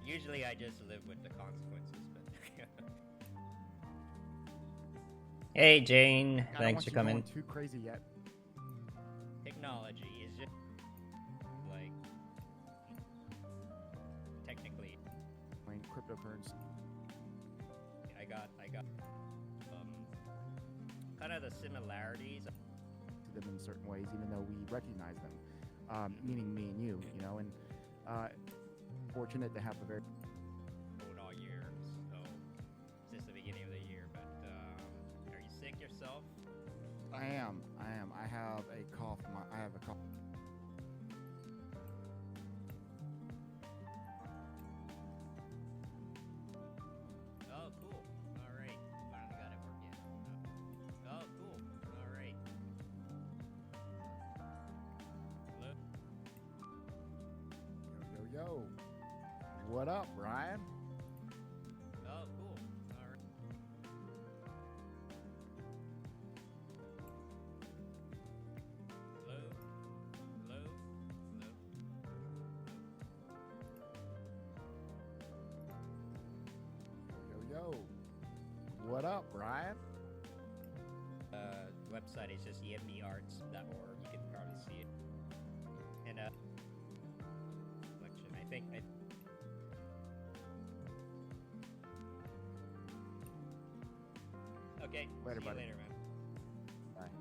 Usually I just live with the consequences, but. Hey Jane, I don't thanks want for you coming. going too crazy yet. Technology is just like technically. Cryptocurrency. I got kind of the similarities. To them in certain ways, even though we recognize them, meaning me and you know, and fortunate to have a very Old all year, so since the beginning of the year. But are you sick yourself? I am. I have a cough. I have a cough. Oh, cool. All right, finally got it working. Oh, cool. All right. Hello. Yo. What up, Ryan? Oh, cool. All right. Hello. Hello. Hello. Yo. What up, Ryan? Website is just embarts.org. You can probably see it. And selection. I think. Okay. Later, see buddy. you later, man. Bye.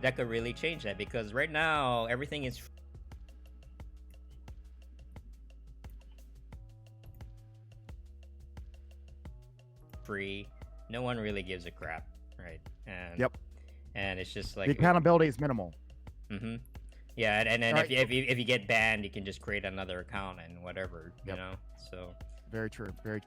That could really change that, because right now everything is free. No one really gives a crap, right? And Yep. and it's just The like accountability is minimal. mm-hmm. Yeah, and then Alright. if you get banned, you can just create another account and whatever, you Yep. know. So Very true. Very.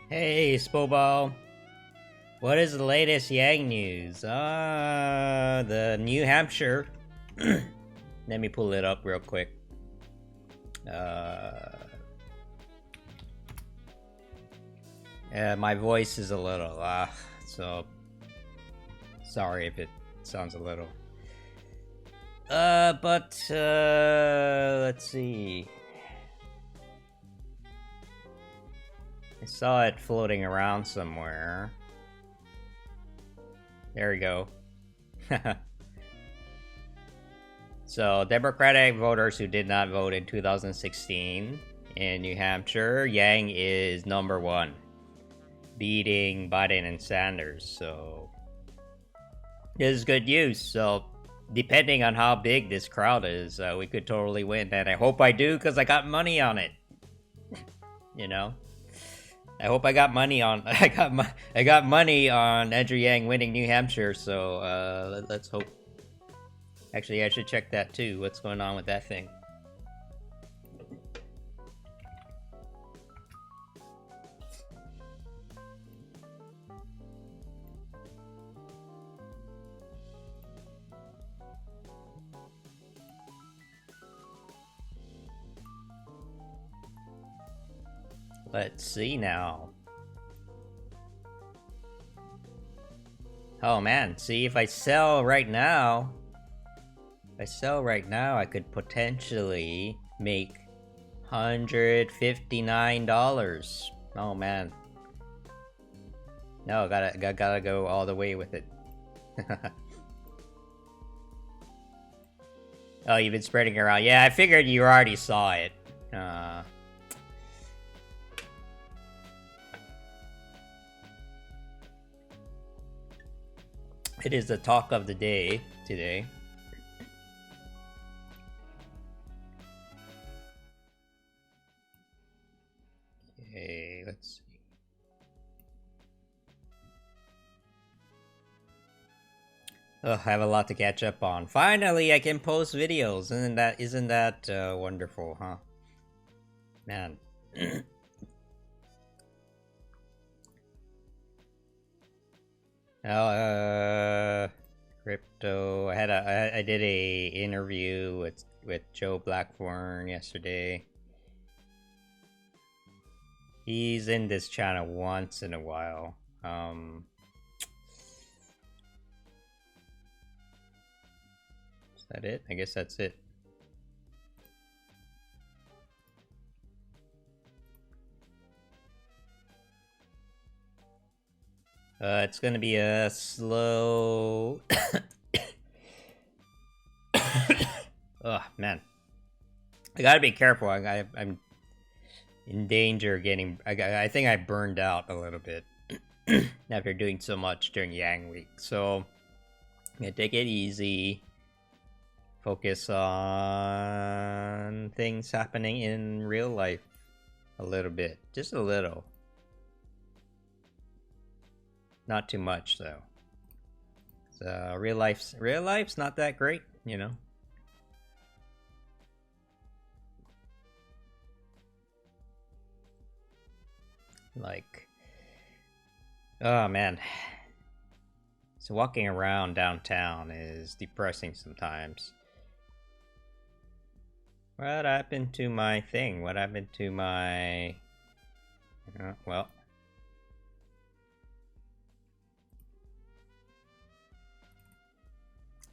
hey, Spobal, what is the latest Yang news? The New Hampshire. Let me pull it up real quick. My voice is a little so sorry if it sounds a little. But let's see. I saw it floating around somewhere. There we go. So, Democratic voters who did not vote in 2016 in New Hampshire, Yang is number one, beating Biden and Sanders. So, this is good news. So, depending on how big this crowd is, we could totally win. And I hope I do, because I got money on it. You know? I hope I got money on I got money on Andrew Yang winning New Hampshire, so let's hope. Actually, I should check that too. What's going on with that thing? Let's see now. Oh man, see if I sell right now. I could potentially make $159. Oh man. No, gotta go all the way with it. Oh, you've been spreading around. Yeah, I figured you already saw it. It is the talk of the day today. Okay, let's see. Oh, I have a lot to catch up on. Finally, I can post videos. Isn't that wonderful, huh? Man. Crypto. I did a interview with Joe Blackburn yesterday. He's in this channel once in a while. Is that it? I guess that's it. It's gonna be a slow. Oh man, I gotta be careful. I'm in danger of getting. I think I burned out a little bit after doing so much during Yang Week. So I'm gonna take it easy. Focus on things happening in real life a little bit, just a little. Not too much though. So real life's not that great, you know. Like, oh man. So walking around downtown is depressing sometimes. What happened to my thing? What happened to my... well...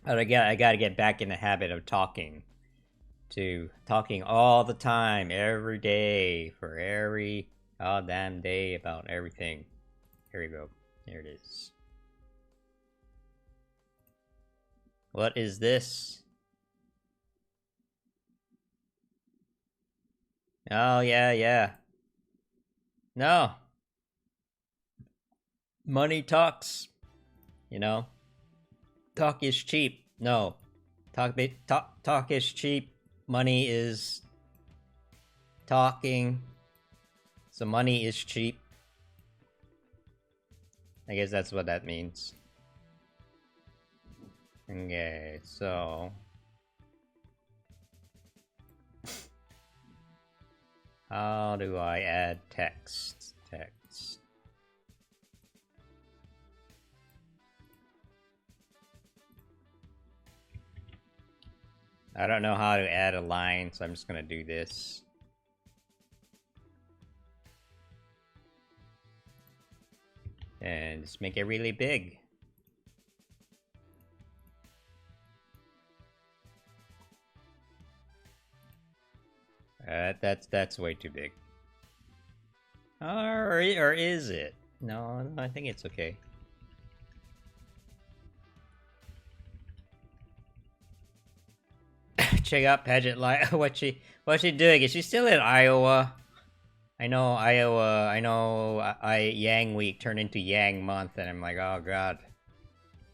But I gotta get back in the habit of talking all the time, every day, for every damn day about everything. Here we go. There it is. What is this? Oh, yeah. No. Money talks. You know? Talk is cheap. No. Talk is cheap. Money is talking. So money is cheap. I guess that's what that means. Okay, so... how do I add text? I don't know how to add a line, so I'm just gonna do this. and just make it really big. That's way too big. Or is it? No, I think it's okay. Check out Paget Live. What's she doing? Is she still in Iowa? I know Iowa. I know Yang Week turned into Yang Month, and I'm like, oh god,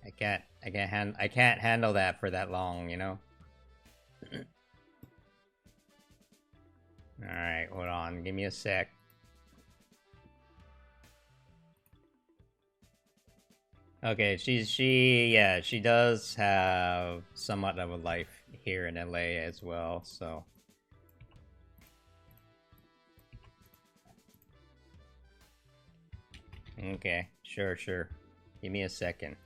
I can't handle that for that long, you know. All right, hold on. Give me a sec. Okay, she does have somewhat of a life here in LA as well, so. Okay, sure. Give me a second.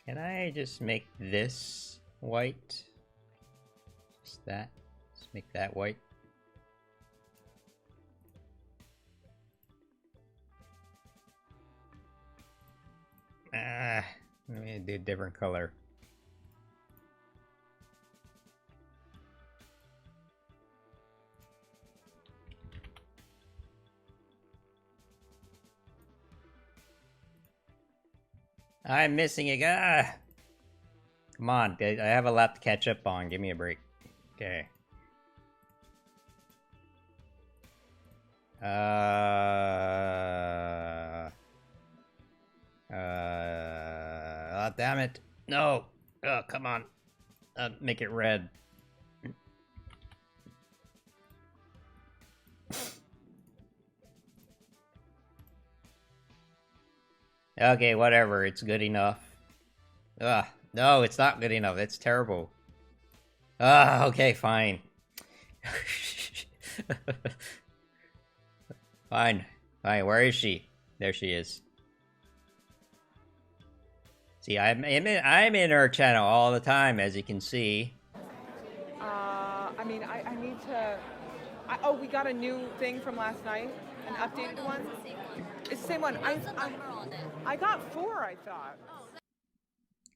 Can I just make this white? Just that? Just make that white? Let me do a different color. I'm missing it. Come on, I have a lot to catch up on. Give me a break. Okay. Oh, damn it. No. Oh, come on. Make it red. Okay, whatever. It's good enough. Ugh. No, it's not good enough. It's terrible. Okay, fine. Fine. Where is she? There she is. See, I'm in her channel all the time, as you can see. I mean, I need to... oh, we got a new thing from last night? An updated one? It's the same one. I got 4, I thought.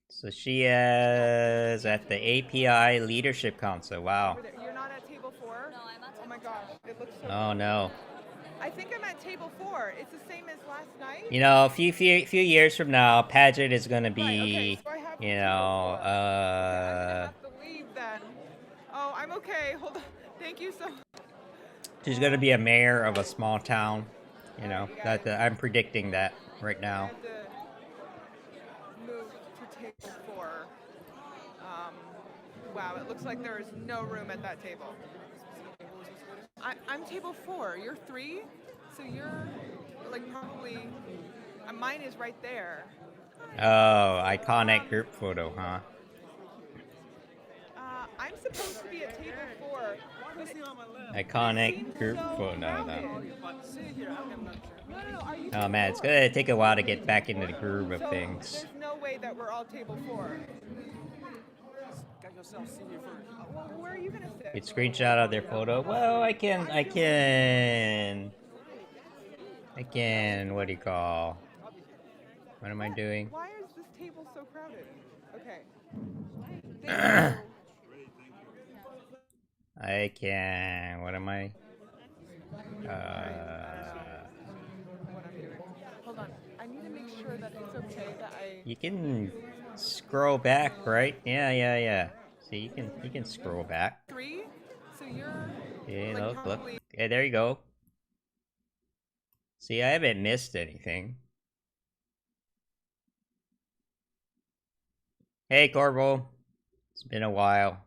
So she is at the API Leadership Council. Wow. You're not at table 4? No, I'm at table 4. Oh my gosh, it looks so Oh no. I think I'm at table 4. It's the same as last night? You know, a few years from now, Paget is gonna be, Right, okay, so I have you table know, 4. Okay, I'm gonna have to leave then. Oh, I'm okay. Hold on. Thank you so much. she's gonna be a mayor of a small town. You know, that I'm predicting that right I now. had to move to table 4. Wow, it looks like there is no room at that table. I'm table 4. You're 3, so you're like probably. Mine is right there. Oh, iconic group photo, huh? I'm supposed to be at table 4. Iconic group So photo. No. crowded. No. Are you Oh man, it's gonna take a while to get back into the groove of so things. there's no way that we're all table 4. Well, where are you gonna sit? Get screenshot of their photo. Well, I can. What do you call? What am I doing? Why is this table so crowded? Okay. Thank you. I can. What am I? What I'm doing. Hold on. I need to make sure that it's okay that I. You can scroll back, right? Yeah. See, you can scroll back. 3. So you're. Yeah, like, look. probably- Okay, there you go. See, I haven't missed anything. Hey, Corvo. It's been a while.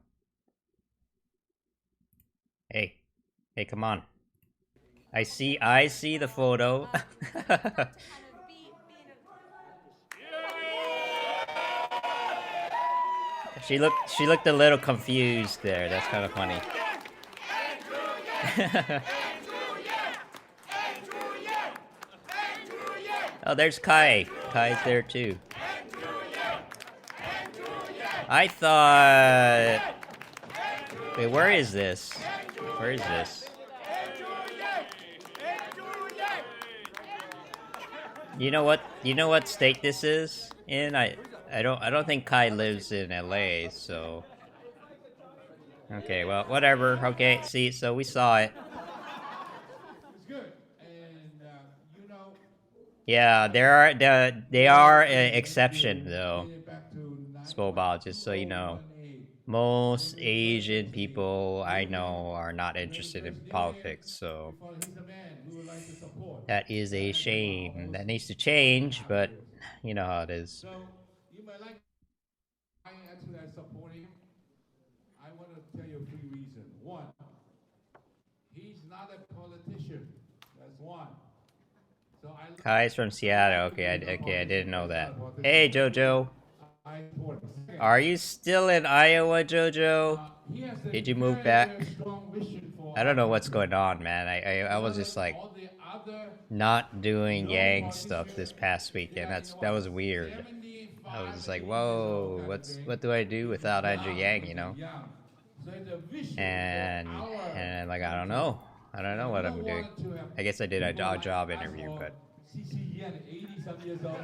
Hey, come on. I see the photo. She looked a little confused there. That's kind of funny. Oh, there's Kai. Kai's there too. I thought. Wait, where is this? Where is this? You know what? You know what state this is in? I don't think Kai lives in LA, so. Okay, well, whatever. Okay, see, so we saw it. It's good. And, you know, Yeah, they are an exception though. Spobal, just so you know. Most Asian people I know are not interested in politics, so he's a man we would like to support. that is a shame. That needs to change, but you know how it is. So, you might like I actually I support him. I want to tell you 3 reasons. One, he's not a politician. That's one. So Kai's from Seattle. Okay, I didn't know that. Hey, Jojo. I support him. Second, Are you still in Iowa, Jojo? he has a Did you move very, back? very strong vision for I don't know what's going on, man. I was just like all the other not doing Yang stuff this past weekend. That was weird. 75 I was just like, whoa, what do I do without Andrew Yang, you know? young. So the vision And like I don't know what I'm doing. I guess I did a job interview, but CC Yen, 80-some years old.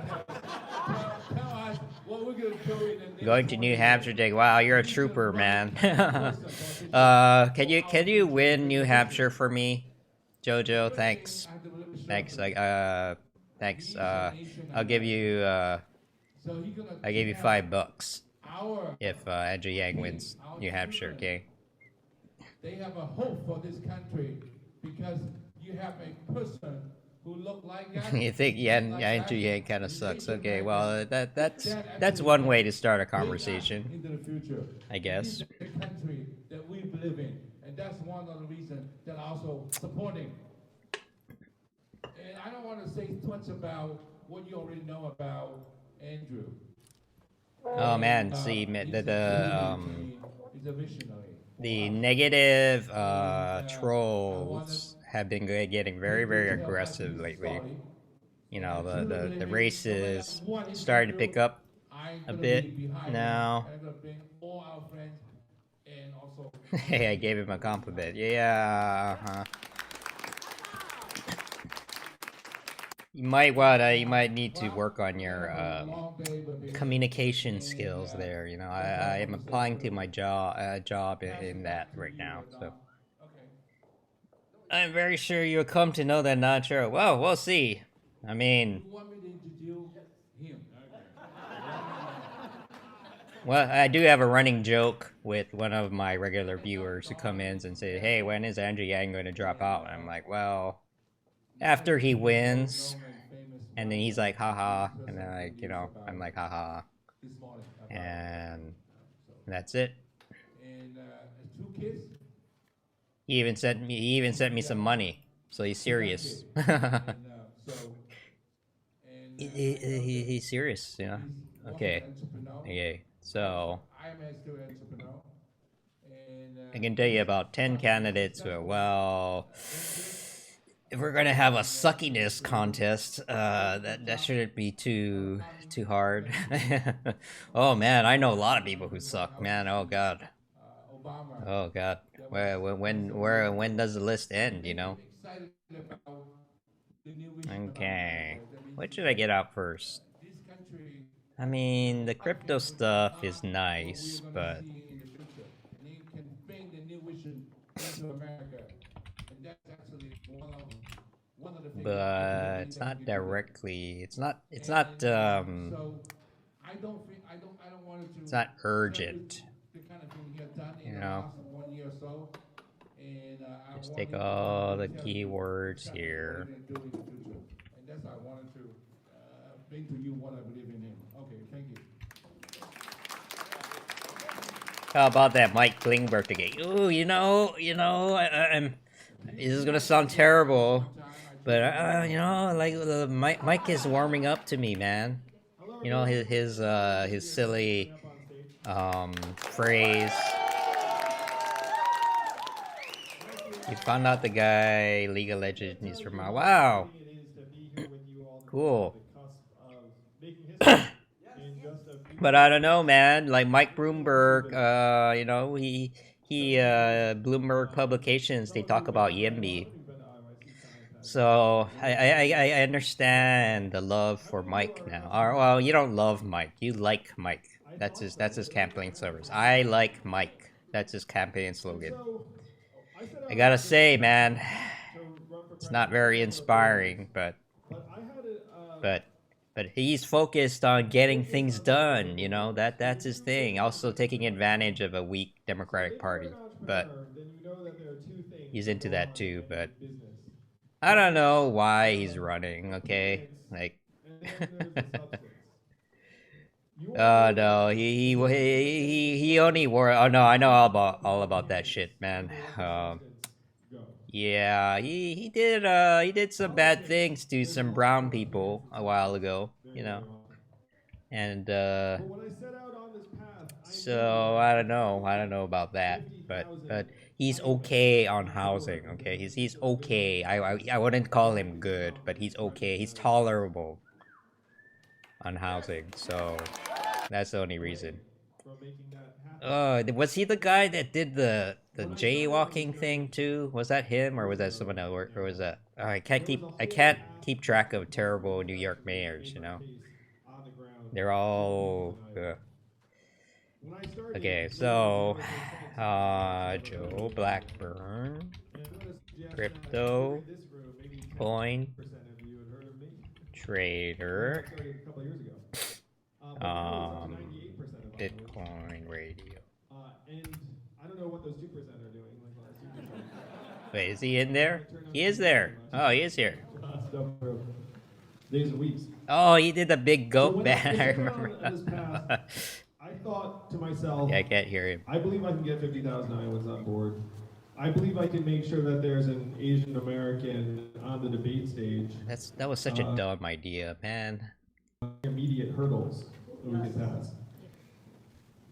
Tell us what we're gonna show you in the next going to New 20 Hampshire, Jake. Wow, you're a trooper, man. Can you win New Hampshire for me, Jojo? Thanks. Thanks. Thanks. I'll give you So he's gonna I gave you have $5 our if Andrew Yang wins New Hampshire. Okay. they have a hope for this country because you have a person who look like that. You think Andrew Yang kind of sucks? Okay, well that's one way to start a conversation, into the future. I guess. This is the country that we live in, and that's one of the reasons that I also supporting. And I don't want to say too much about what you already know about Andrew. Oh man, see He's the he's a visionary. the negative trolls have been getting very aggressive lately. You know, the race is starting to pick up a bit now. Hey, I gave him a compliment. Yeah. You might need to work on your communication skills there. You know, I am applying to my job in that right now. So I'm very sure you'll come to know that not true. Well, we'll see. I mean, You want me to introduce him? well, I do have a running joke with one of my regular viewers who come in and say, "Hey, when is Andrew Yang going to drop out?" And I'm like, "Well, after he wins." And then he's like, haha, and then like, you know, I'm like, haha, and that's it. And 2 kids. He even sent me some money, so he's serious. He's serious, you know. Okay, okay. So I am still an entrepreneur. And I can tell you about 10 candidates who are well. If we're gonna have a suckiness contest, that shouldn't be too hard. Oh man, I know a lot of people who suck, man. Oh god. Obama. Oh god. When does the list end? You know. Excited about the new vision Okay. of America. What should I get out first? This country I mean, the crypto stuff is nice, we're but gonna see in the future. And you can bring the new vision into America. And that's actually one of the things but it's not directly. It's not. So I don't want it to. It's not urgent. The kind of thing he has done in You the know. last 1 year or so. And I Just want take him to all the tell you keywords exactly here. what he's gonna do in the future. And that's why I wanted to bring to you what I believe in him. Okay, thank you. How about that Mike Klingberg again? Ooh, you know, I'm. This is gonna sound terrible, but you know, like Mike is warming up to me, man. You know his silly phrase. You found out the guy League of Legends is from wow. Cool. But I don't know, man. Like Mike Bloomberg, you know, Bloomberg Publications, they talk about Yimby. So I understand the love for Mike now. Or well, you don't love Mike. You like Mike. That's his campaign service. I like Mike. That's his campaign slogan. I gotta say, man, it's not very inspiring, but but he's focused on getting things done. You know that's his thing. Also taking advantage of a weak Democratic Party, but he's into that too. But I don't know why he's running. Okay, like. Oh no, he only wore. Oh no, I know all about that shit, man. Yeah, he did some bad things to some brown people a while ago, you know, and so I don't know about that, but he's okay on housing. Okay, he's okay. I wouldn't call him good, but he's okay. He's tolerable on housing, so that's the only reason. Was he the guy that did the jaywalking thing too? Was that him, or was that someone else, or was that? I can't keep track of terrible New York mayors. You know, they're all. Okay, so Joe Blackburn, crypto, coin, trader, Bitcoin radio. And I don't know what those 2% are doing. Wait, is he in there? He is there. Oh, he is here. Days and weeks. Oh, he did the big goat So ban. I I remember. I thought to myself, Yeah, I can't hear him. I believe I can get 50,000 Iowans on board. I believe I can make sure that there's an Asian American on the debate stage. That was such a dumb idea, man. Immediate hurdles that we can pass.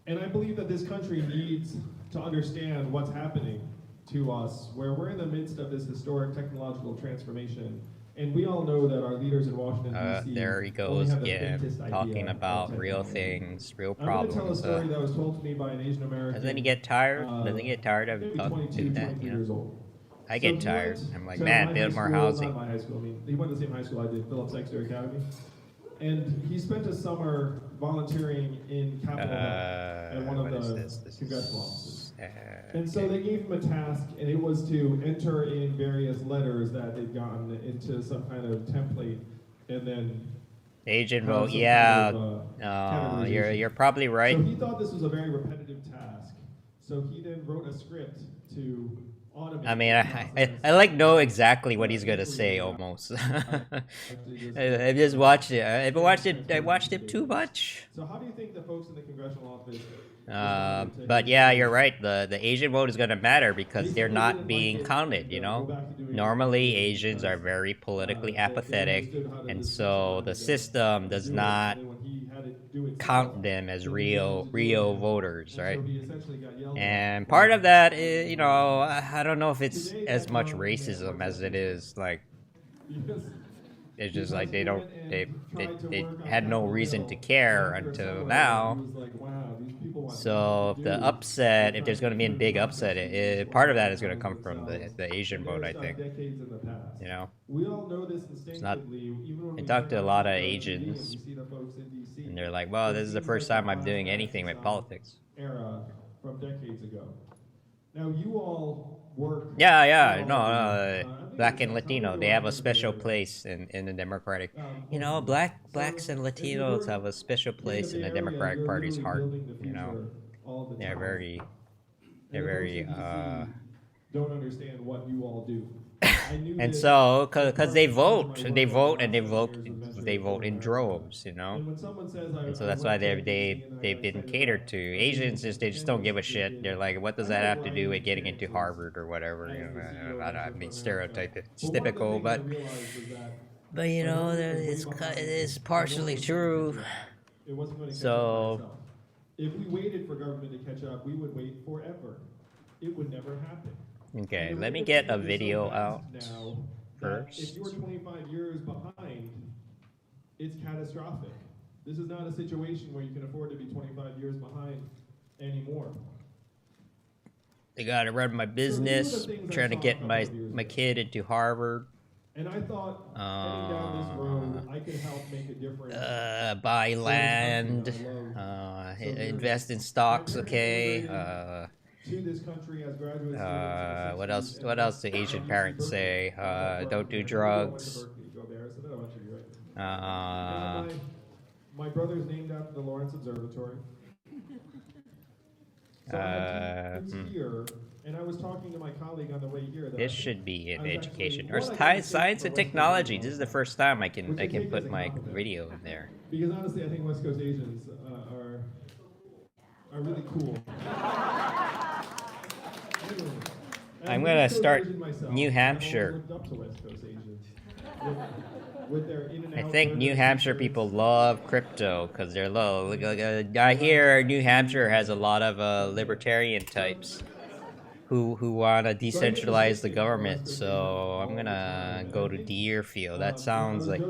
And I believe that this country needs to understand what's happening to us, where we're in the midst of this historic technological transformation. And we all know that our leaders in Washington, D.C. There he goes again, talking about real things, real problems. I'm going to tell a story that was told to me by an Asian American. Doesn't he get tired? Doesn't he get tired of doing that? You know? I get tired. I'm like, man, build more housing. Not my high school. I mean, he went to the same high school I did, Phillips Exeter Academy. And he spent a summer volunteering in Capitol Hill at one of the congressional offices. And so they gave him a task, and it was to enter in various letters that they'd gotten into some kind of template, and then Asian vote, yeah. You're probably right. So he thought this was a very repetitive task. So he then wrote a script to automate. I mean, I like know exactly what he's gonna say almost. I just watched it. I watched it too much. So how do you think the folks in the congressional office? But yeah, you're right. The Asian vote is gonna matter because they're not being counted. You know, normally Asians are very politically apathetic, and so the system does not count them as real voters, right? And part of that is, you know, I don't know if it's as much racism as it is like. It's just like they had no reason to care until now. So if the upset, if there's going to be a big upset, part of that is going to come from the Asian vote, I think. You know, it's not. I talked to a lot of Asians, and they're like, "Well, this is the first time I'm doing anything with politics." Era from decades ago. Now you all work. Yeah, no, Black and Latino, they have a special place in the Democratic. You know, blacks and Latinos have a special place in the Democratic Party's heart. You know, they're very don't understand what you all do. And so, cause they vote in droves, you know, and so that's why they've been catered to. Asians they just don't give a shit. They're like, what does that have to do with getting into Harvard or whatever? You know, I mean, it's typical, but you know, it's partially true. So, if we waited for government to catch up, we would wait forever. It would never happen. Okay, let me get a video out first. If you're 25 years behind, it's catastrophic. This is not a situation where you can afford to be 25 years behind anymore. They gotta run my business, trying to get my kid into Harvard. And I thought, heading down this road, I could help make a difference. Buy land, invest in stocks, okay. To this country as graduate students. What else do Asian parents say? Don't do drugs. My brother's named after the Lawrence Observatory. So I came here, and I was talking to my colleague on the way here. This should be in education or science and technology. This is the first time I can put my video in there. Because honestly, I think West Coast Asians are really cool. I'm gonna start New Hampshire. I think New Hampshire people love crypto because they're low. I hear New Hampshire has a lot of libertarian types who want to decentralize the government. So I'm gonna go to Deerfield. That sounds like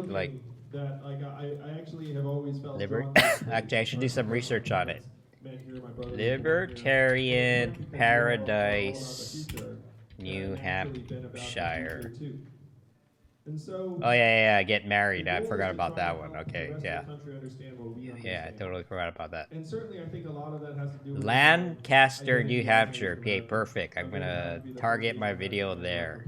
Actually, I should do some research on it. Libertarian Paradise, New Hampshire. Oh yeah, get married. I forgot about that one. Okay, yeah. Yeah, I totally forgot about that. And certainly, I think a lot of that has to do with Lancaster, New Hampshire. PA, perfect. I'm gonna target my video there.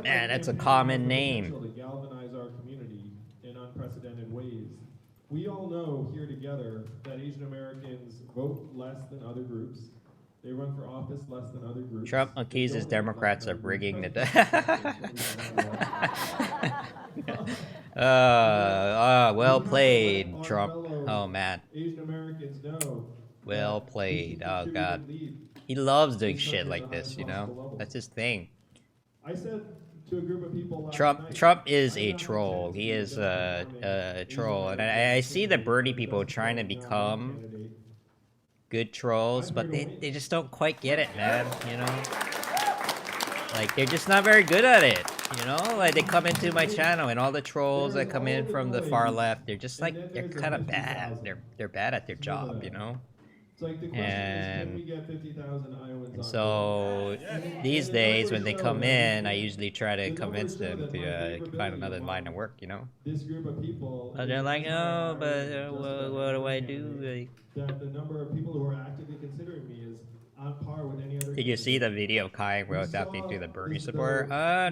Man, that's a common name. Galvanize our community in unprecedented ways. We all know here together that Asian Americans vote less than other groups. They run for office less than other groups. Trump accuses Democrats of rigging the. Well played, Trump. Oh man. Asian Americans know. Well played. Oh god. He loves doing shit like this, you know? That's his thing. I said to a group of people Trump is a troll. He is a troll, and I see the Bernie people trying to become good trolls, but they just don't quite get it, man. You know, like they're just not very good at it. You know, like they come into my channel, and all the trolls that come in from the far left, they're just like they're kind of bad. They're bad at their job, you know. And so these days when they come in, I usually try to convince them to find another line of work, you know. This group of people, but they're like, oh, but what do I do? That the number of people who are actively considering me is on par with any other. Did you see the video of Kai reacting to the Bernie supporter?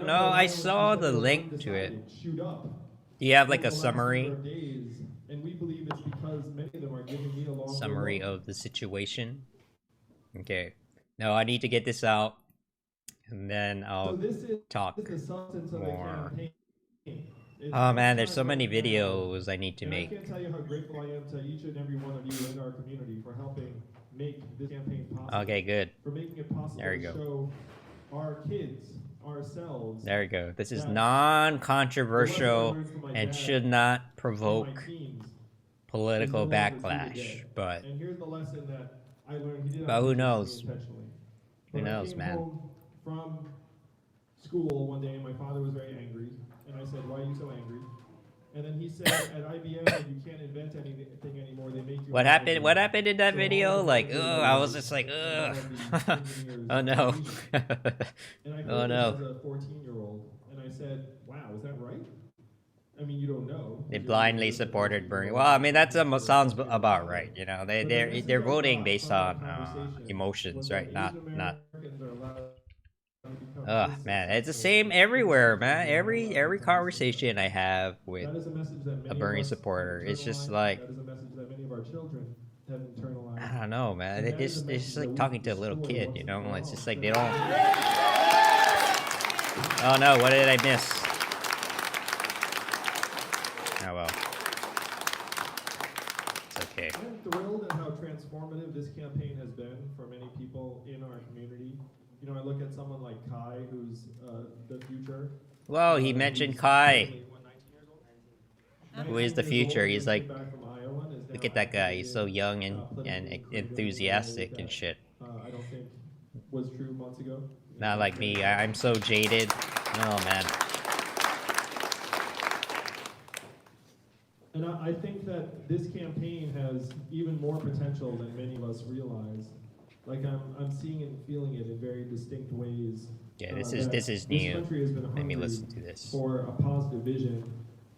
No, I saw the link to it. Do you have like a summary? And we believe it's because many of them are giving me a long summary of the situation. Okay. No, I need to get this out, and then I'll talk more. Oh man, there's so many videos I need to make. I can't tell you how grateful I am to each and every one of you in our community for helping make this campaign possible. Okay, good. For making it possible there we to go. show our kids, ourselves. There we go. This is non-controversial and should not provoke political backlash, but and here's the lesson that I learned. But who knows? Who knows, man? Home from school one day, my father was very angry, and I said, "Why are you so angry?" And then he said, "At IBM, you can't invent anything anymore. They make you." What happened? What happened in that video? Like, oh, I was just like, ugh. Oh no. Oh no. As a 14-year-old, and I said, "Wow, is that right?" I mean, you don't know. They blindly supported Bernie. Well, I mean, that sounds about right. You know, they're voting based on emotions, right? Not. Ugh, man, it's the same everywhere, man. Every conversation I have with a Bernie supporter, it's just like, I don't know, man. It's just like talking to a little kid, you know? It's just like they don't. Oh no, what did I miss? Oh well. It's okay. I'm thrilled at how transformative this campaign has been for many people in our community. You know, I look at someone like Kai, who's the future. Whoa, he mentioned Kai. Who is the future? He's like, look at that guy. He's so young and enthusiastic and shit. I don't think was true months ago. Not like me. I'm so jaded. Oh man. And I think that this campaign has even more potential than many of us realize. Like I'm seeing and feeling it in very distinct ways. Yeah, this is This new. country has been Let me hungry listen to this. for a positive vision.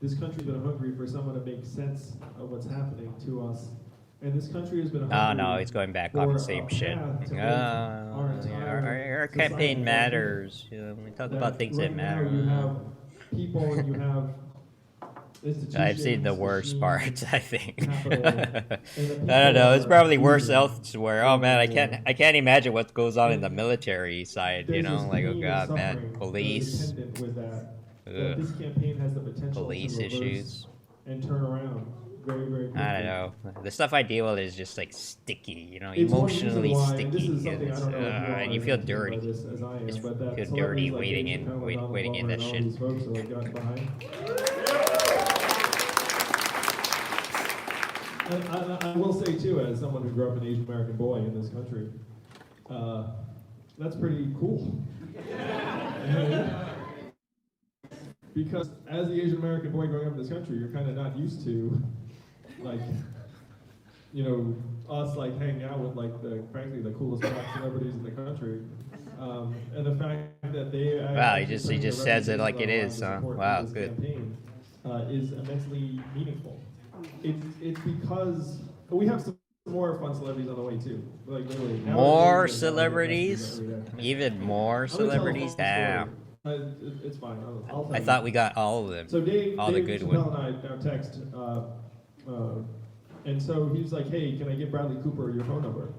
This country's been hungry for someone to make sense of what's happening to us. And this country has been hungry. Oh no, he's going back on for the same a shit. path to make Our campaign society matters. You know, we talk about things that right matter. Now you have people and you have institutions. I've seen the worst machines, parts, I think. capital, and the I don't know. It's people probably are worse losing. elsewhere. Oh man, I can't imagine what goes on in the military side. You There's know, this like oh pain and god, suffering man, that is police, attendant with that Ugh. this campaign has the potential police to reverse issues. and turn around very, very quickly. I don't know. The stuff I deal with is just like sticky. You know, It's one reason emotionally why, and this sticky. is something I don't know if you all And are you feel affected by dirty. this as I am, Just but that feel celebrities dirty like waiting Dave in- Chappelle and wait- Donald waiting in Glover that and all shit. these folks are like gotten behind. And I will say too, as someone who grew up an Asian American boy in this country, that's pretty cool. Because as the Asian American boy growing up in this country, you're kind of not used to, like, you know, us like hanging out with like frankly the coolest black celebrities in the country, and the fact that they Wow, he just says it like it is, huh? Wow, this good. campaign is immensely meaningful. It's because we have some more fun celebrities on the way too. Like literally More nowadays, there's celebrities, every day. even more I'm gonna tell a celebrities. fun story. Damn. It's fine. I'll tell I you. thought we got all of them. So Dave all the good Chappelle ones. and I now text, and so he was like, "Hey, can I give Bradley Cooper your phone number?"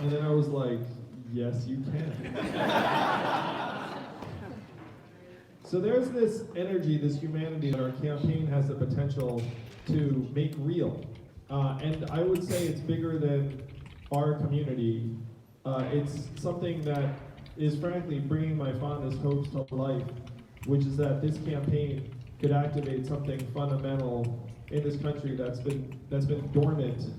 And then I was like, "Yes, you can." So there's this energy, this humanity that our campaign has the potential to make real, and I would say it's bigger than our community. It's something that is frankly bringing my fondest hopes to life, which is that this campaign could activate something fundamental in this country that's been dormant,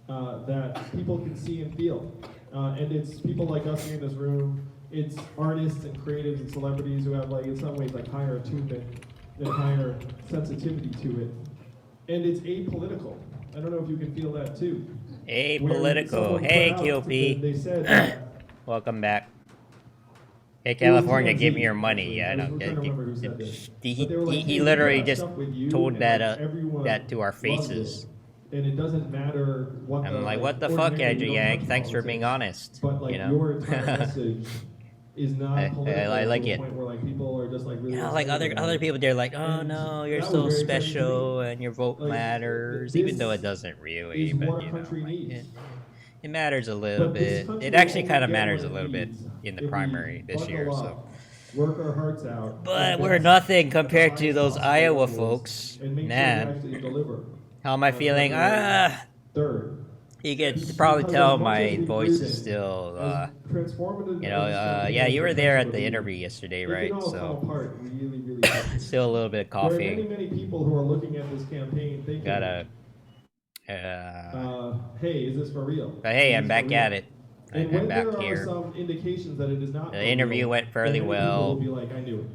that people can see and feel. And it's people like us here in this room, it's artists and creatives and celebrities who have like in some ways like higher attunement and higher sensitivity to it. And it's apolitical. I don't know if you can feel that too. Apolitical. Someone Hey, put out, QP. They said that Welcome back. Hey, it was California, give TMZ, me your money. actually. Yeah, I I'm don't trying to remember who said this. He But they were like, "Hey, we literally got just stuff with you," told and, that like, everyone that to our loved faces. it. And it doesn't matter what I'm like, what the fuck, ordinarily Andrew you don't Yang? touch Thanks for being politics, honest. But like you know? your entire message is not I political like to the it. point where like people are just like really You know, like excited about other it. people, they're like, oh And no, you're that so was very touching to special me. and your vote Like, matters, this even though it doesn't really. is But what you our know, country like, needs. it matters a little But this bit. country It will actually only kind of get matters what a it little bit needs in the if we primary this buckle year. up, So, work our hearts out. but invest we're nothing at the compared to highest those possible Iowa levels, folks. and make sure we Man, actually deliver. how am I feeling? Third. You can Because probably as tell much my as we've voice is risen, still, as transformative you know, as this campaign yeah, has you were the there at potential the to be, interview yesterday, it right? can all come So, apart really, really quickly. still a little bit There are many, coughing. many people who are looking at this campaign thinking, Gotta, hey, is this for real? but hey, Is I'm this back for real? at it. And I'm when back there here. are some indications that it is not The for interview real, went fairly then many people well. will be like, I knew it.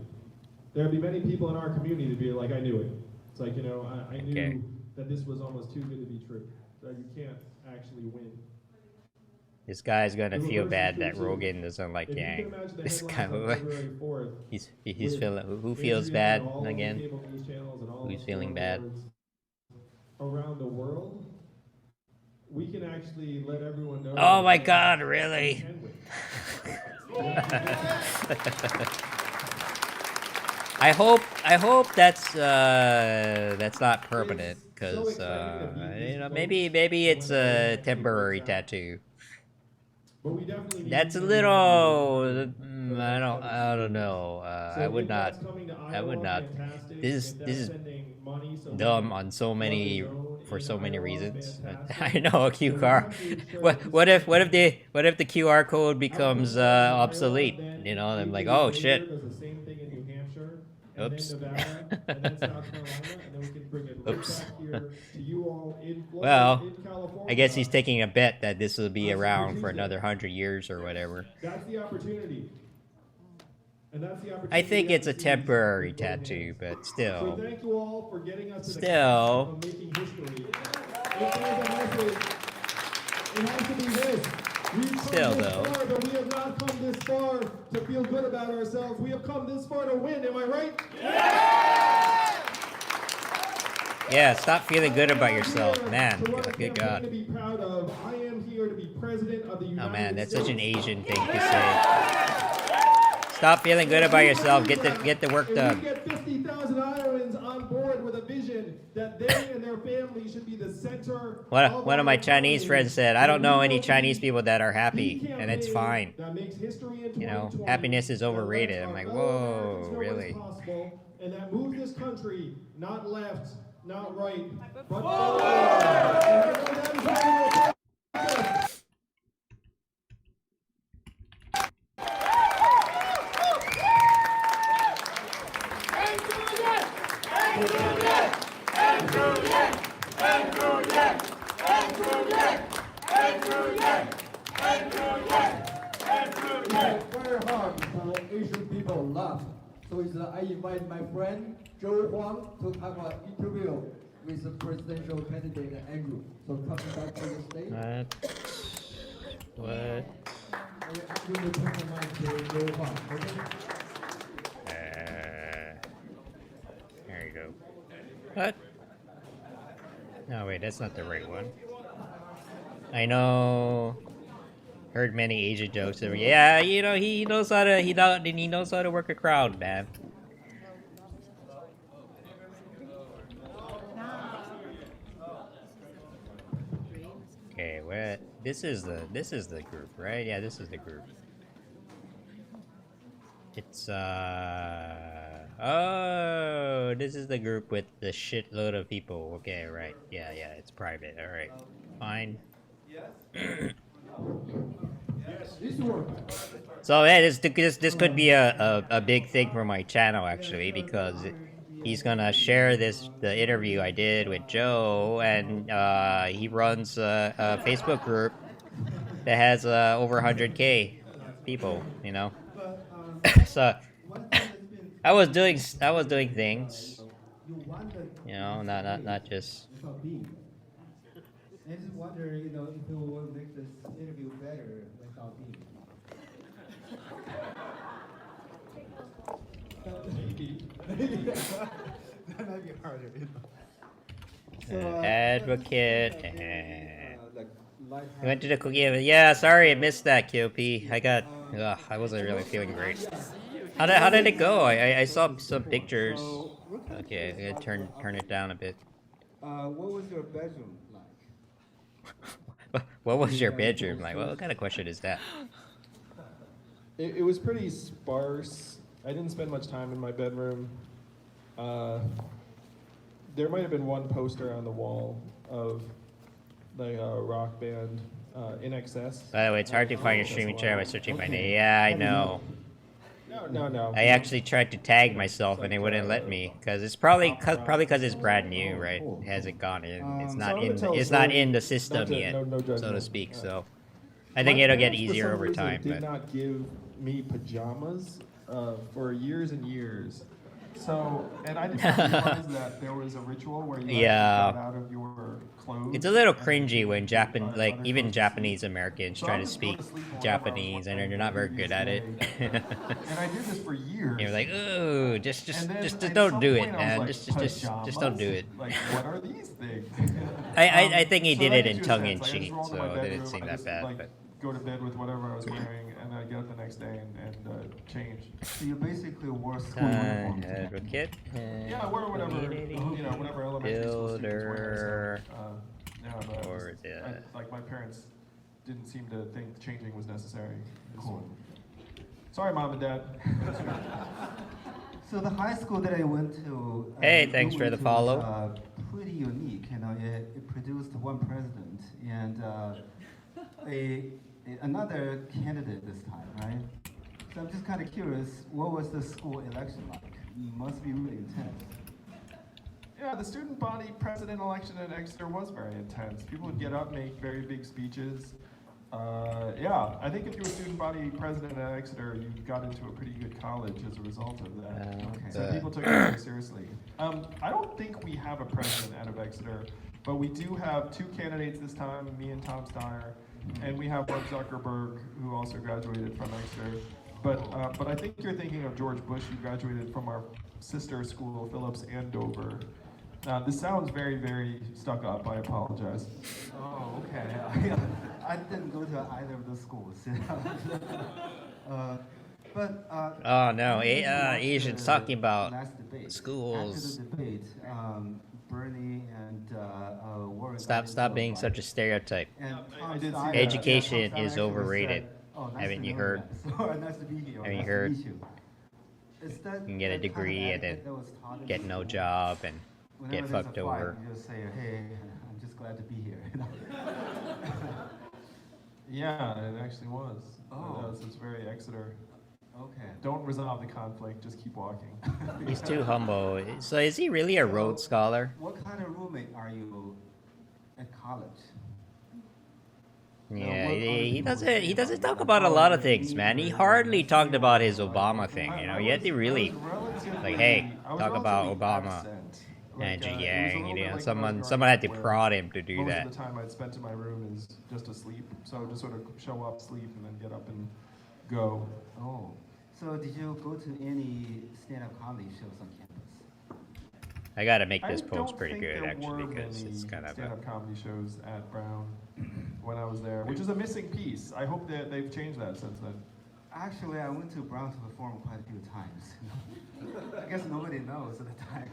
There'll be many people in our community to be like, I knew it. It's like, you know, I Okay. knew that this was almost too good to be true. That you can't actually win. This guy's gonna It feel reverses bad true, that too. Rogan doesn't like If you can Yang. imagine the This headlines guy, on February 4th, he's with feeling. Who feels Andrea bad and all of the again? cable news channels and all Who's the feeling bad? billboards around the world, we can actually let everyone know. Oh my that God, we really? can win. I hope that's not permanent, because you know, maybe it's a temporary tattoo. But we definitely need That's a to little. be- I don't know. So I would if not. that's coming to I would Iowa, not. fantastic. This is If this that's is sending money so dumb people on so love many their own for in so many Iowa, reasons. fantastic. I know a So we QR. have to share What this what if message. the QR code becomes Outcomes in Iowa, obsolete? then You know, I'm 8 like, days oh later shit. does the same thing in New Hampshire, and Oops. then Nevada, and then South Carolina, and then we can bring it right Oops. back here to you all in Florida, Well, in California. I guess he's taking a bet that this will be around for another 100 years or whatever. That's the opportunity. And that's the opportunity. I think we it's a have to seize temporary with both tattoo, hands. but So still. thank you all for getting us to the Still. of making history. If there's a message, it has to be this. We've come Still, this though. far, but we have not come this far to feel good about ourselves. We have come this far to win. Am I right? Yeah, stop feeling good about I am yourself, here man. to run a Good campaign God. To be proud of. I am here to be president of the United Oh man, that's States. such an Asian thing to say. Stop feeling good about yourself. Get the work If done. we get 50,000 Iowans on board with a vision that they and their families should be the center. One of my our Chinese economy, friends said, I don't then know we any will Chinese be people that are the happy, and it's fine. campaign that makes history in You know, 2020, happiness is that overrated. lets I'm our like, fellow whoa, Americans know what's really? possible, and that moves this country not left, not right, but forward. And I know that is what we will do. Very hard for Asian people laugh. So I invite my friend Joe Huang to have an interview with the presidential candidate Andrew. So coming back to the stage. What? I'm going to turn the mic to Joe Huang. Okay? There you go. What? No, wait, that's not the right one. I know. Heard many Asian jokes. Yeah, you know he knows how to he knows how to work a crowd, man. Okay, what? This is the group, right? Yeah, this is the group. It's oh, this is the group with the shitload of people. Okay, right. Yeah, it's private. All right, fine. So yeah, this could be a big thing for my channel actually, because he's gonna share the interview I did with Joe, and he runs a Facebook group that has over 100K people, you know. So I was doing things, you know, not just. I just wonder, if it will make this interview better without being. That might be harder. Advocate and we went to the cookie event. Yeah, sorry I missed that, KOP. I wasn't really feeling great. How did it go? I saw some pictures. Okay, I gotta turn it down a bit. What was your bedroom like? What was your bedroom like? What kind of question is that? It was pretty sparse. I didn't spend much time in my bedroom. There might have been one poster on the wall of the rock band In Excess. By the way, it's hard to find your streaming channel by searching my name. Yeah, I know. No. I actually tried to tag myself and they wouldn't let me because it's probably because it's brand new, right? It hasn't gone in. It's not in the system yet, so to speak. So I think it'll get easier over time. Did But not give me pajamas for years and years. So, and I didn't realize that there was a ritual where you got out of your clothes. it's a little cringy when even Japanese Americans try to speak Japanese and they're not very good at it. And I did this for years. You're like, oh, just at don't some do point it, I man. was like, Just don't do it. Like, what are these things? I think he So did that it gives in you a tongue in sense. Like, I just cheek, roll into so my it didn't bedroom, seem I that just, bad. like, But go to bed with whatever I was wearing, and I get up the next day and change. So you basically wore school uniforms. advocate. Yeah, I wore whatever, whatever elementary school students wear. So, Or the- like my parents didn't seem to think changing was necessary. Cool. Sorry, Mom and Dad. So the high school that I went to. Hey, thanks for the follow. Was, pretty unique. It produced one president and another candidate this time, right? So I'm just kind of curious, what was the school election like? It must be really intense. Yeah, the student body president election in Exeter was very intense. People would get up, make very big speeches. Yeah, I think if you were student body president at Exeter, you got into a pretty good college as a result of that. So people took it very seriously. I don't think we have a president out of Exeter, but we do have 2 candidates this time, me and Tom Steyer, and we have Mark Zuckerberg, who also graduated from Exeter. But I think you're thinking of George Bush, who graduated from our sister school, Phillips Andover. This sounds very, very stuck up. I apologize. Oh, okay. I didn't go to either of those schools. Oh no, I watched Asians the talking about last debate. schools. After the debate, Bernie and Warren. Stop being such a stereotype. And I did see Steyer- that. Education Tom Steyer is actually overrated. said, "Oh, nice Haven't to you know heard? that." So, nice to be here. Haven't you Nice to heard? meet you. Is that You can get a the kind of degree and then etiquette that was taught in get the no school? job and Whenever get there's a fucked fight, over. You just say, "Hey, I'm just glad to be here." Yeah, it actually was. Oh. It was. It's very Exeter. Okay. Don't resolve the conflict, just keep walking. He's too humble. So is he really a Rhodes Scholar? What kind of roommate are you at college? Yeah, what he other doesn't. He people doesn't say talk about about a lot of how things, you man. He need hardly to talked about his see Obama what- thing. You know, I you had to was really relatively- like, hey, I was talk about relatively Obama absent. and Like, it was a Yang. little You bit know, like someone when I was had to growing up, prod him to do most that. of the time I'd spent in my room is just to sleep. So just sort of show up, sleep, and then get up and go. Oh, so did you go to any stand-up comedy shows on campus? I gotta make this I post don't pretty think good there actually were because it's many kind of a, stand-up comedy shows at Brown when I was there, which is a missing piece. I hope that they've changed that since then. Actually, I went to Brown to perform quite a few times. I guess nobody knows at the time.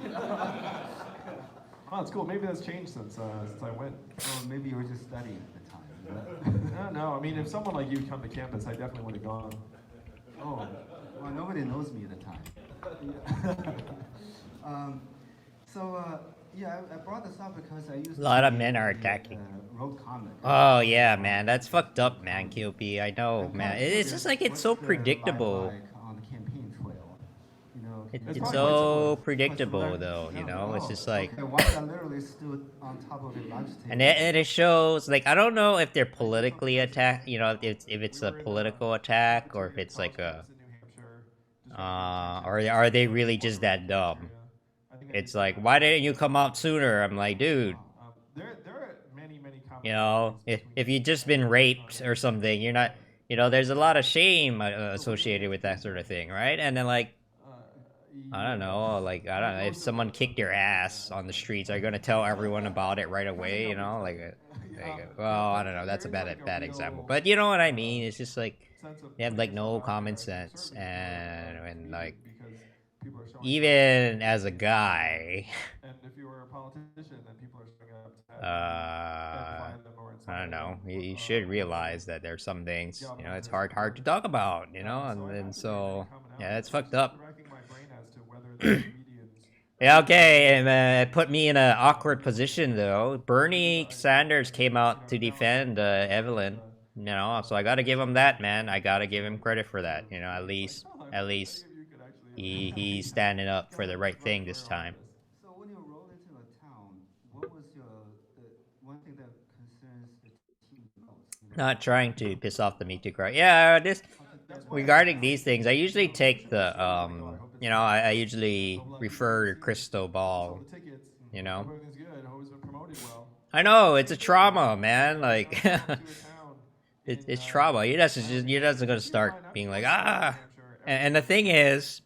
Oh, it's cool. Maybe that's changed since I went. Or maybe you were just studying at the time. You know? No, I mean, if someone like you come to campus, I definitely would have gone. Oh, well, nobody knows me at the time. Yeah, I brought this up because I used A lot of to be men are a, attacking. road comic. Oh yeah, man, that's fucked up, man. QP, I know, I'm man. kinda It's curious, just like it's so what's the life predictable. like on the campaign trail? You know, It's probably so quite predictable similar. though, you No, know. It's oh, just like, okay, once I literally stood on top of a lunch table. and it shows like I don't know if they're politically attack, you know, if it's a political attack or if it's like a, or are they really just that dumb? It's like, why didn't you come out sooner? I'm like, dude, There are many you know, if you just been raped or something, you're not, you know, there's a lot of shame associated with that sort of thing, right? And then like, I don't know, like I don't know, if someone kicked your ass on the streets, are you gonna tell everyone about it right away? You know, well, I don't know, that's a bad example, but you know what I mean? It's just like they have like no common sense, and like even as a guy, And if you were a politician, then people are showing up to I them or in don't know. some You ways. should realize that there's some things, you know, it's hard to talk about, you know, and so yeah, it's fucked up. Racking my brain as to whether the comedians Yeah, okay, and it put me in an awkward position though. Bernie Sanders came out to defend Evelyn, you know, so I gotta give him that, man. I gotta give him credit for that, you know. At least he's standing up for the right thing this time. So when you rolled into a town, what was the one thing that concerns the team most? You know? Not trying to piss off the Me Too crowd. Yeah, this regarding these things, I usually take the you know, I usually refer to Crystal Ball. the tickets, You know, everything's good, always been promoted well. I know it's a trauma, man. Like To a town it's trauma. You're just gonna start being like and the thing is,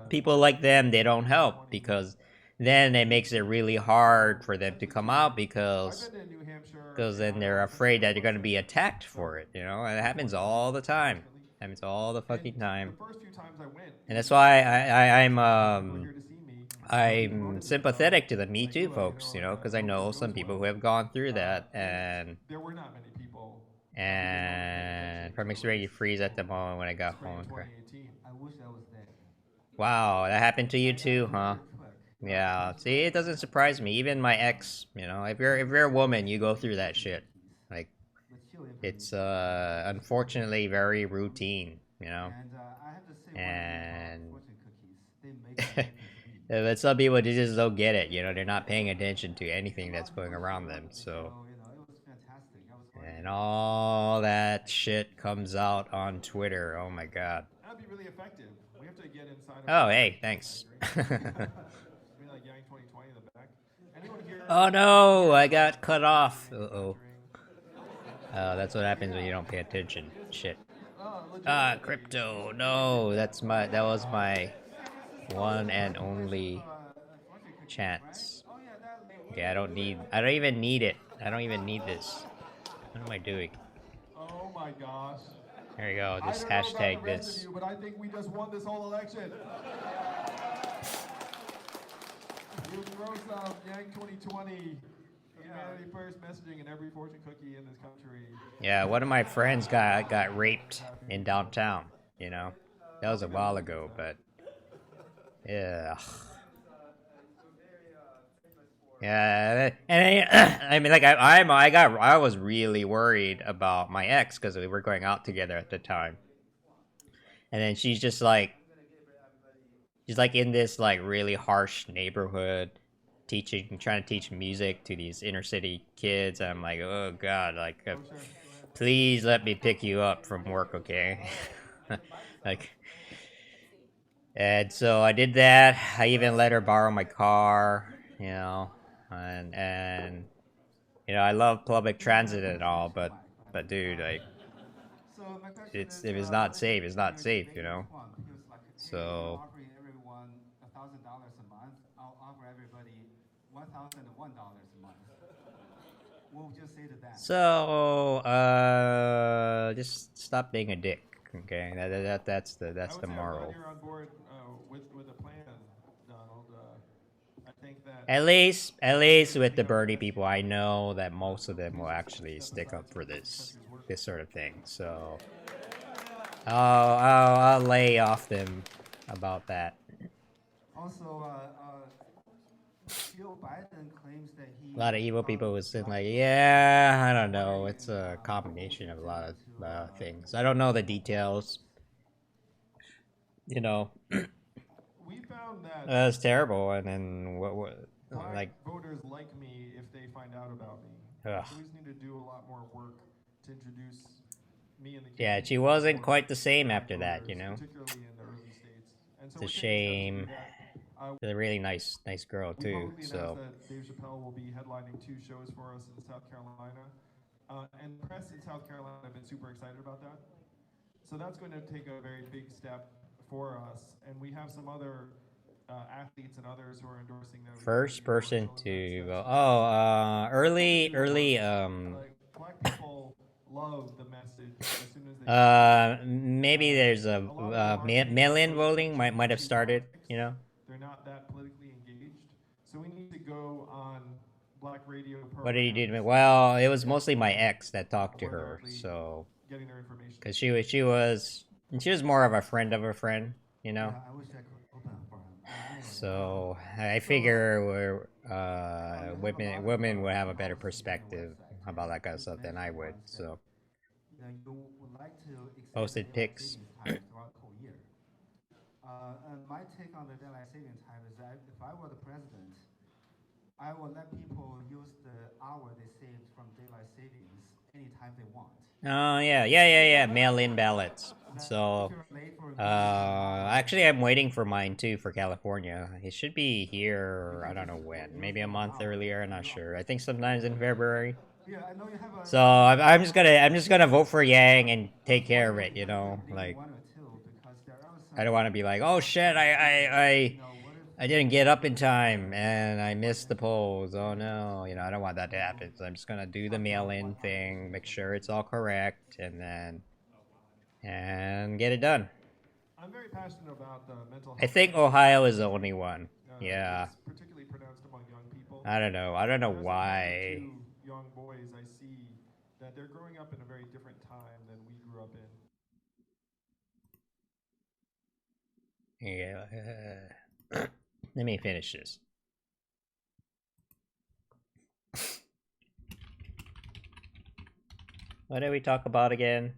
people like them, they don't help because then it makes it really hard for them to come out because I've been to New Hampshire. then they're afraid that you're gonna be attacked for it. You know, and it happens all the time. Happens all the fucking time. The first few times I went, And that's why I'm people were here to see me. I'm sympathetic to the Me Too folks, you know, because I know some people who have gone through that, and There were not many people. from experience, you freeze at the moment when I got Spring home. 2018. I wish I was there. Wow, that happened to you too, huh? Yeah. See, it doesn't surprise me. Even my ex, you know, if you're a woman, you go through that shit. Like, it's unfortunately very routine. you know. And I have to say And one thing about fortune cookies. They make but some people just don't get it, you know. They're not paying attention to anything that's going around them. So, you know, it was fantastic. I was and all that shit comes out on Twitter. Oh my god. That'd be really effective. We have to get inside. Oh, hey, thanks. Maybe like Yang 2020 in the back. Anyone here? Oh no, I got cut off. Uh-oh. That's what happens when you don't pay attention. Shit. Crypto. No, that was my one and only chance. Okay, I don't even need it. I don't even need this. What am I doing? Oh my gosh. There you go, just I don't know hashtag about the rest this. of you, but I think we just won this whole election. You throw some Yang 2020 Humanity First messaging in every fortune cookie in this country. Yeah, one of my friends got raped in downtown, you know? That was a while ago, but yeah. Yeah, and I mean, like, I was really worried about my ex because we were going out together at the time, and then she's like in this like really harsh neighborhood, trying to teach music to these inner city kids. I'm like, oh god, like, please let me pick you up from work, okay? Like, and so I did that. I even let her borrow my car, you know. And you know, I love public transit and all, but dude, like, if it's not safe, it's not safe, you know. So everyone $1,000 a month. I'll offer everybody $1,001 a month. What would you say to that? So just stop being a dick, okay? That's the moral. You're on board with the plan, Donald. I think that At least with the Bernie people, I know that most of them will actually stick up for this sort of thing. So I'll lay off them about that. Also, Joe Biden claims that he. A lot of evil people was saying like, yeah, I don't know. It's a combination of a lot of things. I don't know the details. You know. we found that That's terrible. And then what black like voters like me if they find out about me. Ugh. So we just need to do a lot more work to introduce me and the yeah, she wasn't quite the same after that, you know. particularly in the early states. And so It's a we're taking steps to shame. do that. She's a really nice girl We too. publicly So announced that Dave Chappelle will be headlining 2 shows for us in South Carolina. And the press in South Carolina have been super excited about that. So that's going to take a very big step for us. And we have some other athletes and others who are endorsing that. first person to go. Oh, early. Like, black people love the message as soon as they. Maybe there's a mail-in voting might have started. You know. They're not that politically engaged. So we need to go on black radio programs. What did he do to me? Well, it was mostly my ex that talked to her. So Getting their information. because she was more of a friend of a friend. You know. I wish I could open up for him. So I figure women would have a better perspective about that kind of stuff than I would. So You would like to extend Posted the daylight pics. savings time throughout the whole year. And my take on the daylight savings time is that if I were the president, I would let people use the hour they saved from daylight savings anytime they want. oh yeah, mail-in ballots. So actually I'm waiting for mine too for California. It should be here, I don't know when, maybe a month earlier, I'm not sure. I think sometimes in February. Yeah, I know you have a. So I'm just gonna vote for Yang and take care of it, you know, like One or two, because there are some, I don't want to be like, oh shit, I didn't get up in time and I missed the polls. Oh no, you know, I don't want that to happen. So I'm just gonna do the mail-in thing, make sure it's all correct, and then get it done. I'm very passionate about the mental health. I think Ohio is the only one. Yeah, It's particularly pronounced among young people. I don't know As I why. talk to young boys, I see that they're growing up in a very different time than we grew up in. Yeah. Let me finish this. What did we talk about again?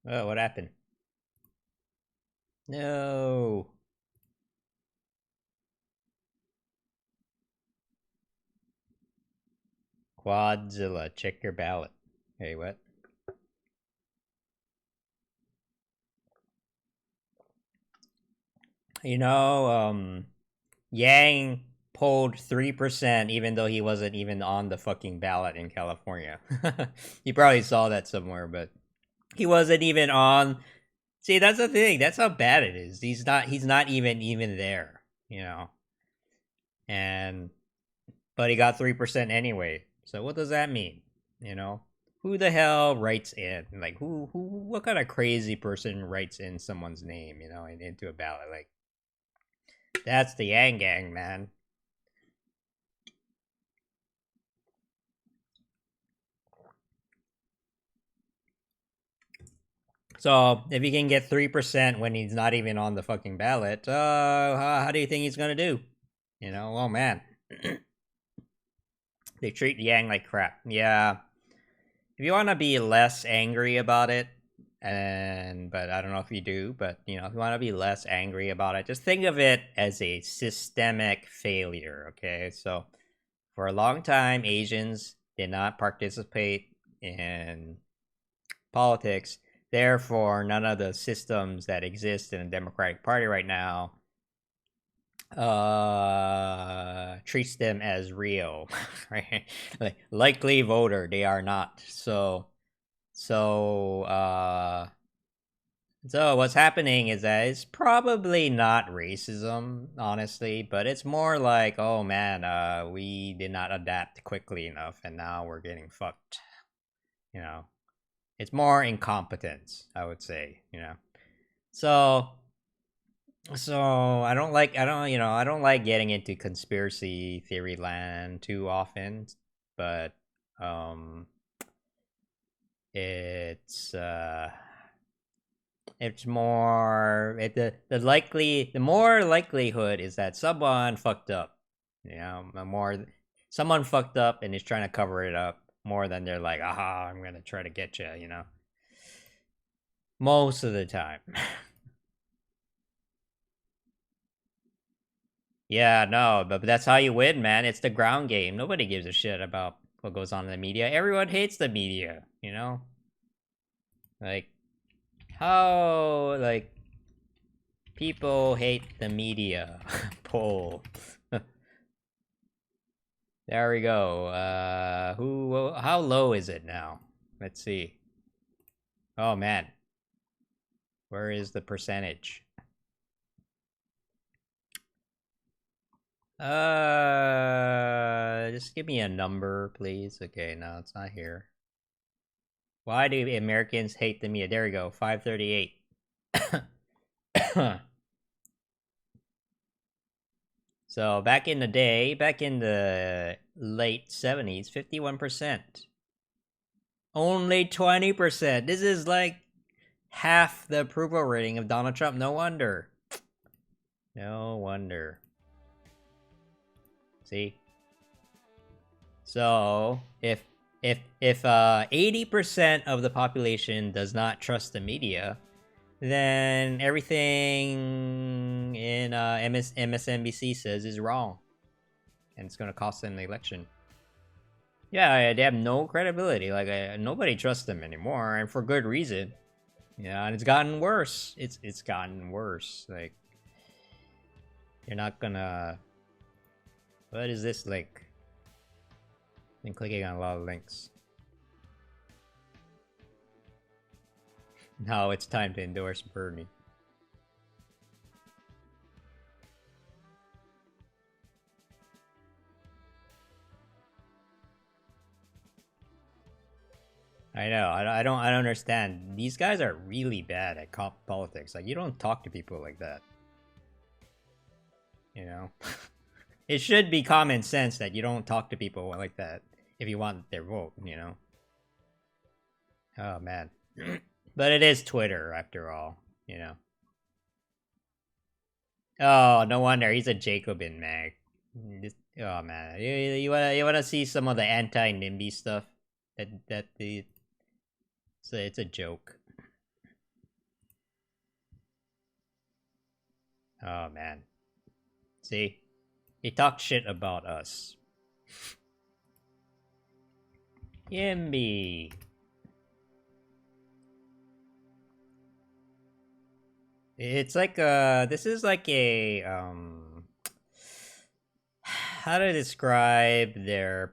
Oh, what happened? No. Quadzilla, check your ballot. Hey, what? You know, Yang polled 3% even though he wasn't even on the fucking ballot in California. You probably saw that somewhere, but he wasn't even on. See, that's the thing. That's how bad it is. He's not even there, you know. And but he got 3% anyway. So what does that mean? You know? Who the hell writes in? Like who what kind of crazy person writes in someone's name, you know, into a ballot? Like that's the Yang Gang, man. So if he can get 3% when he's not even on the fucking ballot, how do you think he's gonna do? You know, oh man. They treat Yang like crap. Yeah. If you want to be less angry about it, but I don't know if you do, but you know, if you want to be less angry about it, just think of it as a systemic failure. Okay, so for a long time, Asians did not participate in politics. Therefore, none of the systems that exist in the Democratic Party right now treats them as real, right? Like likely voter, they are not. So what's happening is that it's probably not racism, honestly, but it's more like, oh man, we did not adapt quickly enough, and now we're getting fucked. You know, it's more incompetence, I would say. You know, so I don't like getting into conspiracy theory land too often, but it's more the more likelihood is that someone fucked up. You know, someone fucked up and is trying to cover it up more than they're like, aha, I'm gonna try to get you. You know, most of the time. Yeah, no, but that's how you win, man. It's the ground game. Nobody gives a shit about what goes on in the media. Everyone hates the media, you know? Like, how, like, people hate the media. Poll. There we go. How low is it now? Let's see. Oh, man. Where is the percentage? Just give me a number, please. Okay, no, it's not here. Why do Americans hate the media? There we go, 538. So back in the day, back in the late 70s, 51%. Only 20%. This is like half the approval rating of Donald Trump. No wonder. No wonder. See? So, if 80% of the population does not trust the media, then everything in MSNBC says is wrong. And it's going to cost them the election. Yeah, they have no credibility. Like, nobody trusts them anymore, and for good reason. Yeah, and it's gotten worse. It's gotten worse. Like, you're not gonna... What is this link? Been clicking on a lot of links. Now it's time to endorse Bernie. I know. I don't understand. These guys are really bad at politics. Like, you don't talk to people like that. You know. It should be common sense that you don't talk to people like that if you want their vote, you know? Oh, man. But it is Twitter, after all, you know? Oh, no wonder. He's a Jacobin mag. Oh, man. You wanna see some of the anti-NIMBY stuff? So it's a joke. Oh man. See? He talked shit about us. Yimby. It's like this is like a how to describe their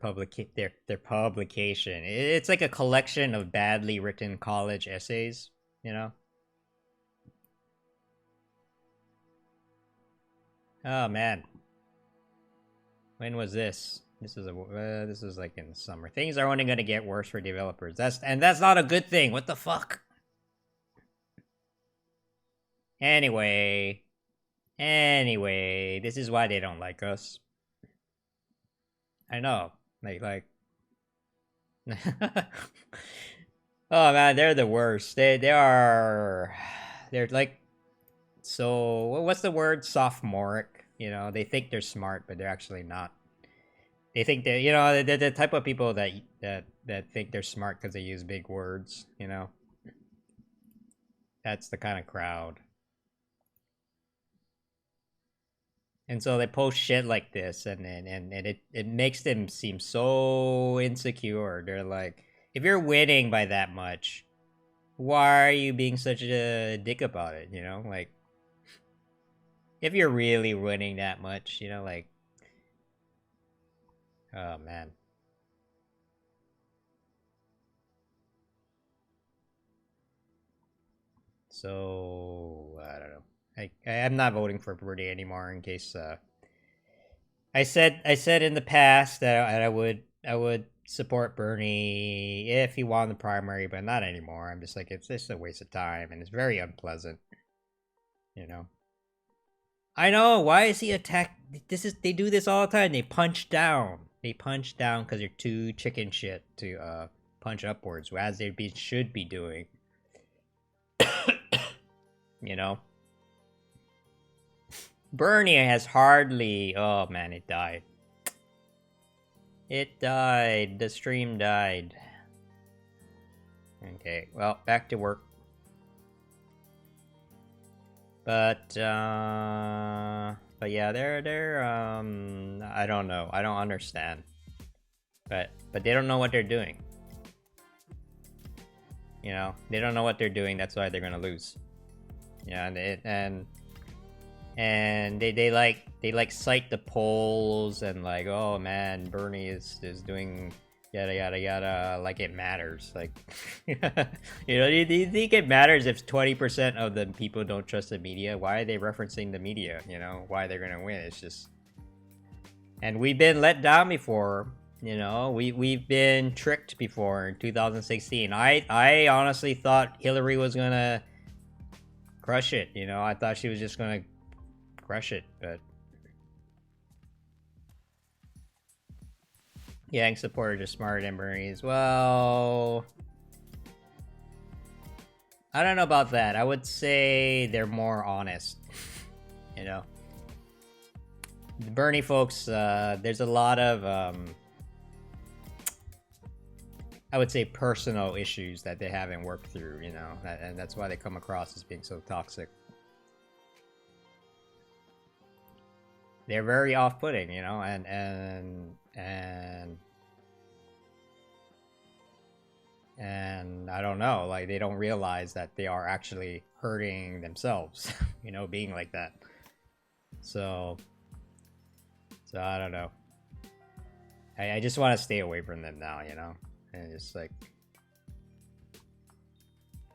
publication. It's like a collection of badly written college essays, you know? Oh man. When was this? This is like in the summer. Things are only going to get worse for developers. That's not a good thing. What the fuck? Anyway, this is why they don't like us. I know. Like oh man, they're the worst. They're like, so what's the word? Sophomoric. You know, they think they're smart, but they're actually not. They think they're, you know, they're the type of people that think they're smart because they use big words, you know? That's the kind of crowd. And so they post shit like this, and it makes them seem so insecure. They're like, if you're winning by that much, why are you being such a dick about it, you know? Like, if you're really winning that much, you know, like, oh man. So I don't know. I'm not voting for Bernie anymore. In case I said in the past that I would support Bernie if he won the primary, but not anymore. I'm just like, it's just a waste of time, and it's very unpleasant. You know. I know. Why is he attacked? They do this all the time. They punch down. They punch down because they're too chicken shit to punch upwards, as they should be doing. You know? Bernie has hardly... Oh man, it died. It died. The stream died. Okay, well, back to work. But yeah, they're I don't know. I don't understand. But they don't know what they're doing. You know, they don't know what they're doing. That's why they're gonna lose. Yeah, and they like cite the polls and like, oh man, Bernie is doing yada yada yada, like it matters. Like, you know, do you think it matters if 20% of the people don't trust the media? Why are they referencing the media? You know, why they're gonna win? It's just, and we've been let down before. You know, we've been tricked before in 2016. I honestly thought Hillary was gonna crush it. You know, I thought she was just gonna crush it, but Yang supporters are smarter than Bernie's. Well, I don't know about that. I would say they're more honest. You know, the Bernie folks, there's a lot of I would say personal issues that they haven't worked through, you know, and that's why they come across as being so toxic. They're very off-putting, you know, and I don't know, like, they don't realize that they are actually hurting themselves, you know, being like that. So I don't know. I just want to stay away from them now, you know. And it's like,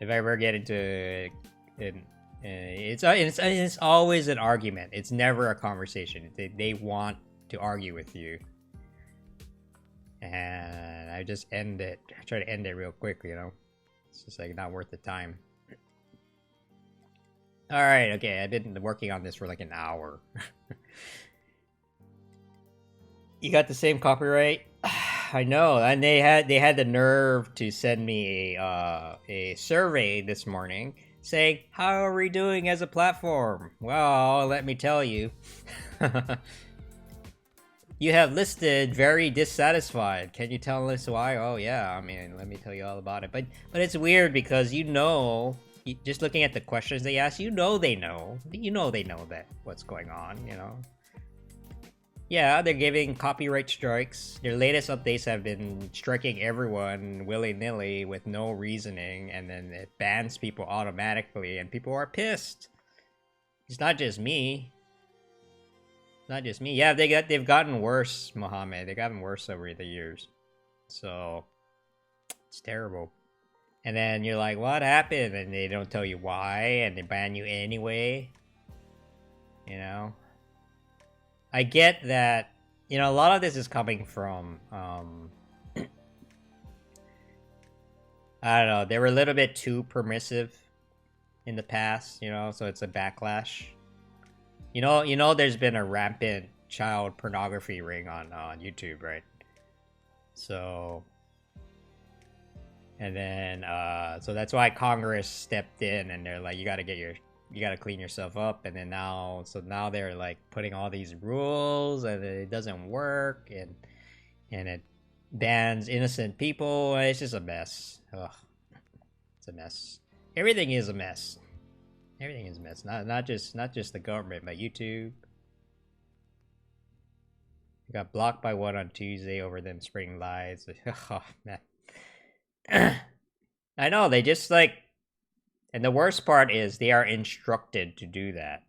if I ever get into it, it's always an argument. It's never a conversation. They want to argue with you, and I just end it. I try to end it real quick, you know. It's just like not worth the time. All right, okay. I've been working on this for like an hour. You got the same copyright? I know, and they had the nerve to send me a survey this morning saying, how are we doing as a platform? Well, let me tell you. You have listed very dissatisfied. Can you tell us why? Oh yeah, I mean, let me tell you all about it. But it's weird because, you know, just looking at the questions they ask, you know they know that what's going on, you know. Yeah, they're giving copyright strikes. Their latest updates have been striking everyone willy-nilly with no reasoning, and then it bans people automatically, and people are pissed. It's not just me. Not just me. Yeah, they've gotten worse, Mohammed. They've gotten worse over the years. So it's terrible. And then you're like, what happened? And they don't tell you why, and they ban you anyway. You know? I get that, you know, a lot of this is coming from, I don't know, they were a little bit too permissive in the past, you know, so it's a backlash. You know, there's been a rampant child pornography ring on YouTube, right? So, and then, so that's why Congress stepped in, and they're like, you gotta clean yourself up. And then now they're like putting all these rules, and it doesn't work, and it bans innocent people. It's just a mess. Ugh. It's a mess. Everything is a mess. Everything is a mess. Not just the government, but YouTube. I got blocked by one on Tuesday over them spreading lies. Oh man. I know, they just like, and the worst part is they are instructed to do that.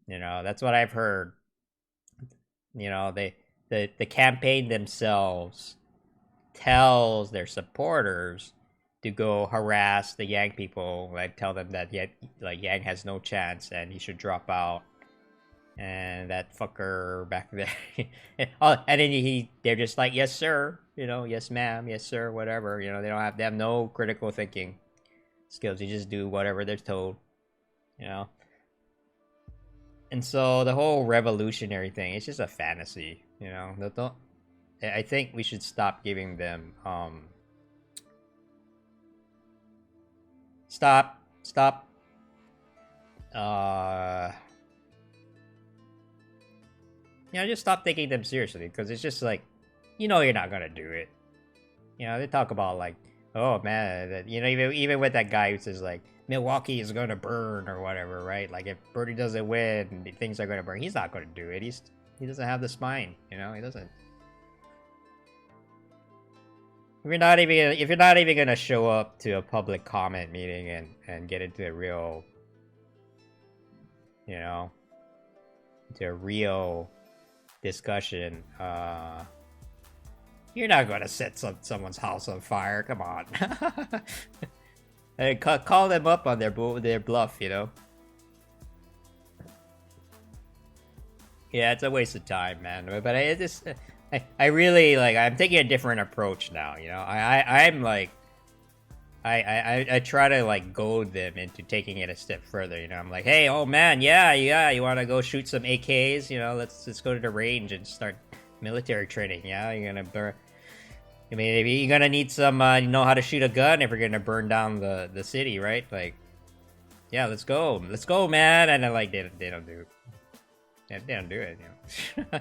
You know, that's what I've heard. You know, the campaign themselves tells their supporters to go harass the Yang people, like tell them that Yang has no chance and he should drop out. And that fucker back there, oh, and then they're just like, yes sir, you know, yes ma'am, yes sir, whatever. You know, they have no critical thinking skills. They just do whatever they're told, you know. And so the whole revolutionary thing, it's just a fantasy, you know. I think we should stop giving them stop you know, just stop taking them seriously, because it's just like, you know, you're not gonna do it. You know, they talk about like, oh man, that, you know, even with that guy who says like Milwaukee is gonna burn or whatever, right? Like if Bernie doesn't win, things are gonna burn. He's not gonna do it. He doesn't have the spine. You know, he doesn't. If you're not even gonna show up to a public comment meeting and get into a real, you know, into a real discussion, you're not gonna set someone's house on fire. Come on. And call them up on their bluff, you know. Yeah, it's a waste of time, man. But I really like. I'm taking a different approach now. You know, I'm like, I try to like goad them into taking it a step further. You know, I'm like, hey, oh man, yeah, you want to go shoot some AKs? You know, let's go to the range and start military training. Yeah, you're gonna burn. I mean, you're gonna need some, know how to shoot a gun if you're gonna burn down the city, right? Like, yeah, let's go, man. And then like they don't do it. They don't do it. You know.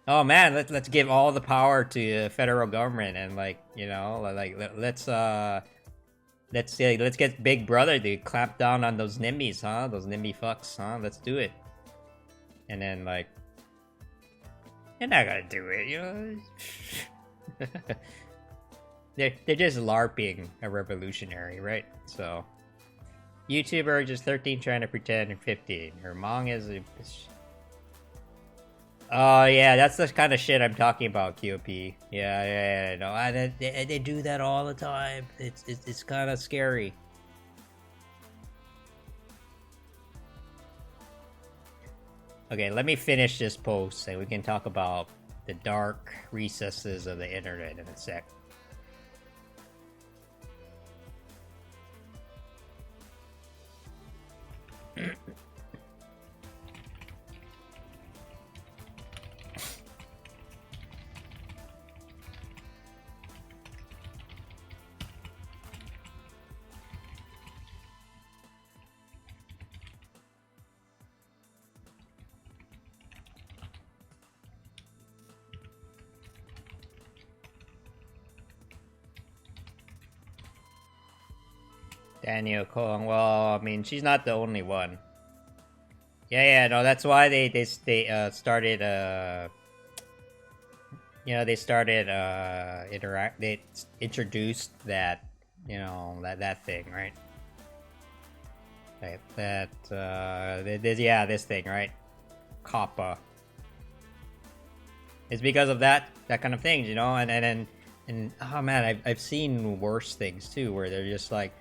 Oh man, let's give all the power to the federal government, and like, you know, like let's get Big Brother to clamp down on those NIMBYs, huh? Those NIMBY fucks, huh? Let's do it. And then like, you're not gonna do it, you know. They're just LARPing a revolutionary, right? So YouTuber just 13 trying to pretend and 15. Her mong is oh yeah, that's the kind of shit I'm talking about, QOP. Yeah, no, they do that all the time. It's kind of scary. Okay, let me finish this post and we can talk about the dark recesses of the internet in a sec. Daniel Kong. Well, I mean, she's not the only one. Yeah, no, that's why they started they introduced that, you know, that thing, right? Right, this thing, right? Kappa. It's because of that kind of thing, you know, and oh man, I've seen worse things too, where they're just like,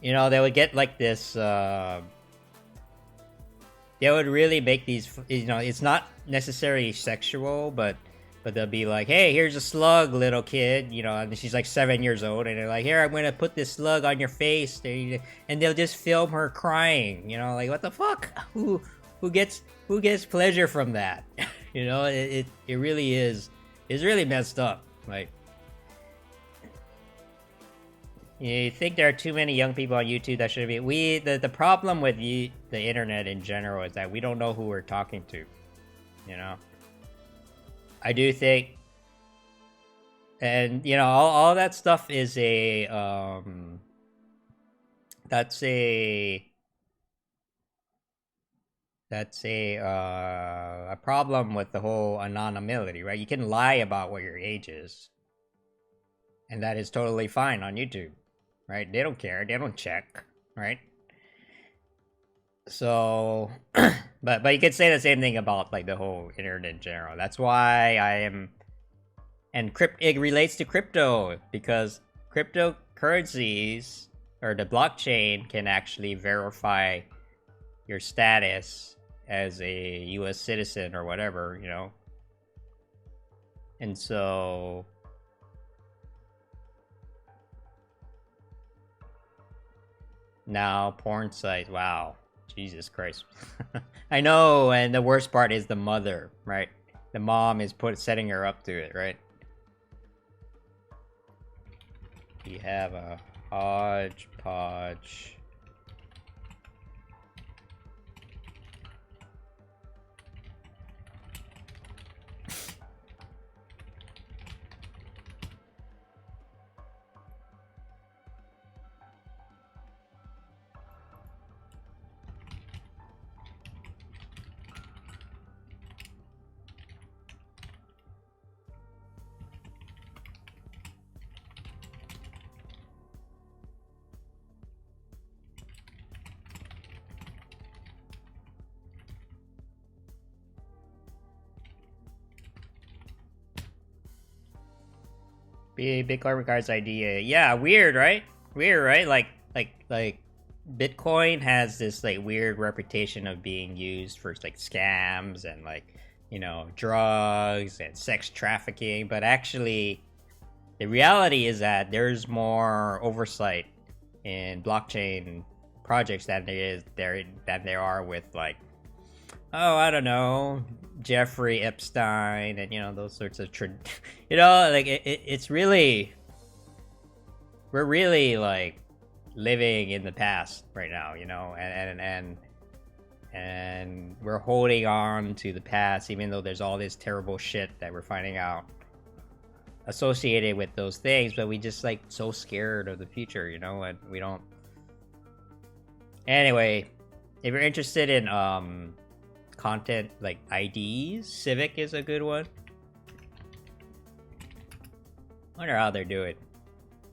you know, they would get like this, they would really make these, you know, it's not necessarily sexual, but they'll be like, hey, here's a slug, little kid, you know, and she's like 7 years old, and they're like, here, I'm gonna put this slug on your face, and they'll just film her crying, you know, like, what the fuck? Who gets pleasure from that? You know, it really is, it's really messed up. Like, you think there are too many young people on YouTube that should be. The problem with the internet in general is that we don't know who we're talking to. You know, I do think, and you know, all that stuff is a that's a problem with the whole anonymity, right? You can lie about what your age is, and that is totally fine on YouTube, right? They don't care, they don't check, right? So, but you could say the same thing about like the whole internet in general. That's why I am, and it relates to crypto, because cryptocurrencies or the blockchain can actually verify your status as a US citizen or whatever, you know. And so now porn site, wow, Jesus Christ. I know, and the worst part is the mother, right? The mom is setting her up to it, right? We have a hodgepodge. Bitcoin regards idea. Yeah, weird, right? Weird, right? Like Bitcoin has this like weird reputation of being used for like scams and like, you know, drugs and sex trafficking, but actually the reality is that there's more oversight in blockchain projects than there are with like, oh, I don't know, Jeffrey Epstein and, you know, those sorts of you know, like it's really, we're really like living in the past right now, you know, and we're holding on to the past even though there's all this terrible shit that we're finding out associated with those things, but we just like so scared of the future, you know, and we don't. Anyway, if you're interested in content like IDs, Civic is a good one. Wonder how they're doing.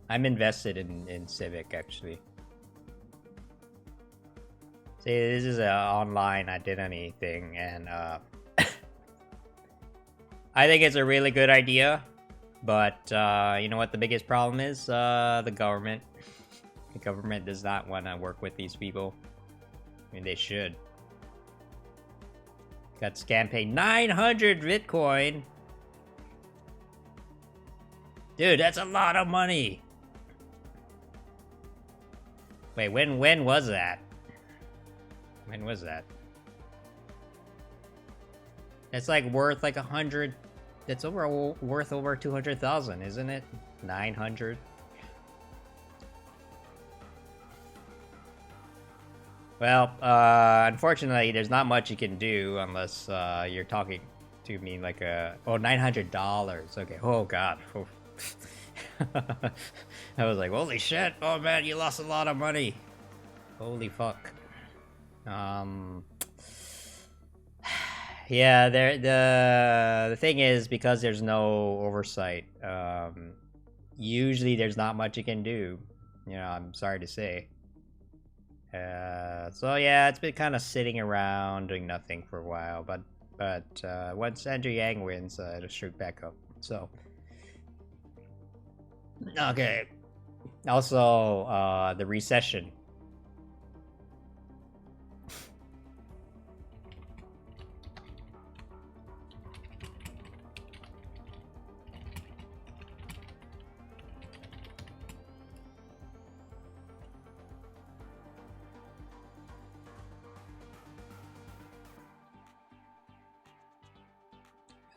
I'm invested in Civic actually. See, this is an online identity thing, and I think it's a really good idea, but you know what the biggest problem is? The government. The government does not want to work with these people. I mean, they should. Got scam pay 900 Bitcoin. Dude, that's a lot of money. Wait, when was that? When was that? It's like worth like 100. That's worth over 200,000, isn't it? 900. Well, unfortunately, there's not much you can do unless you're talking to me like $900. Okay. Oh God. Oh. I was like, holy shit! Oh man, you lost a lot of money. Holy fuck. Yeah, the thing is, because there's no oversight, usually there's not much you can do. You know, I'm sorry to say. So yeah, it's been kind of sitting around doing nothing for a while, but once Andrew Yang wins, it'll shoot back up. So okay. Also, the recession.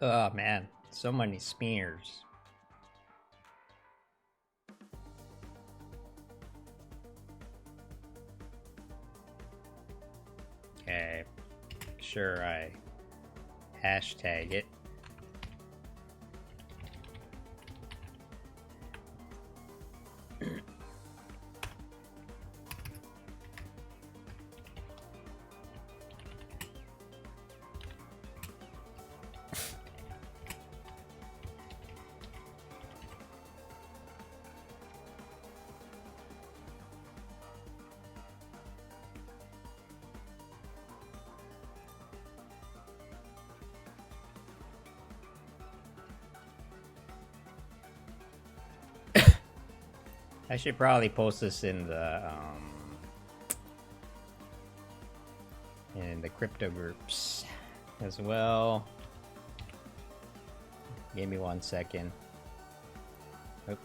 Oh man, so many smears. Okay, sure I hashtag it. I should probably post this in the crypto groups as well. Give me 1 second. Oop.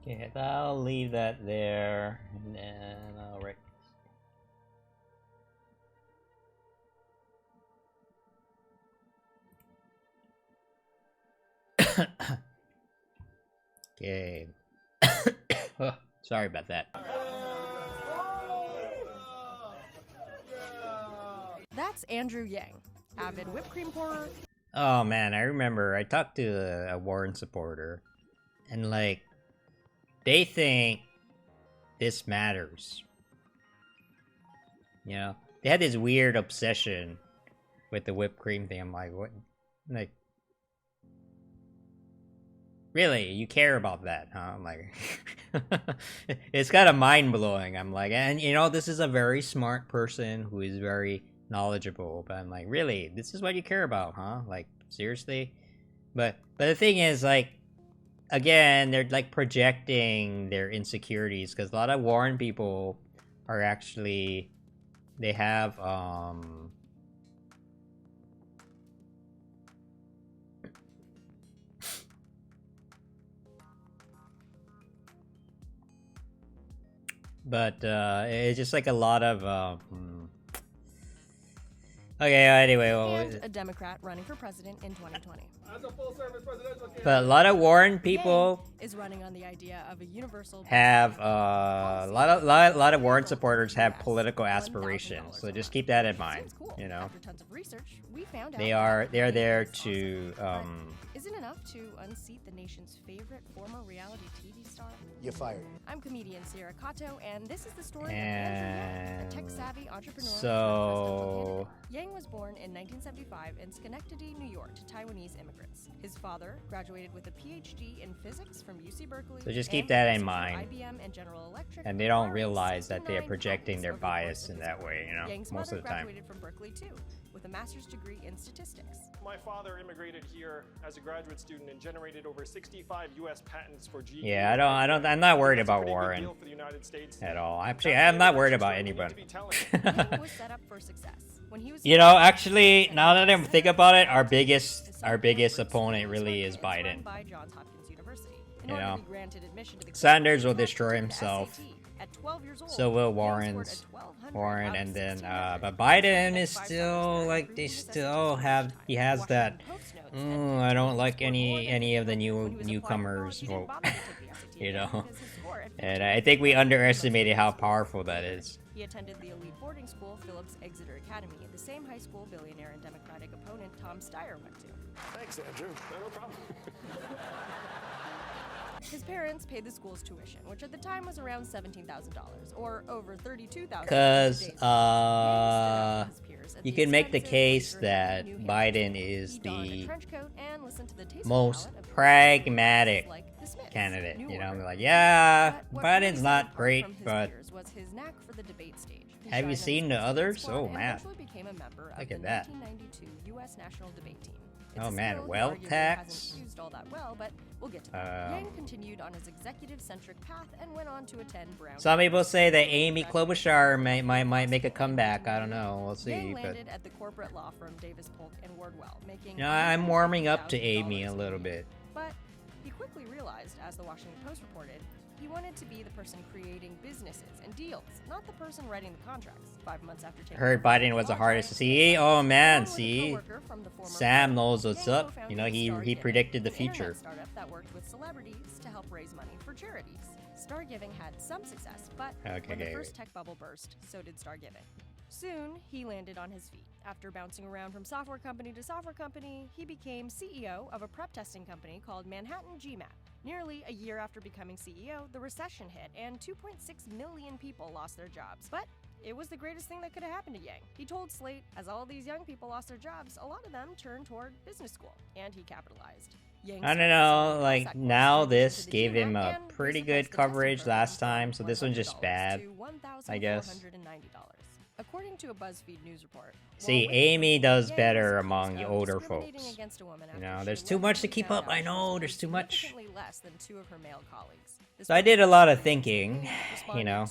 Okay, I'll leave that there, and then I'll write. Okay. Oh, sorry about that. That's Andrew Yang, avid whipped cream pourer. Oh man, I remember I talked to a Warren supporter, and like, they think this matters. You know, they had this weird obsession with the whipped cream thing. I'm like, what? Like, really? You care about that, huh? I'm like, it's kind of mind blowing. I'm like, and you know, this is a very smart person who is very knowledgeable, but I'm like, really? This is what you care about, huh? Like, seriously? But the thing is, like, again, they're like projecting their insecurities, because a lot of Warren people are actually, they have but it's just like a lot of okay, anyway, well, And a Democrat running for president in 2020. As a full-service presidential candidate. but a lot of Warren people Yang is running on the idea of a universal have a lot of Warren supporters have political aspirations, so just keep that in mind. Seems cool. You know, After tons of research, we found out they are that there is to awesome. Isn't enough to unseat the nation's favorite former reality TV star? You're fired. I'm comedian Sierra Kato, and this is the story And of Andrew Yang, a tech-savvy entrepreneur. so Yang was born in 1975 in Schenectady, New York, to Taiwanese immigrants. His father graduated with a PhD in physics from UC Berkeley. So just keep and that in physics from mind. IBM and General Electric, and they don't acquiring realize that they are 69 projecting patents their over the course bias of in his that career. way, you know, Yang's most mother of the time. graduated from Berkeley too, with a master's degree in statistics. My father immigrated here as a graduate student and generated over 65 U.S. patents for GE. Yeah, I'm not worried about Warren at all. Actually, I'm not worried about anybody. Yang was set up for success. When he was You know, actually, now that I think about it, our biggest opponent really is Biden. by Johns Hopkins University. In You order to know, be granted admission to the Sanders will Columbia destroy University himself. SAT. At 12 years old, So will Yang scored a 1200 Warren, out of and then 1600. but Biden is still like he has that. I don't like any of the newcomers vote. You know, and I think we underestimated how powerful that is. He attended the elite boarding school Phillips Exeter Academy, the same high school billionaire and Democratic opponent Tom Steyer went to. Thanks, Andrew. No problem. His parents paid the school's tuition, which at the time was around $17,000, or over $32,000. Because you can make the case that Biden is the most pragmatic candidate. You know, like, yeah, Biden's not great, but have you seen the others? Oh man, look at that. Oh man, wealth tax. All that well, but we'll get to that. Yang continued on his executive-centric path and went on to attend Brown. Some people say that Amy Klobuchar might make a comeback. I don't know. We'll see. Yang But landed at the corporate law firm Davis Polk and Wardwell, making. you know, I'm warming up to Amy a little bit. But he quickly realized, as the Washington Post reported, he wanted to be the person creating businesses and deals, not the person writing the contracts. 5 months after taking Heard Biden was the hardest to see. Oh man, see, Sam knows what's up. You know, he predicted the future. Startup that worked with celebrities to help raise money for charities. StarGiving had some success, but when the first tech bubble burst, so did StarGiving. Soon, he landed on his feet. After bouncing around from software company to software company, he became CEO of a prep testing company called Manhattan GMAT. Nearly a year after becoming CEO, the recession hit and 2.6 million people lost their jobs. But it was the greatest thing that could have happened to Yang. He told Slate, as all these young people lost their jobs, a lot of them turned toward business school, and he capitalized. I don't know, like now this gave him a pretty good coverage last time, so this one's just bad, I guess. According to a BuzzFeed news report, See, Amy does better among the older folks. You know, there's too much to keep up. I know, there's too much. less than 2 of her male colleagues. So I did a lot of thinking, you know.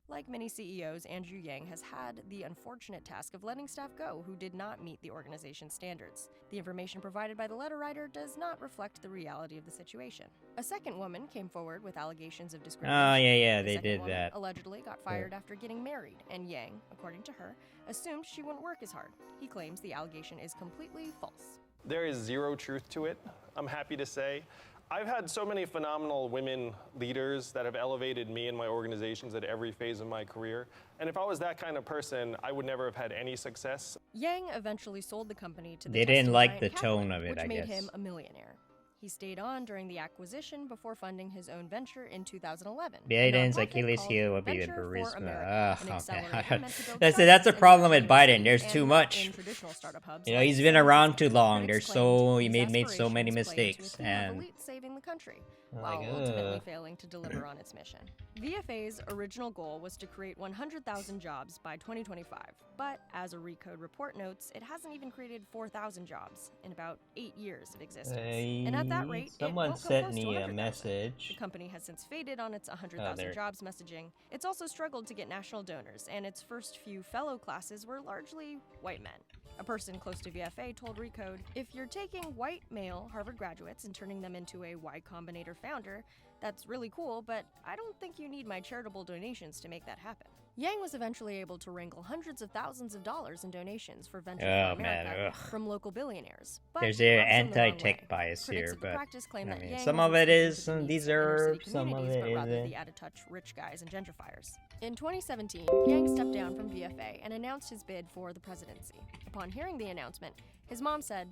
Like many CEOs, Andrew Yang has had the unfortunate task of letting staff go who did not meet the organization's standards. The information provided by the letter writer does not reflect the reality of the situation. A second woman came forward with allegations of discrimination. Oh, yeah, The they second did woman that. allegedly got fired after getting married, and Yang, according to her, assumed she wouldn't work as hard. He claims the allegation is completely false. There is zero truth to it, I'm happy to say. I've had so many phenomenal women leaders that have elevated me and my organizations at every phase of my career. And if I was that kind of person, I would never have had any success. Yang eventually sold the company to the They didn't testing like giant the Kaplan, tone of it, which I made guess. him a millionaire. He stayed on during the acquisition before funding his own venture in 2011. Biden's a nonprofit Achilles called heel would be the Venture for charisma. America, an Oh, accelerator okay. meant to build That's startups the in problem with Silicon Biden. Valley There's and too not much. in traditional startup hubs You know, like he's been Silicon around Valley. too long. Critics There's claimed so his he made so many aspirations played into a mistakes, team of and elites saving the country, Like, while ultimately ugh. failing to deliver on its mission. VFA's original goal was to create 100,000 jobs by 2025, but as a Recode report notes, it hasn't even created 4,000 jobs in about 8 years of existence. And at that rate, someone it won't come sent close to me a 100,000. message. The company has since faded on its 100,000 there. jobs messaging. It's also struggled to get national donors, and its first few fellow classes were largely white men. A person close to VFA told Recode, if you're taking white male Harvard graduates and turning them into a Y Combinator founder, that's really cool, but I don't think you need my charitable donations to make that happen. Yang was eventually able to wrangle hundreds of thousands of dollars in donations for Venture Oh, for man, America ugh. from local billionaires. But There's it an rubs them the wrong anti-tech way. bias Critics here, of the but practice claim I that mean, Yang some of wasn't it speaking is to the needs of deserved, inner-city some of communities, it but rather isn't. the out-of-touch rich guys and gentrifiers. In 2017, Yang stepped down from VFA and announced his bid for the presidency. Upon hearing the announcement, his mom said,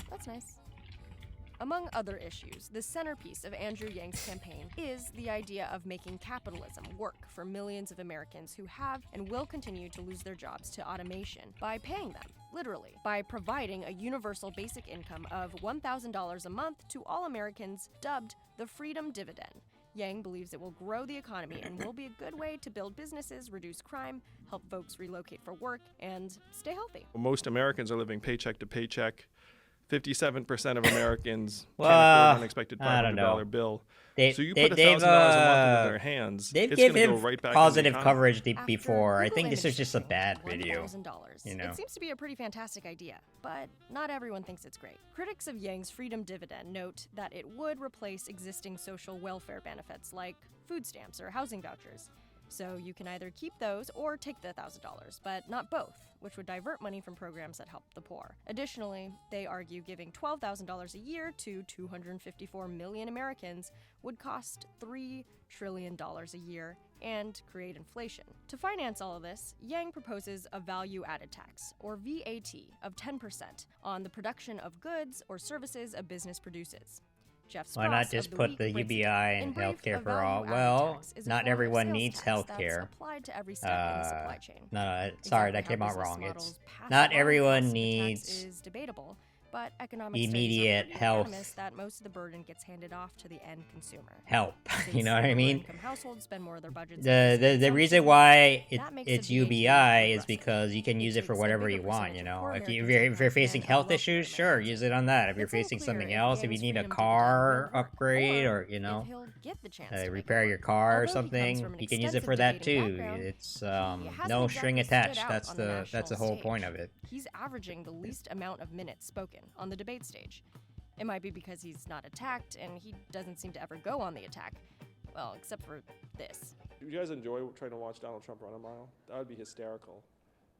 "That's nice." Among other issues, the centerpiece of Andrew Yang's campaign is the idea of making capitalism work for millions of Americans who have and will continue to lose their jobs to automation by paying them, literally, by providing a universal basic income of $1,000 a month to all Americans, dubbed the Freedom Dividend. Yang believes it will grow the economy and will be a good way to build businesses, reduce crime, help folks relocate for work, and stay healthy. Most Americans are living paycheck to paycheck. 57% of Americans Well, can't afford an unexpected I don't know. $500 bill. They, So you they, put they've, $1,000 a month into their hands, they've it's going to given go right back positive in the economy. coverage After before. I Google think this Image is just a Search bad video. $1,000. You know? It seems to be a pretty fantastic idea, but not everyone thinks it's great. Critics of Yang's freedom dividend note that it would replace existing social welfare benefits like food stamps or housing vouchers. So you can either keep those or take the $1,000, but not both, which would divert money from programs that help the poor. Additionally, they argue giving $12,000 a year to 254 million Americans would cost $3 trillion a year and create inflation. To finance all of this, Yang proposes a value-added tax, or VAT, of 10% on the production of goods or services a business produces. Jeff Why not Spross just of The put Week the breaks it UBI down. in In brief, healthcare a for all? value-added Well, tax is a not form of everyone sales needs tax that's healthcare. applied to every step in the supply chain. No, sorry, Exactly that how came out business wrong. models It's pass not along everyone costs of the tax needs is debatable, but economic immediate studies are health unanimous that most of the burden gets handed off to the end consumer. help. Since You know what I mean? lower-income households spend more of their budgets on The consumption, reason why that makes it's the VAT UBI is progressive. because you can It use it for takes a whatever bigger you want. percentage You of know, poor if Americans' you're income facing than health wealthier issues, sure, Americans. use it on that. If you're It's facing unclear something if else, if you Yang's need a freedom car dividend will work, upgrade, or or you if know, he'll get the chance to make repair it your work. car or Although he comes something, from an you can use it for extensive that debating too. background, It's he hasn't no exactly string stood attached. out That's on the the national whole stage. point of it. He's averaging the least amount of minutes spoken on the debate stage. It might be because he's not attacked, and he doesn't seem to ever go on the attack. Well, except for this. Do you guys enjoy trying to watch Donald Trump run a mile? That would be hysterical.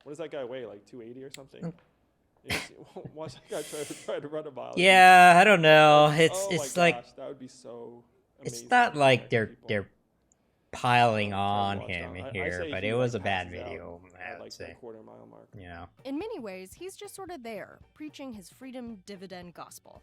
What does that guy weigh, like 280 or something? Watch that guy try to run a mile. Yeah, I don't know. It's Oh it's my like gosh, that would be so amazing. it's not to like connect they're people. they're piling Try to on watch him Donald. I here, say but he, it was a like, bad passes out video, I at would like say. the quarter-mile mark. You know. In many ways, he's just sort of there, preaching his freedom dividend gospel.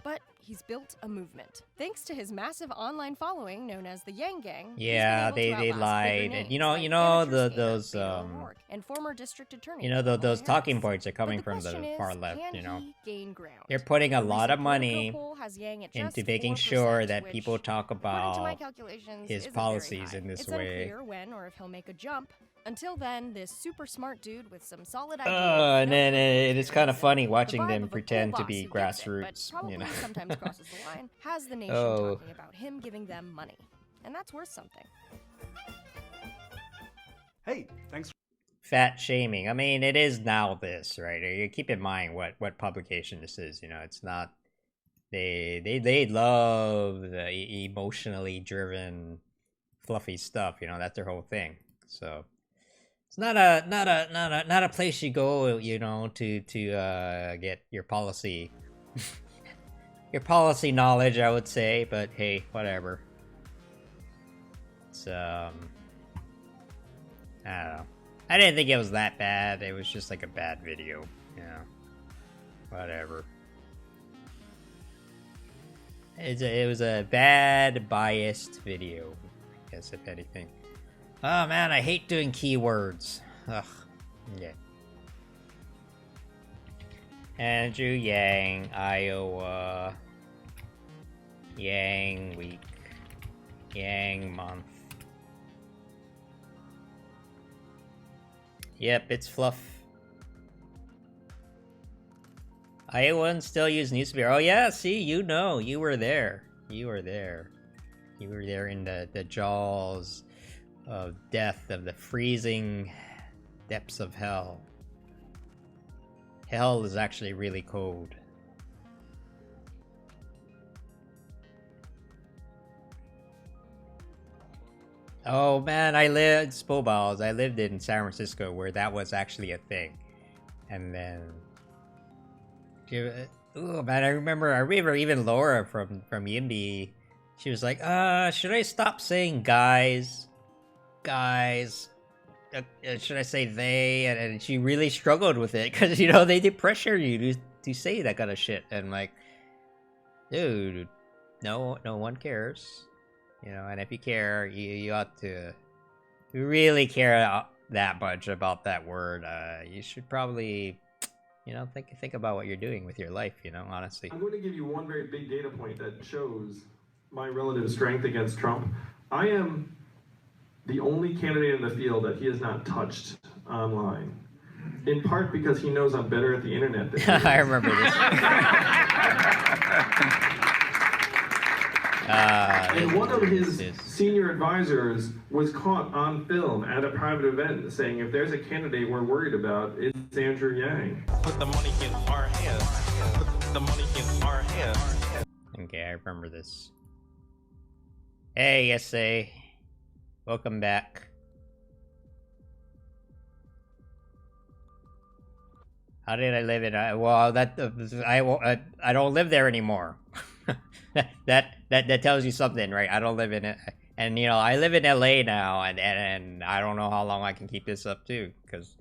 But he's built a movement. Thanks to his massive online following known as the Yang Gang, Yeah, he's been able to they outlast lied, bigger and names you know like the amateur skater those Beto O'Rourke and former district attorney you know Kamala those talking Harris. points are coming But the from the question is, far left. can You know, he gain ground? they're putting a The lot recent of money Politico poll has Yang at into just making 4%, sure that which, people talk according to my about calculations, his isn't policies very high. in this It's way. unclear when or if he'll make a jump. Until then, this super smart dude with some solid ideas. And then it is kind of funny the watching vibe them of a cool pretend to boss be who gets it, but grassroots. probably You know. sometimes crosses the line, has the nation Oh. talking about him giving them money. And that's worth something. Hey, thanks. Fat shaming. I mean, it is now this, right? You keep in mind what publication this is. You know, it's not. They love the emotionally driven, fluffy stuff. You know, that's their whole thing. So it's not a place you go. You know, to get your policy your policy knowledge. I would say, but hey, whatever. It's I don't know. I didn't think it was that bad. It was just like a bad video. You know. Whatever. It was a bad, biased video. I guess, if anything. Oh man, I hate doing keywords. Ugh. Yeah. Andrew Yang, Iowa. Yang week. Yang month. Yep, it's fluff. Iowans still use newspaper. Oh yeah, see, you know, you were there. You were there. You were there in the jaws of death, of the freezing depths of hell. Hell is actually really cold. Oh man, I lived Spoballs. I lived in San Francisco where that was actually a thing. And then oh man, I remember even Laura from Yimby, she was like, should I stop saying guys? Should I say they? And she really struggled with it because, you know, they did pressure you to say that kind of shit. And like, dude, no one cares. You know, and if you care, you ought to really care that much about that word. You should probably, you know, think about what you're doing with your life, you know, honestly. I'm going to give you one very big data point that shows my relative strength against Trump. I am the only candidate in the field that he has not touched online. In part because he knows I'm better at the internet than he is. I remember this. And one of his senior advisors was caught on film at a private event saying, if there's a candidate we're worried about, it's Andrew Yang. Put the money in our hands. Put the money in our hands. Okay, I remember this. Hey, SA. Welcome back. How did I live in? Well, that I don't live there anymore. that tells you something, right? I don't live in it, and you know I live in LA now, and I don't know how long I can keep this up too, because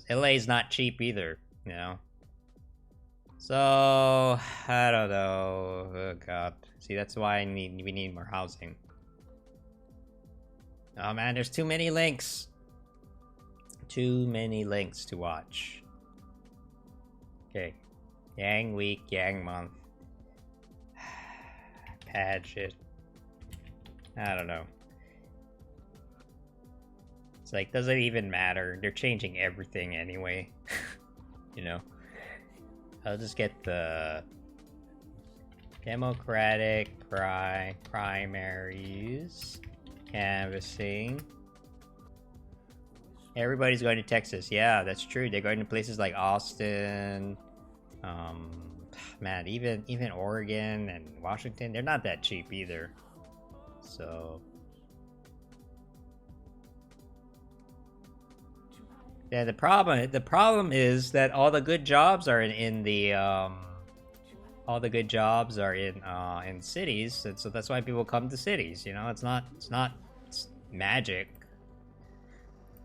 LA is not cheap either, you know. So I don't know. Oh God, see that's why we need more housing. Oh man, there's too many links. Too many links to watch. Okay, Yang Week, Yang Month. Pageant. I don't know. It's like, does it even matter? They're changing everything anyway. You know? I'll just get the Democratic primaries. Canvassing. Everybody's going to Texas. Yeah, that's true. They're going to places like Austin. Man, even Oregon and Washington, they're not that cheap either. So yeah, the problem is that all the good jobs are in cities, and so that's why people come to cities. You know, it's magic.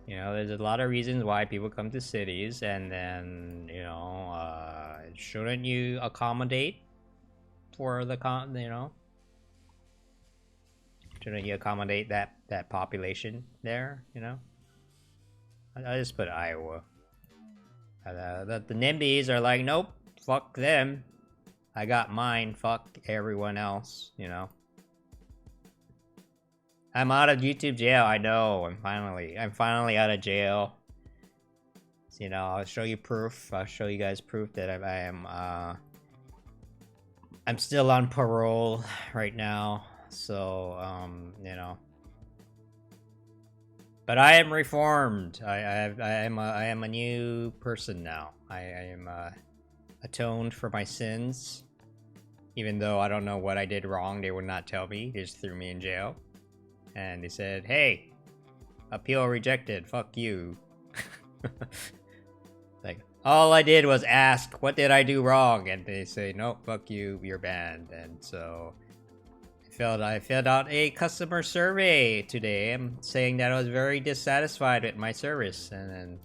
You know, there's a lot of reasons why people come to cities, and then, you know, shouldn't you accommodate for the shouldn't you accommodate that population there, you know? I just put Iowa. The NIMBYs are like, nope, fuck them. I got mine, fuck everyone else, you know? I'm out of YouTube jail. I know. I'm finally out of jail. So, you know, I'll show you proof. I'll show you guys proof that I'm still on parole right now. So, you know. But I am reformed. I am a new person now. I am atoned for my sins. Even though I don't know what I did wrong, they would not tell me. They just threw me in jail. And they said, hey, appeal rejected, fuck you. Like, all I did was ask, what did I do wrong? And they say, no, fuck you, you're banned. And so I filled out a customer survey today. I'm saying that I was very dissatisfied with my service. And then,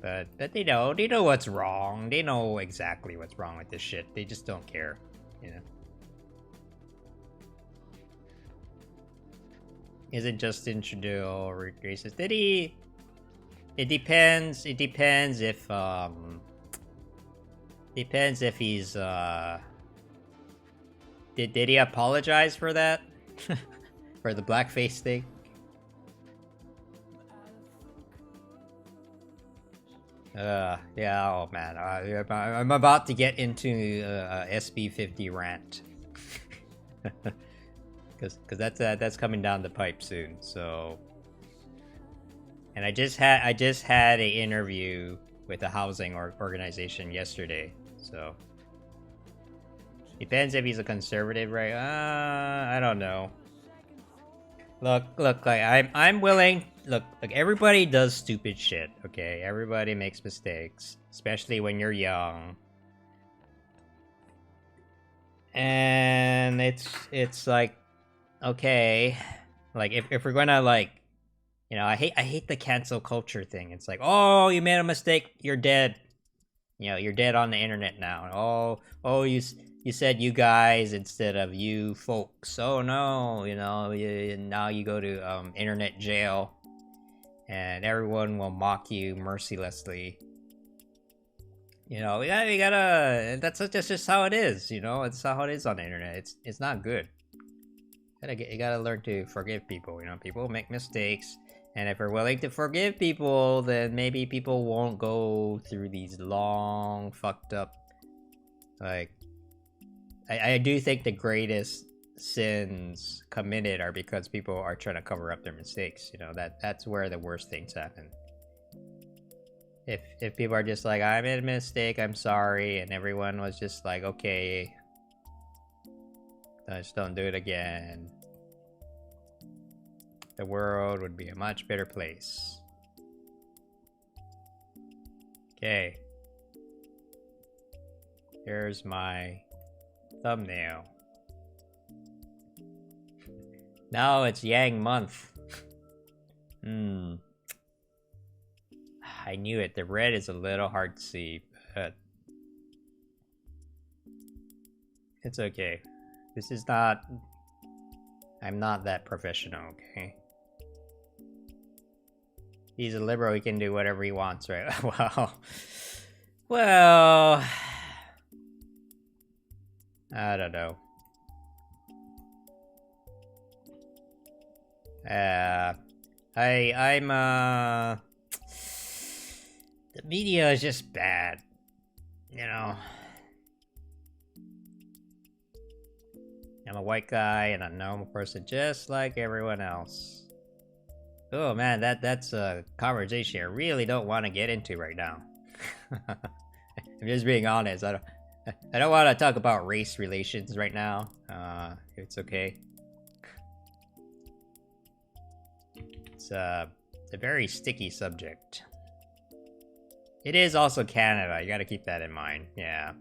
but they know what's wrong. They know exactly what's wrong with this shit. They just don't care, you know. Isn't Justin Trudeau racist? Did he? It depends. It depends if he's Did he apologize for that? For the blackface thing? Yeah. Oh man, I'm about to get into SB50 rant. Because that's coming down the pipe soon. So, and I just had a interview with a housing organization yesterday. So, depends if he's a conservative, right? I don't know. Look, like I'm willing. Look, everybody does stupid shit. Okay, everybody makes mistakes, especially when you're young. And it's like, okay, like if we're gonna, like, you know, I hate the cancel culture thing. It's like, oh, you made a mistake, you're dead. You know, you're dead on the internet now. Oh, you said you guys instead of you folks. Oh no, you know, now you go to internet jail, and everyone will mock you mercilessly You know, we gotta. That's just how it is. You know, it's how it is on the internet. It's not good. You gotta learn to forgive people. You know, people make mistakes, and if we're willing to forgive people, then maybe people won't go through these long, fucked up. Like, I do think the greatest sins committed are because people are trying to cover up their mistakes. You know, that's where the worst things happen. If people are just like, I made a mistake, I'm sorry, and everyone was just like, okay, just don't do it again, the world would be a much better place. Okay. Here's my thumbnail. Now it's Yang month. I knew it. The red is a little hard to see, but it's okay. This is not... I'm not that professional, okay? He's a liberal, he can do whatever he wants, right? Well... I don't know. I'm the media is just bad, you know. I'm a white guy and a normal person just like everyone else. Oh man, that's a conversation I really don't want to get into right now. I'm just being honest. I don't want to talk about race relations right now. It's okay. It's a very sticky subject. It is also Canada, you gotta keep that in mind, yeah.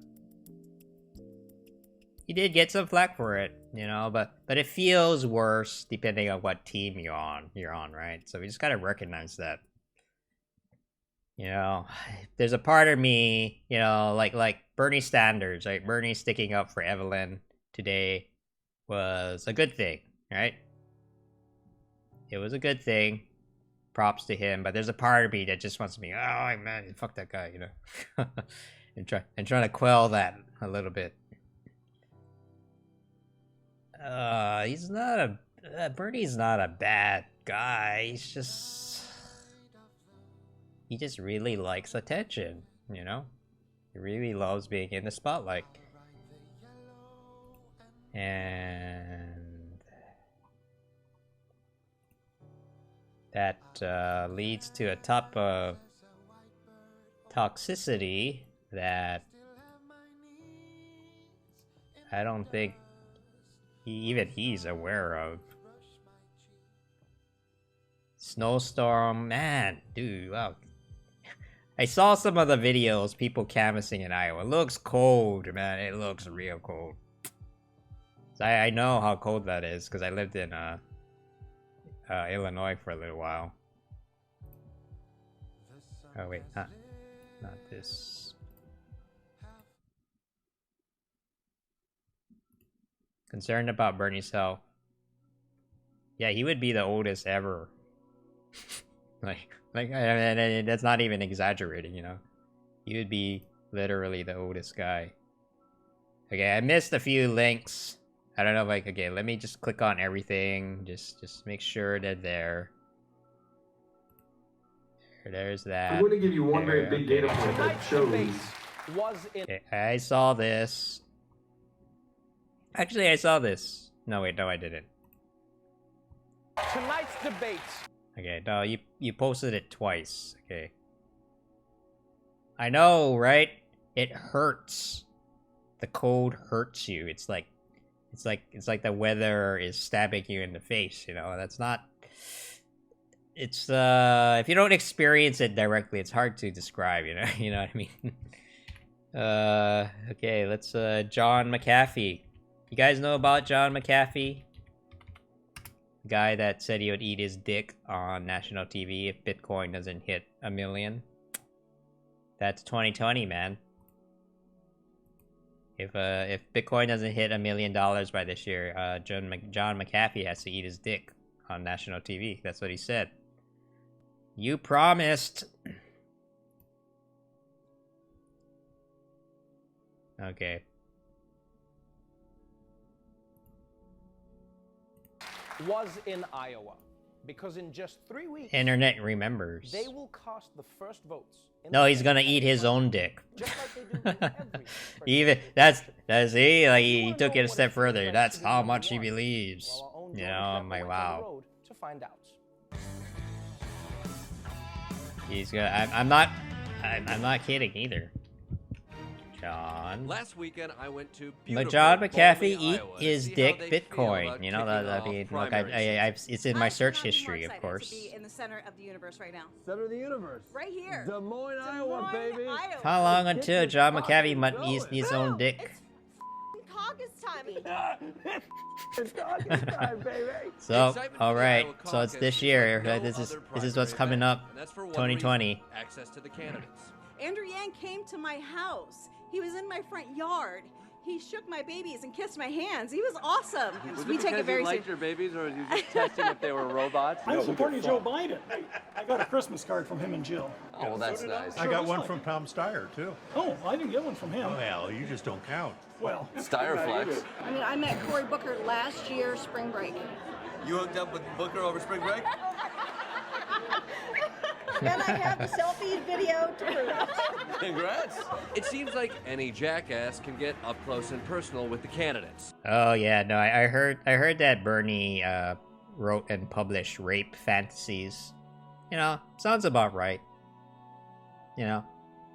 You did get some flack for it, you know, but it feels worse depending on what team you're on, right? So we just gotta recognize that. You know, there's a part of me, you know, like Bernie Sanders, right? Bernie sticking up for Evelyn today was a good thing, right? It was a good thing. Props to him, but there's a part of me that just wants to be, oh man, fuck that guy, you know, and trying to quell that a little bit. He's not Bernie's not a bad guy. He just really likes attention, you know. He really loves being in the spotlight, and that leads to a type of toxicity that I don't think even he's aware of. Snowstorm, man, dude, wow. I saw some of the videos, people canvassing in Iowa. It looks cold, man. It looks real cold. So I know how cold that is because I lived in Illinois for a little while. Oh wait, not this. Concerned about Bernie's health. Yeah, he would be the oldest ever. like I mean, that's not even exaggerating, you know. He would be literally the oldest guy. Okay, I missed a few links. I don't know, like, okay, let me just click on everything. Just make sure they're there. There's that. I'm going to give you one very big data point that shows. Okay, I saw this. Actually, I saw this. No, wait, no, I didn't. Tonight's debate. Okay, no, you posted it twice. Okay. I know, right? It hurts. The cold hurts you. It's like the weather is stabbing you in the face, you know. That's not... It's if you don't experience it directly, it's hard to describe, you know. You know what I mean? Okay, let's John McAfee. You guys know about John McAfee? Guy that said he would eat his dick on national TV if Bitcoin doesn't hit 1 million. That's 2020, man. If Bitcoin doesn't hit $1 million by this year, John McAfee has to eat his dick on national TV. That's what he said. You promised. Okay. Was in Iowa, because in just 3 weeks, Internet remembers. they will cast the first votes. No, he's gonna eat his own dick. Just like they do with every Even that's see, like he took it a step further. That's how much he believes. You know, I'm like, wow. To find out. He's gonna. I'm not kidding either. John. Last weekend, I went to But John beautiful McAfee Balmy, eat Iowa, his to see dick how they feel Bitcoin. about You know kicking that. I off mean, look, primary it's in my search could not be history, more of excited course. To be in the center of the universe right now. Center of the universe. Right here. Des Moines, Iowa, baby. Iowa. How long until John McAfee might eat his own dick? It's caucus time. It's caucus time, baby. So, all right. So it's this year. Right? This is what's coming up. 2020. Access to the candidates. Andrew Yang came to my house. He was in my front yard. He shook my babies and kissed my hands. He was awesome. We take it very you liked seriously. your babies, or were you just testing if they were robots? I'm supporting Joe Biden. I got a Christmas card from him and Jill. Oh, well, that's nice. I got one from Tom Steyer, too. Oh, I didn't get one from him. Well, you just don't count. Well, Steyer flex. I mean, I met Cory Booker last year, spring break. You hooked up with Booker over spring break? And I have the selfie video to prove it. Congrats! It seems like any jackass can get up close and personal with the candidates. Oh yeah, no, I heard that Bernie wrote and published rape fantasies. You know, sounds about right. You know,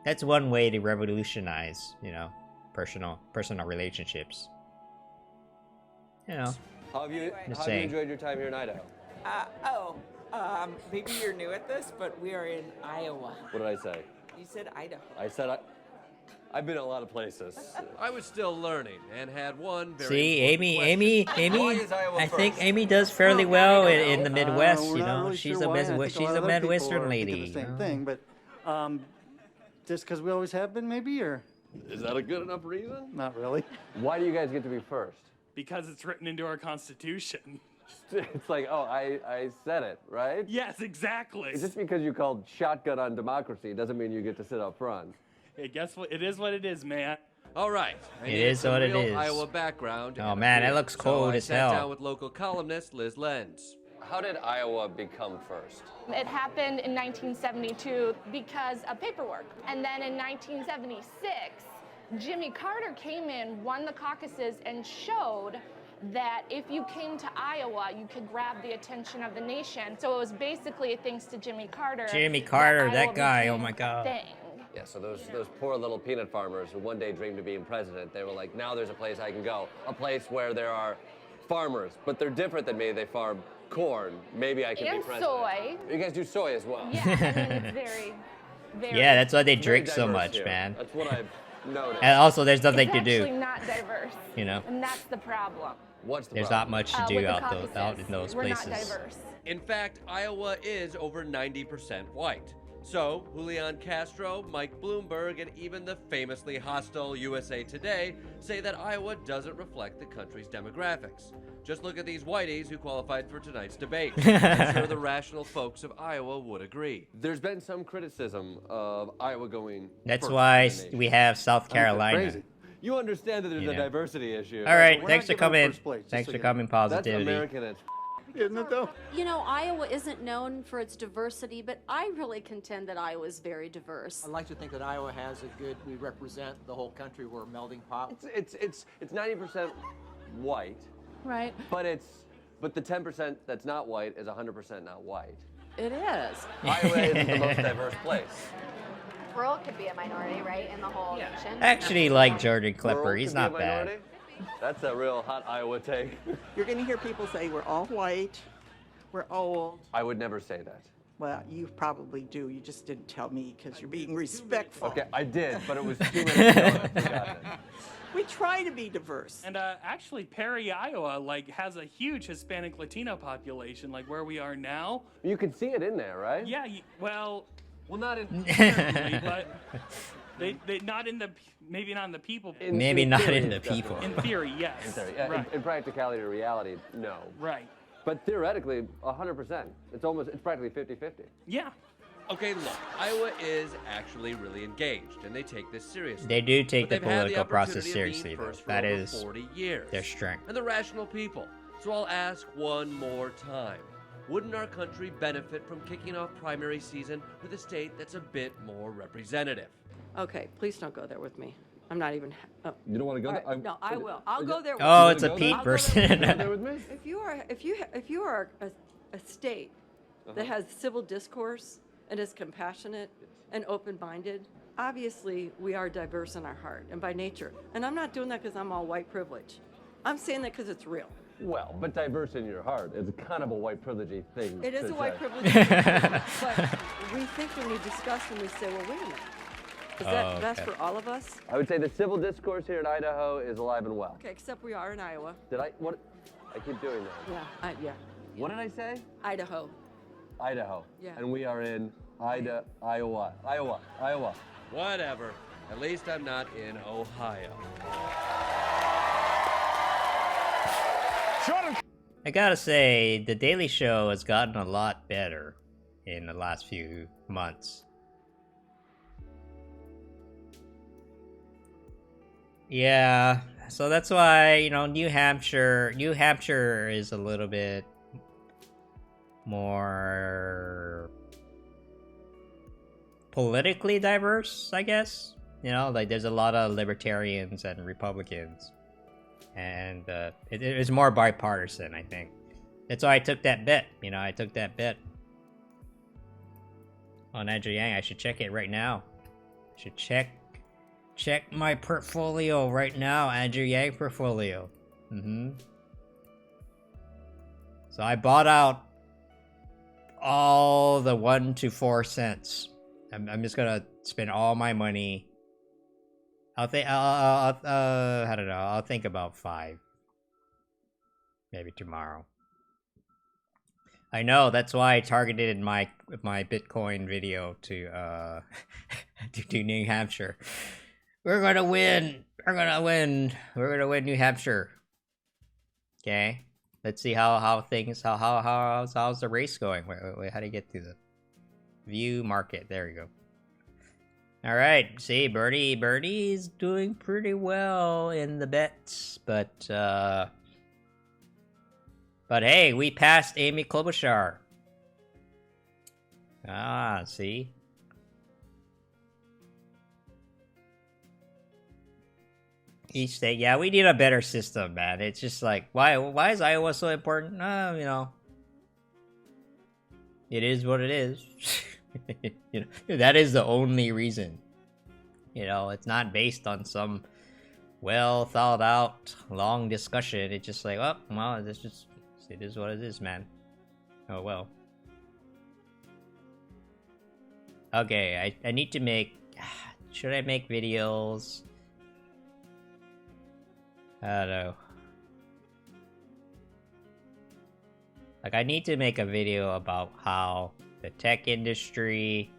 that's one way to revolutionize, you know, personal relationships. You know. How have you Just saying. enjoyed your time here in Idaho? Maybe you're new at this, but we are in Iowa. What did I say? You said Idaho. I said I've been a lot of places. I was still learning and had one very See, important question. Why is Iowa I think first? Amy does fairly well in the Midwest. We're You not know, really she's sure a why, and I think she's lot a of other people Midwestern are lady. thinking the you same know? thing, but just because we always have been, maybe, or Is that a good enough reason? not really. Why do you guys get to be first? Because it's written into our Constitution. It's like, oh, I said it, right? Yes, exactly. Just because you called shotgun on democracy doesn't mean you get to sit up front. Hey, guess what? It is what it is, man. All right. I It needed is some what it real is. Iowa background. Oh, and man, appeal. it looks So cold I as sat hell. down with local columnist Liz Lenz. How did Iowa become first? It happened in 1972 because of paperwork. And then in 1976, Jimmy Carter came in, won the caucuses, and showed that if you came to Iowa, you could grab the attention of the nation. So it was basically thanks to Jimmy Carter. Jimmy Carter, Iowa that guy, became oh my a God. thing. Yeah, so those poor little peanut farmers who one day dreamed of being president, they were like, now there's a place I can go. A place where there are farmers, but they're different than me. They farm corn. Maybe I can And be president. soy. You guys do soy as well. Yeah, I mean, it's very, very... Yeah, that's why they Very drink so diverse much, here. man. That's what I've noticed. And also, there's nothing it's to do. actually not diverse. You know. And that's the problem. What's the There's problem? not much to do With the out caucuses. in those We're places. not diverse. In fact, Iowa is over 90% white. So, Julian Castro, Mike Bloomberg, and even the famously hostile USA Today say that Iowa doesn't reflect the country's demographics. Just look at these whiteys who qualified for tonight's debate. I'm sure the rational folks of Iowa would agree. There's been some criticism of Iowa going That's first why in the nation. we have South Carolina. Crazy. You understand that there's You a know. diversity issue. All right, We're thanks for not giving them coming. first place, just Thanks so for you coming, That's positivity. American. Isn't it though? You know, Iowa isn't known for its diversity, but I really contend that Iowa is very diverse. I'd like to think that Iowa has a good, we represent the whole country. We're a melting pot. It's 90% white, Right. but the 10% that's not white is 100% not white. It is. Iowa isn't the most diverse place. Rural could be a minority, right, in the whole nation. I actually like Jordan Klepper. Rural He's could be a not bad. minority? That's a real hot Iowa take. You're going to hear people say we're all white, we're old. I would never say that. Well, you probably do. You just didn't tell me because you're being respectful. Okay, I did, but it was 2 minutes ago. and I forgot it. We try to be diverse. And actually, Perry, Iowa, has a huge Hispanic Latino population, like where we are now. You can see it in there, right? Yeah, well, not in. but they not in the maybe not in the people. Maybe not in the people. In theory, yes. In theory, yeah, Right. in practicality or reality, no. Right. But theoretically, 100%. It's practically 50-50. Yeah. Okay, look, Iowa is actually really engaged, and they take this seriously. They do take But the they've had political process opportunity of seriously, being though. first for That over is 40 years. their strength. And the rational people. So I'll ask one more time. Wouldn't our country benefit from kicking off primary season with a state that's a bit more representative? Okay, please don't go there with me. I'm not even. Oh. You don't want to go All right, there? no, I will. I'll go there. With Oh, you. it's a Pete I'll go person. there with you. If you are a state that has civil discourse and is compassionate and open-minded, obviously we are diverse in our heart and by nature. And I'm not doing that because I'm all white privilege. I'm saying that because it's real. Well, but diverse in your heart is kind of a white privilege thing. It is to a white say. privilege thing, but we think when we discuss and we say, well, wait a minute. Is that best for all of us? I would say the civil discourse here in Idaho is alive and well. Okay, except we are in Iowa. Did I? What? I keep doing that. Yeah, yeah. What did I say? Idaho. Idaho. Yeah. And we are in Iowa. Whatever. At least I'm not in Ohio. I gotta say, The Daily Show has gotten a lot better in the last few months. Yeah, so that's why, you know, New Hampshire is a little bit more politically diverse, I guess. You know, like there's a lot of libertarians and Republicans, and it is more bipartisan, I think. That's why I took that bet. You know, I took that bet on Andrew Yang. I should check it right now. I should check my portfolio right now, Andrew Yang portfolio. So I bought out all the 1 to 4 cents. I'm just gonna spend all my money. I don't know. I'll think about 5. Maybe tomorrow. I know, that's why I targeted my Bitcoin video to to New Hampshire. We're gonna win. We're gonna win New Hampshire. Okay. Let's see how's the race going. Wait, how do you get to the view market? There we go. All right. See, Birdie's doing pretty well in the bets, but hey, we passed Amy Klobuchar. Ah, see. Each state, yeah, we need a better system, man. It's just like, why is Iowa so important? You know, it is what it is. You know, that is the only reason. You know, it's not based on some well thought out long discussion. It's just like, oh, well, it is what it is, man. Oh well. Okay, I need to make. Should I make videos? I don't know. Like, I need to make a video about how the tech industry,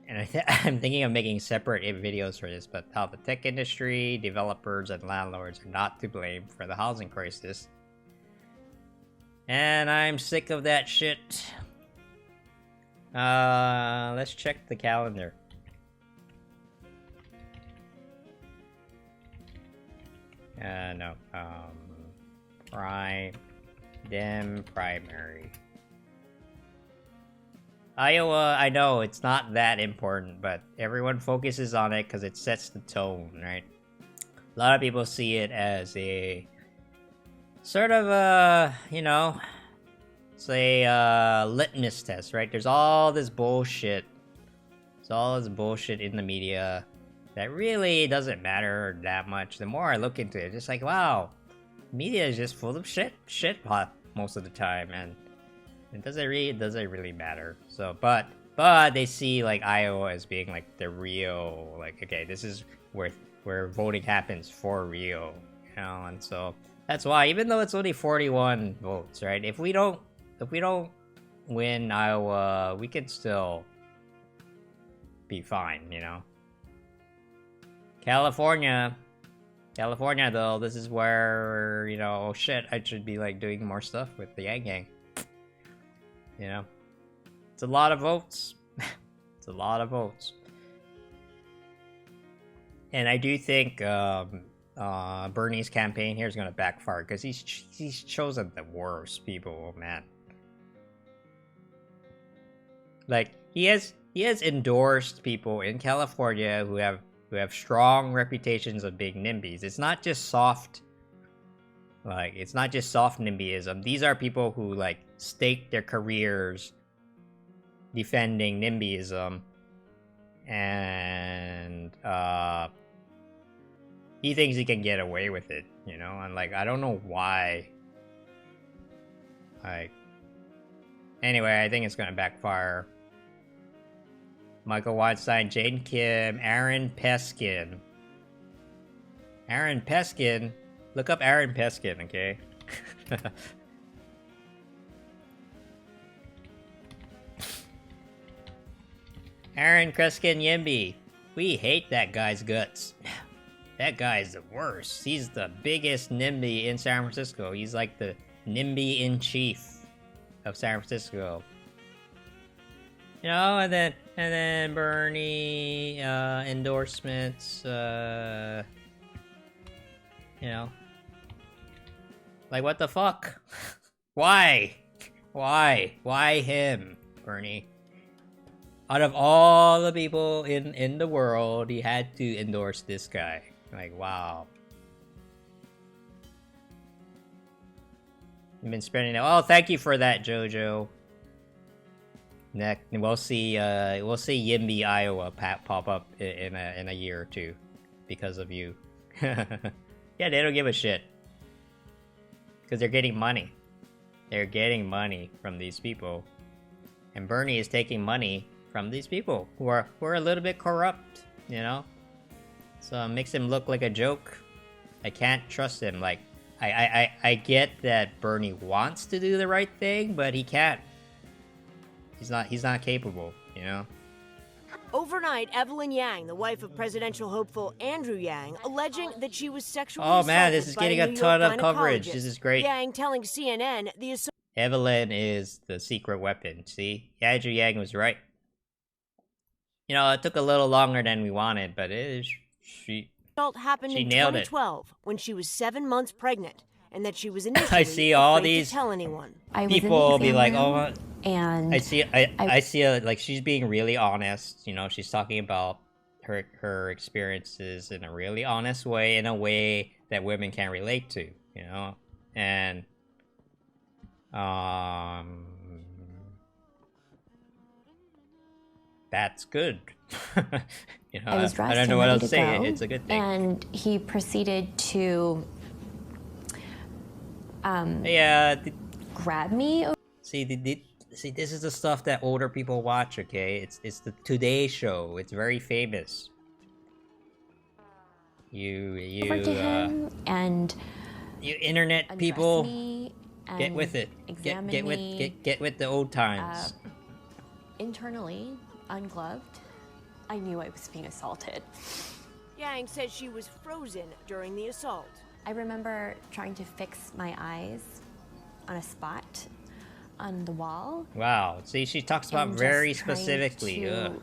and I'm thinking of making separate videos for this, but how the tech industry, developers, and landlords are not to blame for the housing crisis. And I'm sick of that shit. Let's check the calendar. No. Primary. Iowa, I know it's not that important, but everyone focuses on it because it sets the tone, right? A lot of people see it as a sort of a, you know, it's a litmus test, right? There's all this bullshit. There's all this bullshit in the media that really doesn't matter that much. The more I look into it, it's just like, wow, media is just full of shit most of the time, and it doesn't really matter. So, but they see like Iowa as being like the real, like, okay, this is where voting happens for real, you know. And so that's why, even though it's only 41 votes, right? If we don't win Iowa, we can still be fine, you know. California, though, this is where, you know, oh shit, I should be like doing more stuff with the Yang Gang. You know, It's a lot of votes. It's a lot of votes. And I do think Bernie's campaign here is going to backfire because he's chosen the worst people, man. Like he has endorsed people in California who have strong reputations of being NIMBYs. It's not just soft. Like it's not just soft NIMBYism. These are people who like stake their careers defending NIMBYism, and he thinks he can get away with it, you know. And like I don't know why. Like anyway, I think it's gonna backfire. Michael Weinstein, Jane Kim, Aaron Peskin. Aaron Peskin? Look up Aaron Peskin, okay? Aaron Peskin Yimby. We hate that guy's guts. That guy's the worst. He's the biggest NIMBY in San Francisco. He's like the NIMBY-in-chief of San Francisco. You know, and then Bernie endorsements, you know. Like what the fuck? Why? Why him, Bernie? Out of all the people in the world, he had to endorse this guy. Like, wow. You've been spending it. Oh, thank you for that, Jojo. Next, we'll see Yimby, Iowa pop up in a year or two because of you. Yeah, they don't give a shit because they're getting money. They're getting money from these people, and Bernie is taking money from these people who are a little bit corrupt, you know. So it makes him look like a joke. I can't trust him. Like I get that Bernie wants to do the right thing, but he can't. He's not capable, you know? Overnight, Evelyn Yang, the wife of presidential hopeful Andrew Yang, alleging that she was sexually Oh man, this is assaulted getting by a ton of coverage. This is great. Yang telling CNN the assault Evelyn is the secret weapon. See? Andrew Yang was right. You know, it took a little longer than we wanted, but she happened in nailed it. 2012 when she was 7 months pregnant, and that she was initially I see all afraid these to tell anyone. people be like, oh, and I see like she's being really honest. You know, she's talking about her experiences in a really honest way, in a way that women can relate to. You know, and that's good. You know, I was dressed I don't know and what ready else to to say. go, It's a good thing. And he proceeded to grab me. See, this is the stuff that older people watch. Okay, it's the Today Show. It's very famous. Over to him and you internet undress people, me get and with it. examine Get with the old times. Internally, ungloved. I knew I was being assaulted. Yang says she was frozen during the assault. I remember trying to fix my eyes on a spot on the wall. Wow. See, she talks about and very just trying specifically. to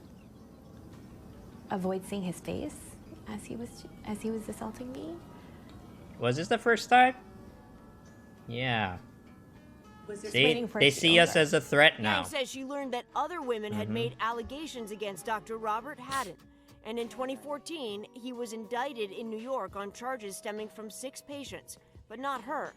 avoid seeing his face as he was assaulting me. Was this the first time? Yeah. See, they see us as a threat now. Yang says she learned that other women had made allegations against Dr. Robert Haddon. And in 2014, he was indicted in New York on charges stemming from 6 patients, but not her.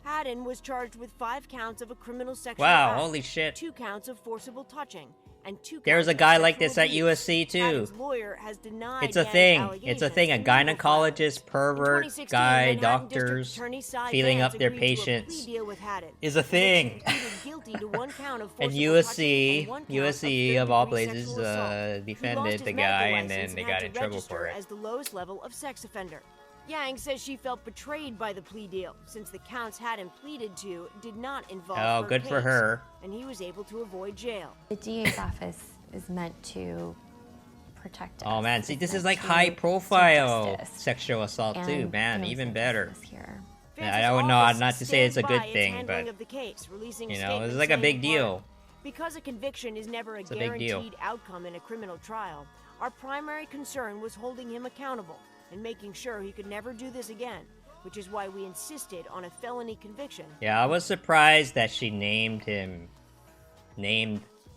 Haddon was charged with 5 counts of a criminal sexual Wow, act, holy shit. 2 counts of forcible touching, and 2 There's counts a of guy like sexual this at abuse. USC too. Haddon's lawyer has denied It's a Yang's thing. allegations It's a thing. A in legal files. gynecologist, pervert, 2016, guy, Manhattan District doctors Attorney Cy feeling Vance up their agreed to a plea patients deal with Haddon, is a thing. guilty to 1 count of And forcible touching USC, and 1 count of USC of all third-degree places, sexual assault. He defended lost the his guy, medical and then license they had got to in trouble register for it. as the lowest level of sex offender. Yang says she felt betrayed by the plea deal since the counts Haddon pleaded to did not involve Oh, her good for case, her. and he was able to avoid jail. The DA's office is meant to protect us. Oh man, see, It's this is meant like to high seek profile justice. sexual assault too, And man, no even better. here. I would know, Office not to say it's a stands good by its thing, handling but of the case, releasing you a know, statement it's like a saying, big deal. Because a conviction is never a It's a big deal. guaranteed outcome in a criminal trial, our primary concern was holding him accountable and making sure he could never do this again, which is why we insisted on a felony conviction. Yeah, I was surprised that she named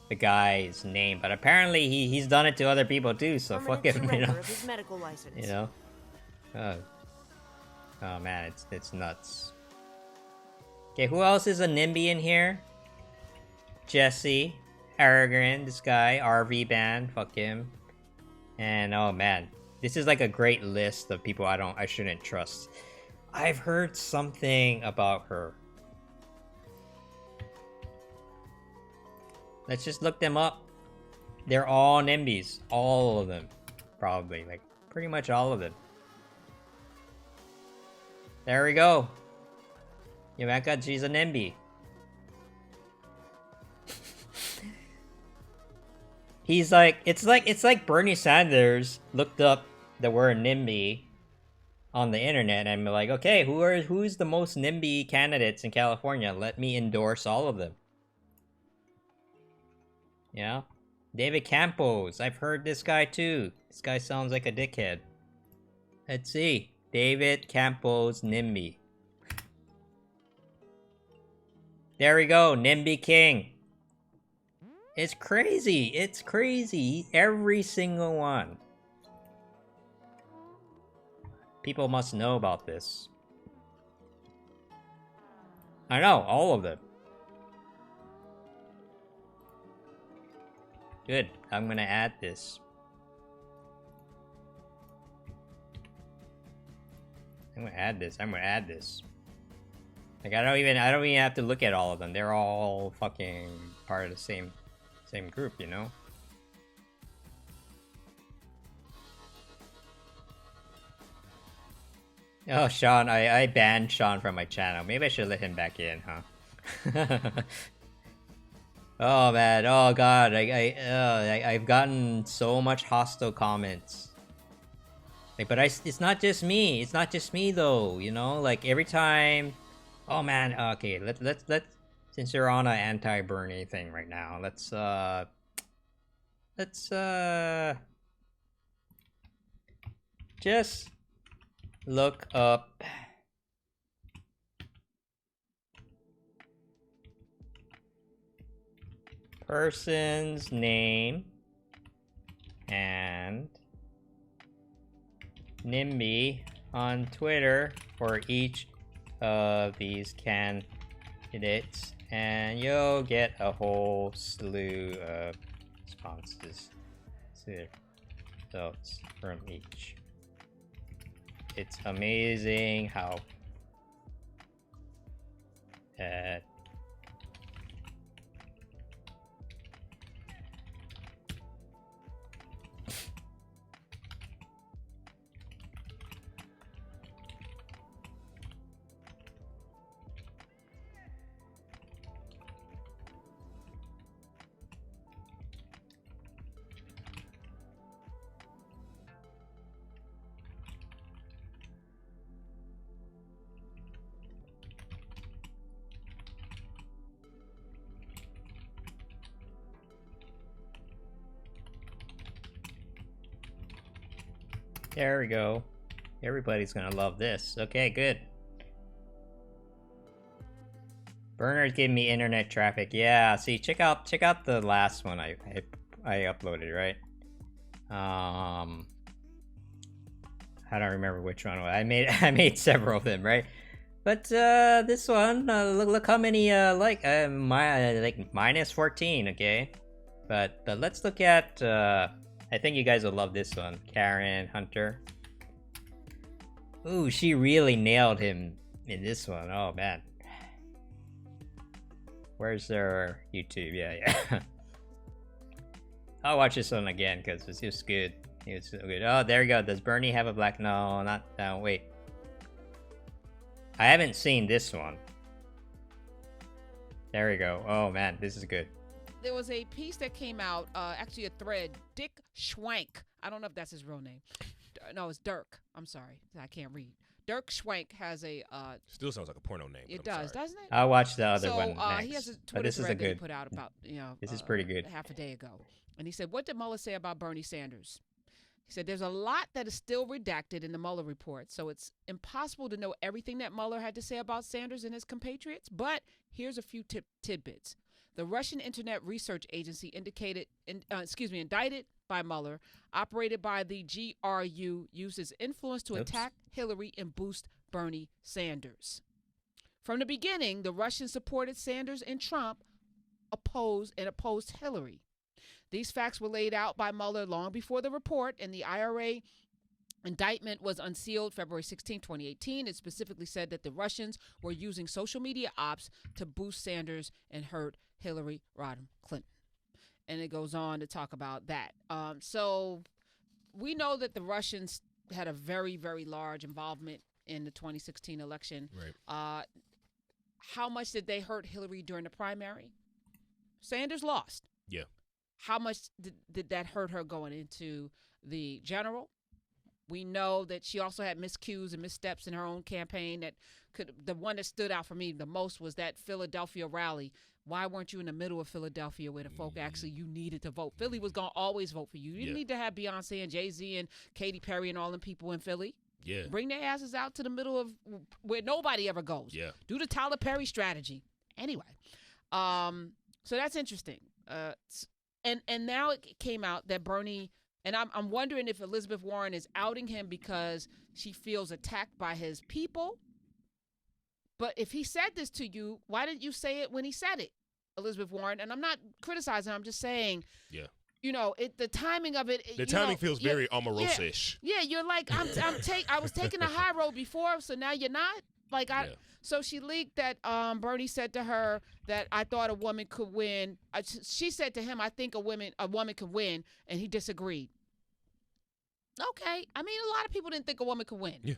the guy's name, but apparently he's done it to other people too, so fuck him, you Surrender know. of his medical license. You know? Oh man, it's nuts. Okay, who else is a NIMBY in here? Jesse, Arrogant, this guy, RV Band, fuck him. And oh man, this is like a great list of people I shouldn't trust. I've heard something about her. Let's just look them up. They're all NIMBYs. All of them. Probably. Like, pretty much all of them. There we go. Ivanka, she's a NIMBY. He's like, it's like Bernie Sanders looked up the word NIMBY on the internet and be like, okay, who's the most NIMBY candidates in California? Let me endorse all of them. Yeah, David Campos. I've heard this guy too. This guy sounds like a dickhead. Let's see, David Campos NIMBY. There we go, NIMBY King. It's crazy. It's crazy. Every single one. People must know about this. I know, all of them. Good. I'm gonna add this. I'm gonna add this. Like I don't even have to look at all of them. They're all fucking part of the same group, you know? Oh, Sean, I banned Sean from my channel. Maybe I should let him back in, huh? Oh man, oh god, I've gotten so much hostile comments. Like, but it's not just me. It's not just me though. You know, like every time. Oh man, okay. Let's since you're on an anti-Bernie thing right now, let's just look up. Person's name and NIMBY on Twitter for each of these candidates, and you'll get a whole slew of responses to results from each. It's amazing how there we go. Everybody's gonna love this. Okay, good. Burner's giving me internet traffic. Yeah, see, check out the last one I uploaded, right? I don't remember which one. I made several of them, right? But this one, look how many like minus 14. Okay, but let's look at. I think you guys will love this one, Karen Hunter. Ooh, she really nailed him in this one. Oh man, where's their YouTube? Yeah. I'll watch this one again because it's just good. It's so good. Oh, there you go. Does Bernie have a black? No, not. No, wait. I haven't seen this one. There we go. Oh man, this is good. There was a piece that came out, actually a thread. Dick Schwank. I don't know if that's his real name. No, it's Dirk. I'm sorry, I can't read. Dirk Schwank has a. Still sounds like a porno name. It does, doesn't it? I'll watch the other so, one next. He has a but Twitter this is a thread that he good. put out about This is pretty good. half a day ago, and he said, "What did Mueller say about Bernie Sanders?" He said, "There's a lot that is still redacted in the Mueller report, so it's impossible to know everything that Mueller had to say about Sanders and his compatriots. But here's a few tidbits." The Russian Internet Research Agency indicted by Mueller, operated by the GRU, uses influence to attack Hillary and boost Bernie Sanders. From the beginning, the Russians supported Sanders and Trump, opposed Hillary. These facts were laid out by Mueller long before the report, and the IRA indictment was unsealed February 16, 2018. It specifically said that the Russians were using social media ops to boost Sanders and hurt Hillary Rodham Clinton. And it goes on to talk about that. So we know that the Russians had a very, very large involvement in the 2016 election. Right. How much did they hurt Hillary during the primary? Sanders lost. Yeah. How much did that hurt her going into the general? We know that she also had miscues and missteps in her own campaign. The one that stood out for me the most was that Philadelphia rally. Why weren't you in the middle of Philadelphia where the folk actually you needed to vote? Philly was going to always vote for you. You didn't need to have Beyonce and Jay-Z and Katy Perry and all them people in Philly. Yeah. Bring their asses out to the middle of where nobody ever goes. Yeah. Do the Tyler Perry strategy. Anyway, so that's interesting. And now it came out that Bernie, and I'm wondering if Elizabeth Warren is outing him because she feels attacked by his people. But if he said this to you, why didn't you say it when he said it, Elizabeth Warren? And I'm not criticizing. I'm just saying. Yeah. You know, the timing of it. The timing feels very Omarosa-ish. Yeah, you're like I was taking the high road before, so now you're not. Like So she leaked that Bernie said to her that I thought a woman could win. She said to him, "I think a woman can win," and he disagreed. Okay, I mean, a lot of people didn't think a woman could win. Yeah.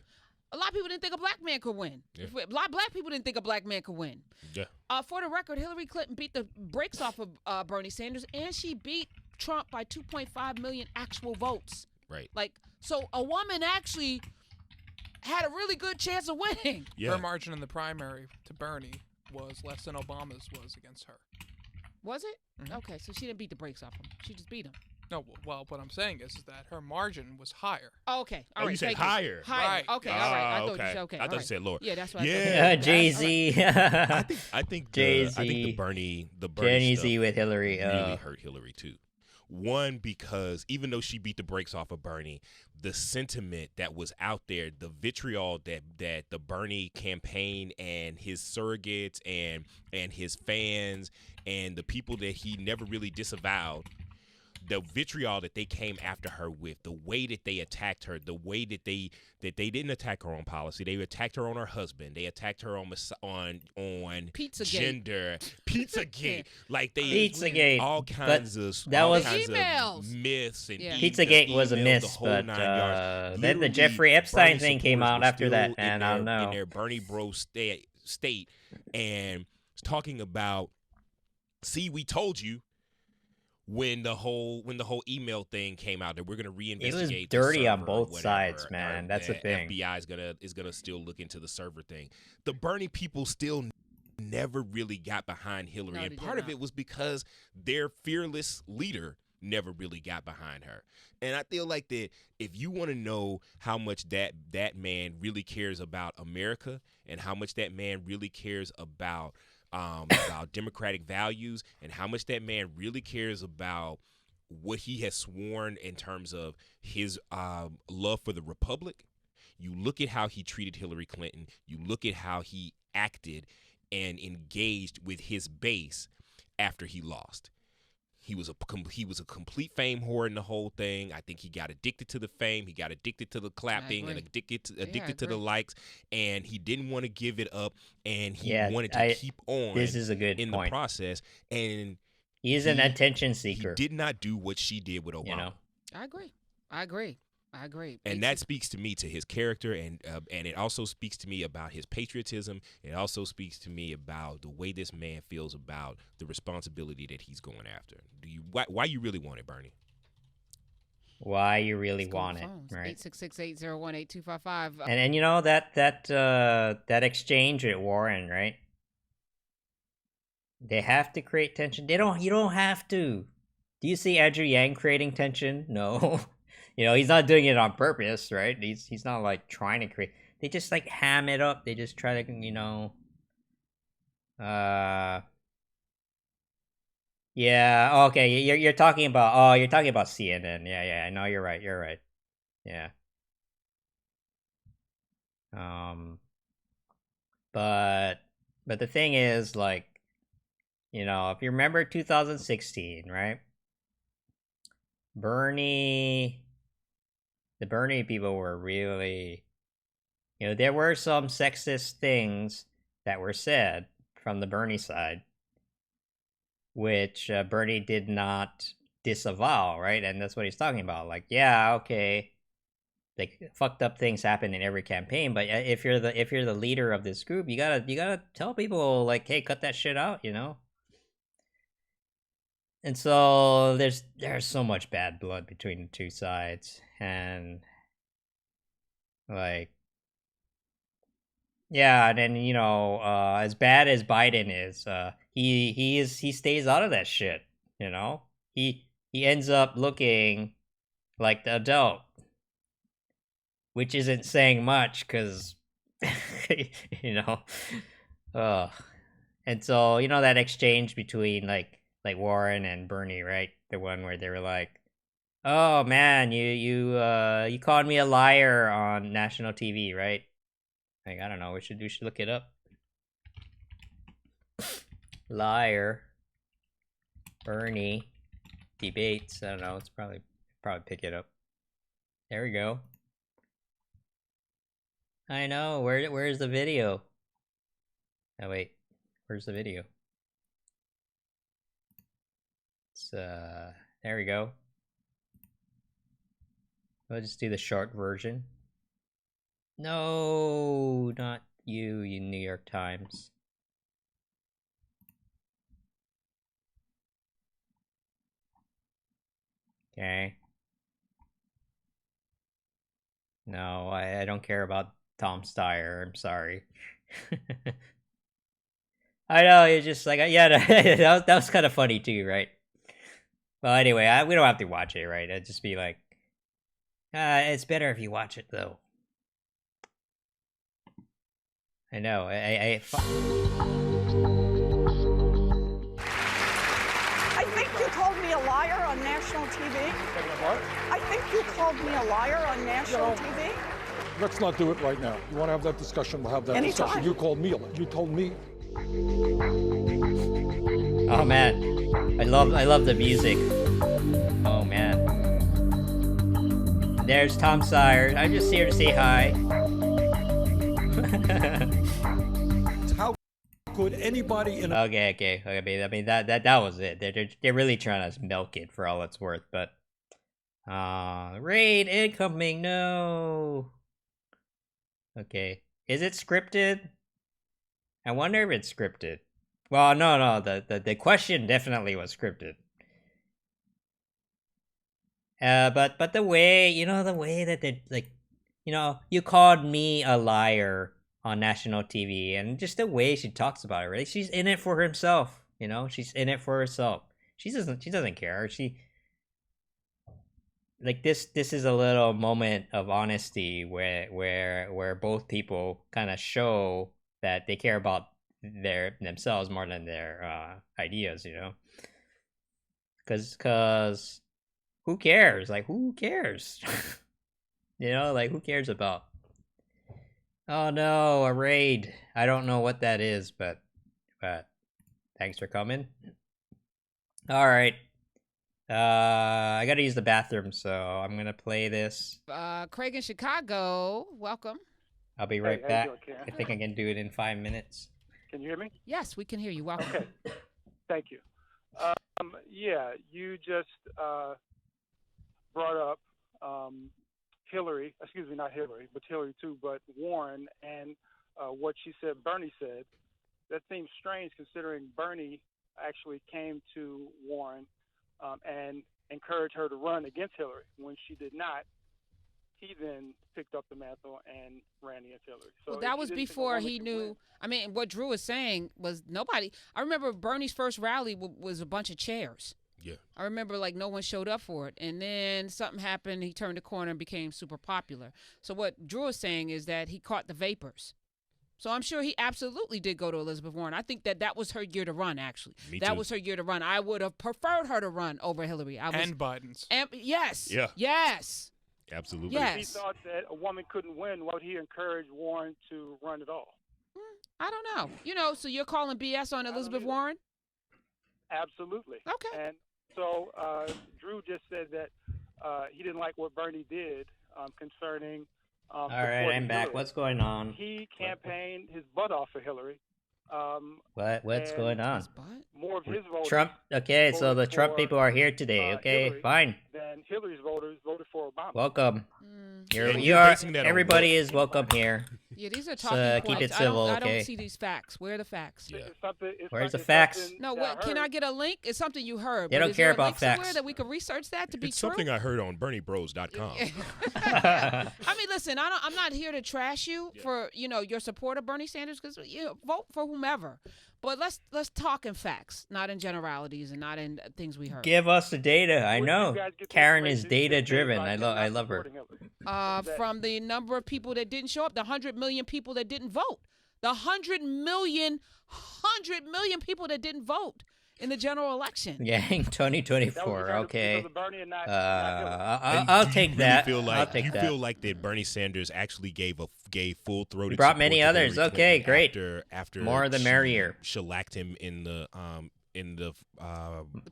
A lot of people didn't think a black man could win. Yeah. A lot of black people didn't think a black man could win. Yeah. For the record, Hillary Clinton beat the brakes off of Bernie Sanders, and she beat Trump by 2.5 million actual votes. Right. Like, so a woman actually had a really good chance of winning. Yeah. Her margin in the primary to Bernie was less than Obama's was against her. Was it? Mm-hmm. Okay, so she didn't beat the brakes off him. She just beat him. No, well, what I'm saying is that her margin was higher. Oh, okay. All right. You said Thank higher. Higher. Right. Okay. All right. I thought okay. you said okay. I thought you said lower. Yeah, that's what Yeah. I Jay-Z. I think Jay-Z. the Bernie Jay-Z stuff with Hillary really hurt Hillary too. One, because even though she beat the brakes off of Bernie, the sentiment that was out there, the vitriol that the Bernie campaign and his surrogates and his fans and the people that he never really disavowed, the vitriol that they came after her with, the way that they attacked her, the way that they didn't attack her on policy, they attacked her on her husband, they attacked her on Pizzagate. gender, Pizzagate, like they Pizzagate. all kinds of myths and Pizzagate was a myth, but then the Jeffrey Epstein Bernie thing came out supporters after were that, still and I don't in know. their Bernie bro state and talking about, see, we told you. When the whole email thing came out that we're gonna reinvestigate, It was the dirty on server both or whatever, sides, man. That's the thing. FBI is gonna still look into the server thing. The Bernie people still never really got behind Hillary, and part of it was because their fearless leader never really got behind her. And I feel like that if you want to know how much that man really cares about America and how much that man really cares about democratic values and how much that man really cares about what he has sworn in terms of his love for the republic, you look at how he treated Hillary Clinton, you look at how he acted and engaged with his base after he lost. He was a complete fame whore in the whole thing. I think he got addicted to the fame. He got addicted to the clapping and addicted to the likes, and he didn't want to give it up. And he wanted to keep on. This is a good in point. the process. And he's an attention seeker. He did not do what she did with Obama. You know? I agree. And that speaks to me to his character, and it also speaks to me about his patriotism. It also speaks to me about the way this man feels about the responsibility that he's going after. Why you really want it, Bernie? why you really want it, right? 866-801-8255. And you know that exchange with Warren, right? They have to create tension. You don't have to. Do you see Andrew Yang creating tension? No. He's not doing it on purpose, right? He's not like trying to create. They just like ham it up. They just try to, yeah, okay, you're talking about CNN. Yeah, I know you're right. Yeah. But the thing is, like, if you remember 2016, right? The Bernie people were really, there were some sexist things that were said from the Bernie side, which Bernie did not disavow, right? And that's what he's talking about. Like, yeah, okay, like fucked up things happen in every campaign, but if you're the leader of this group, you gotta tell people like, hey, cut that shit out, And so there's so much bad blood between the two sides, and like, yeah, and then as bad as Biden is, he stays out of that shit. He ends up looking like the adult, which isn't saying much because and so that exchange between like Warren and Bernie, right? The one where they were like, "Oh man, you called me a liar on national TV, right?" Like, I don't know. We should look it up. Liar. Bernie debates. I don't know. It's probably pick it up. There we go. I know. Where's the video? Oh wait, where's the video? It's there we go. I'll just do the short version. No, not you New York Times. Okay. No, I don't care about Tom Steyer. I'm sorry. I know, you're just like, yeah, that was kind of funny too, right? Well, anyway, we don't have to watch it, right? It'd just be like, it's better if you watch it, though. I know, I think you called me a liar on national TV. What? I think you called me a liar on national TV. Let's not do it right now. You want to have that discussion, we'll have that discussion. You called me a liar. You told me. Oh man, I love the music. Oh man. There's Tom Steyer. I'm just here to say hi. How could anybody in Okay. I mean that was it. They're really trying to milk it for all it's worth, but raid incoming, no. Okay. Is it scripted? I wonder if it's scripted. Well, no, the question definitely was scripted. But the way, the way that they, like, you called me a liar on national TV, and just the way she talks about it, right? She's in it for herself, she's in it for herself. She doesn't care. Like this is a little moment of honesty where both people kind of show that they care about themselves more than their ideas, because who cares? Like, who cares? Like, who cares about? Oh no, a raid. I don't know what that is, but thanks for coming. All right. I gotta use the bathroom, so I'm gonna play this. Craig in Chicago, welcome. I'll be right back. I think I can do it in 5 minutes. Can you hear me? Yes, we can hear you. Welcome. Okay, thank you. Yeah, you just brought up Hillary, excuse me, not Hillary, but Hillary too, but Warren and what she said Bernie said. That seems strange considering Bernie actually came to Warren and encourage her to run against Hillary. When she did not, he then picked up the mantle and ran against Hillary. So well, that was before he knew. I mean, what Drew was saying was nobody. I remember Bernie's first rally was a bunch of chairs. Yeah. I remember like no one showed up for it. And then something happened. He turned the corner and became super popular. So what Drew is saying is that he caught the vapors. So I'm sure he absolutely did go to Elizabeth Warren. I think that was her year to run, actually. Me that too. was her year to run. I would have preferred her to run over Hillary. And Biden's. Yes. Yeah. Yes. Absolutely. Yes. If he thought that a woman couldn't win, why would he encourage Warren to run at all? I don't know. So you're calling BS on Elizabeth Warren? Absolutely. Okay. And so Drew just said that he didn't like what Bernie did concerning. All right, I'm back. Hillary. What's going on? He campaigned his butt off for Hillary. What's going on? More of his voters. Trump. Okay, so the Trump people are here today. Okay, Hillary fine. Than Hillary's voters voted for Obama. Welcome. And You you're are. basing that on Everybody what? is welcome here. Yeah, these are So, talking keep points. it civil, I okay? don't see these facts. Where are the facts? Yeah. Where's the facts? No, what? Can I get a link? It's something you heard. They but don't is there care a about link somewhere facts. that we could research that to be It's true. something I heard on BernieBros.com. I mean, listen, I'm not here to trash you for your support of Bernie Sanders because vote for whomever, but let's talk in facts, not in generalities and not in things we heard. Give us the data. I know. Karen is data driven. I love her. From the number of people that didn't show up, the 100 million people that didn't vote, the 100 million people that didn't vote in the general election. Yang 2024. Okay. And I'll do you take really that. Feel like, I'll take you that. feel like that Bernie Sanders actually gave full-throated. Brought support many to others. Hillary Okay, Clinton great. After More the she merrier. Shellacked him in the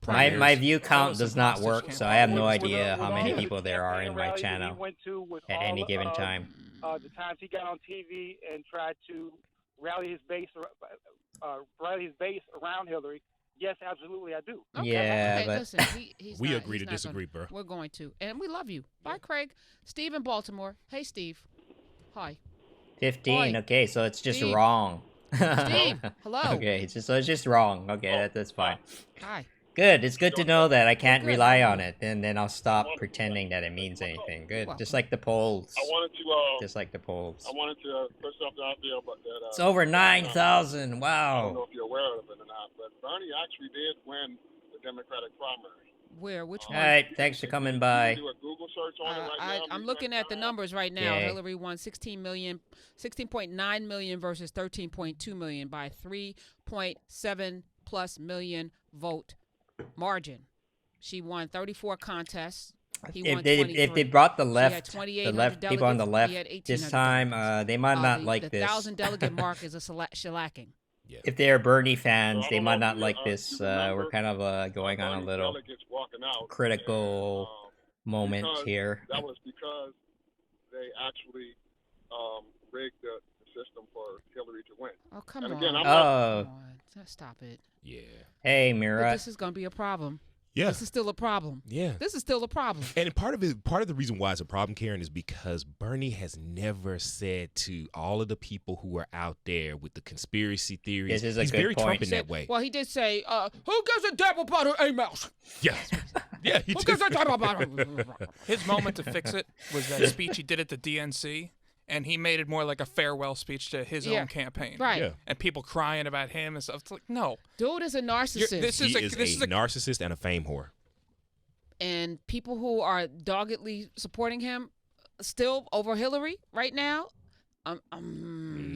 My view count does not work, so I have no idea how many people there are in my channel at any given time. The times he got on TV and tried to rally his base around Hillary. Yes, absolutely, I do. Okay. Yeah, Hey, but listen, he's We not- agree he's to not disagree, gonna- bro. We're going to, and we love you. Bye, Craig. Steve in Baltimore. Hey, Steve. Hi. 15. Oi. Okay, so it's just Steve. wrong. Steve, hello. Okay, so it's just wrong. Okay, that's fine. Hi. Good. It's good to know that I can't rely on it, and then I'll stop pretending that it means anything. Good. Just like the polls. I wanted to. Just like the polls. I wanted to put something out there about that. It's over 9,000. I don't know Wow. if you're aware of it or not, but Bernie actually did win the Democratic primary. Where? Which All one? right. Thanks for coming by. Do a Google search on it right now. I'm looking at the numbers right now. Okay. Hillary won 16.9 million versus 13.2 million by 3.7 plus million vote margin. She won 34 contests. He won If they 23. brought the She had left, 2,800 people on the delegates. left He had this 1,800 time, delegates. they might not the, like the this. 1,000 delegate mark is a shellacking. If they are Bernie fans, they might not like this. We're kind of going on a little Delegates walking out. critical moment because here. That was because they actually rigged the system for Hillary to win. Oh, come and on. again, I'm Come Oh, on. Stop it. Yeah. hey, But Mira. this is going to be a problem. Yeah. This is still a problem. Yeah. This is still a problem. And part of the reason why it's a problem, Karen, is because Bernie has never said to all of the people who are out there with the conspiracy theories. This is a he's good very point. Trump in that way. Well, he did say, who gives a damn about her emails? Yeah. Yeah, he Who did. gives a damn about her? His moment to fix it was that speech he did at the DNC, and he made it more like a farewell speech to his Yeah. own campaign. Right. Yeah. And people crying about him and stuff. It's like, no. Dude is a narcissist. He is a narcissist and a fame whore. And people who are doggedly supporting him still over Hillary right now,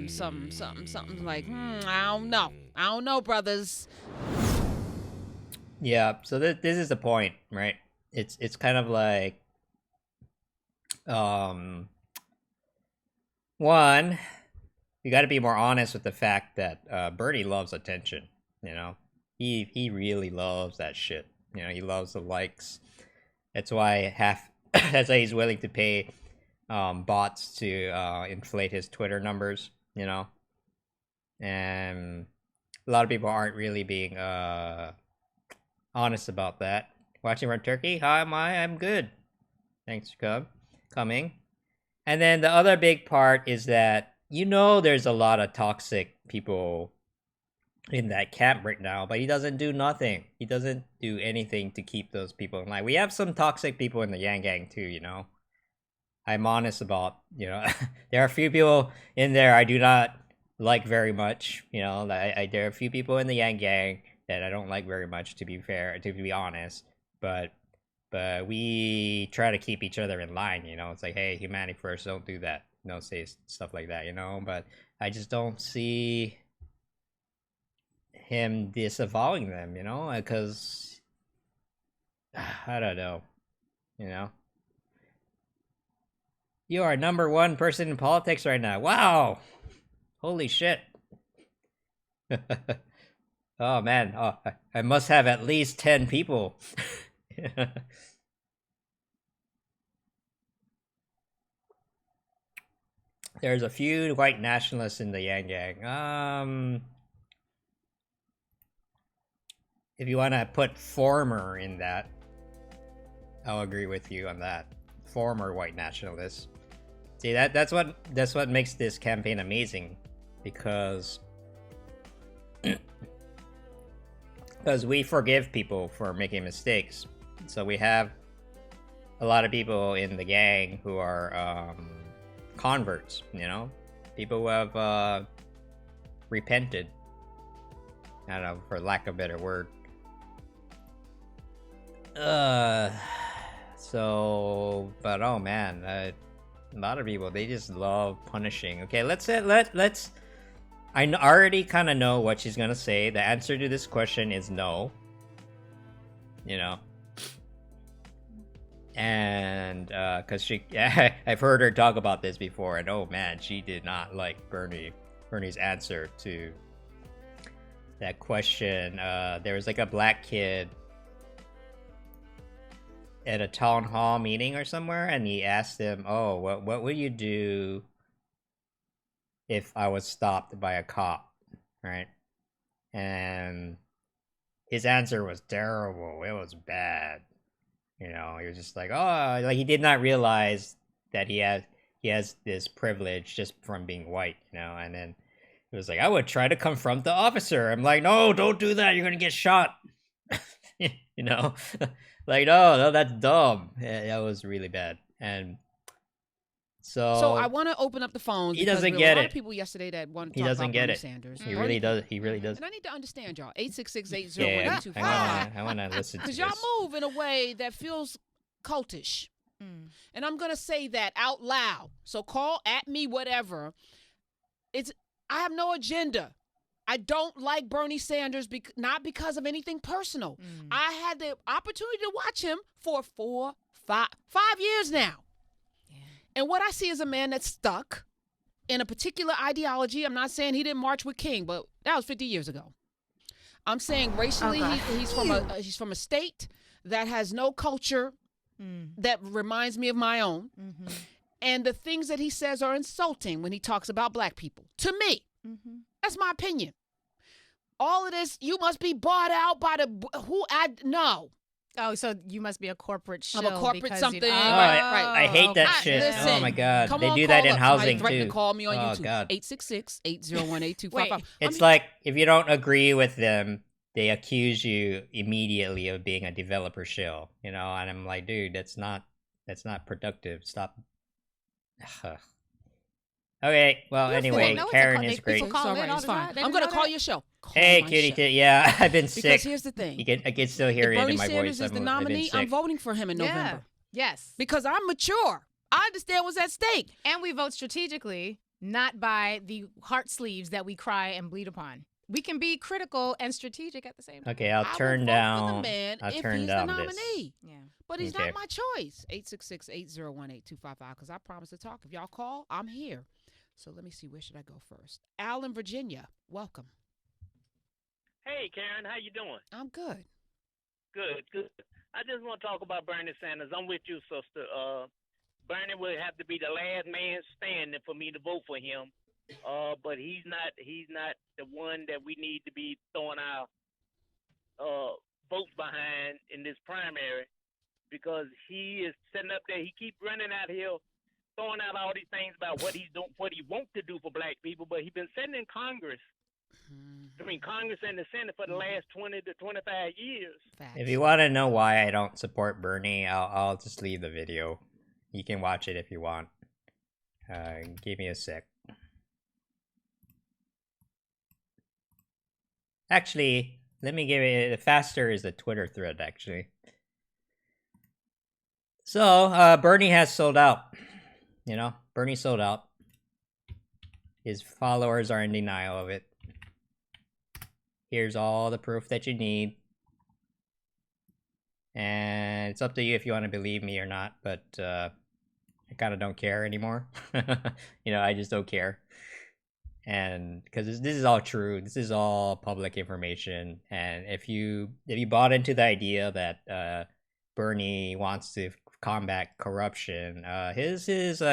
something like, I don't know, brothers. Yeah, so this is the point, right? It's kind of like, one, you got to be more honest with the fact that Bernie loves attention. You know, he really loves that shit. You know, he loves the likes. That's why that's why he's willing to pay bots to inflate his Twitter numbers. You know, and a lot of people aren't really being honest about that. Watching Run Turkey, how am I? I'm good. Thanks for coming. And then the other big part is that there's a lot of toxic people in that camp right now, but he doesn't do nothing. He doesn't do anything to keep those people in line. We have some toxic people in the Yang Gang too, you know. I'm honest about, you know, there are a few people in there I do not like very much, you know. There are a few people in the Yang Gang that I don't like very much, to be fair, to be honest. But we try to keep each other in line, you know. It's like, hey, humanity first, don't do that. Don't say stuff like that, you know. But I just don't see him disavowing them, you know, because I don't know, you know. You are #1 person in politics right now. Wow, holy shit. Oh man, oh, I must have at least 10 people. There's a few white nationalists in the Yang Gang. If you want to put former in that, I'll agree with you on that. Former white nationalists. See, that's what makes this campaign amazing, because we forgive people for making mistakes. So we have a lot of people in the gang who are converts, you know, people who have repented. I don't know, for lack of a better word. So, but oh man, a lot of people, they just love punishing. Okay, let's I already kind of know what she's gonna say. The answer to this question is no, you know, and because she I've heard her talk about this before, and oh man, she did not like Bernie's answer to that question. There was like a black kid at a town hall meeting or somewhere, and he asked him, oh, what would you do if I was stopped by a cop, right? And his answer was terrible. It was bad. You know, he was just like, oh, like he did not realize that he has this privilege just from being white, you know. And then he was like, I would try to confront the officer. I'm like, no, don't do that. You're gonna get shot. You know, like no, that's dumb. Yeah, that was really bad. And so I want to open up the phones. He doesn't get it. A lot of people yesterday that want to talk about Bernie Sanders. He really does. He really does. And I need to understand y'all. 866-801-8255. Yeah, I want to listen to this. Because y'all move in a way that feels cultish. And I'm going to say that out loud. So call at me, whatever. I have no agenda. I don't like Bernie Sanders, not because of anything personal. I had the opportunity to watch him for 5 years now. And what I see is a man that's stuck in a particular ideology. I'm not saying he didn't march with King, but that was 50 years ago. I'm saying racially, he's from a state that has no culture that reminds me of my own. And the things that he says are insulting when he talks about black people. To me, that's my opinion. All of this, you must be bought out by no. Oh, so you must be a corporate shill. I'm a corporate something. I hate that shit. Listen, oh my god, they do that in housing too. To call me on YouTube. God. 866-801-8255. It's like if you don't agree with them, they accuse you immediately of being a developer shill. You know, and I'm like, dude, that's not productive. Stop. Okay, well, anyway, Karen is great. It's fine. I'm going to call your show. Hey, kitty. Yeah, I've been sick. Because here's the thing. I can still hear it in my voice. If Bernie Sanders is the nominee, I'm voting for him in November. Yes. Because I'm mature. I understand what's at stake. And we vote strategically, not by the heart sleeves that we cry and bleed upon. We can be critical and strategic at the same time. Okay, I'll turn down. I'll turn down this. Yeah. But he's not my choice. 866-801-8255. Because I promise to talk. If y'all call, I'm here. So let me see, where should I go first? Al in Virginia, welcome. Hey, Karen, how you doing? I'm good. Good. I just want to talk about Bernie Sanders. I'm with you, sister. Bernie would have to be the last man standing for me to vote for him. But he's not the one that we need to be throwing our votes behind in this primary, because he is sitting up there. He keeps running out here, throwing out all these things about what he's doing, what he wants to do for black people, but he's been sitting in Congress I mean, Congress and the Senate for the last 20 to 25 years. If you want to know why I don't support Bernie, I'll just leave the video. You can watch it if you want. Give me a sec. Actually, let me give it. Faster is the Twitter thread, actually. So, Bernie has sold out. You know, Bernie sold out. His followers are in denial of it. Here's all the proof that you need. And it's up to you if you want to believe me or not, but I kind of don't care anymore. You know, I just don't care. And because this is all true, this is all public information. And if you bought into the idea that Bernie wants to combat corruption, his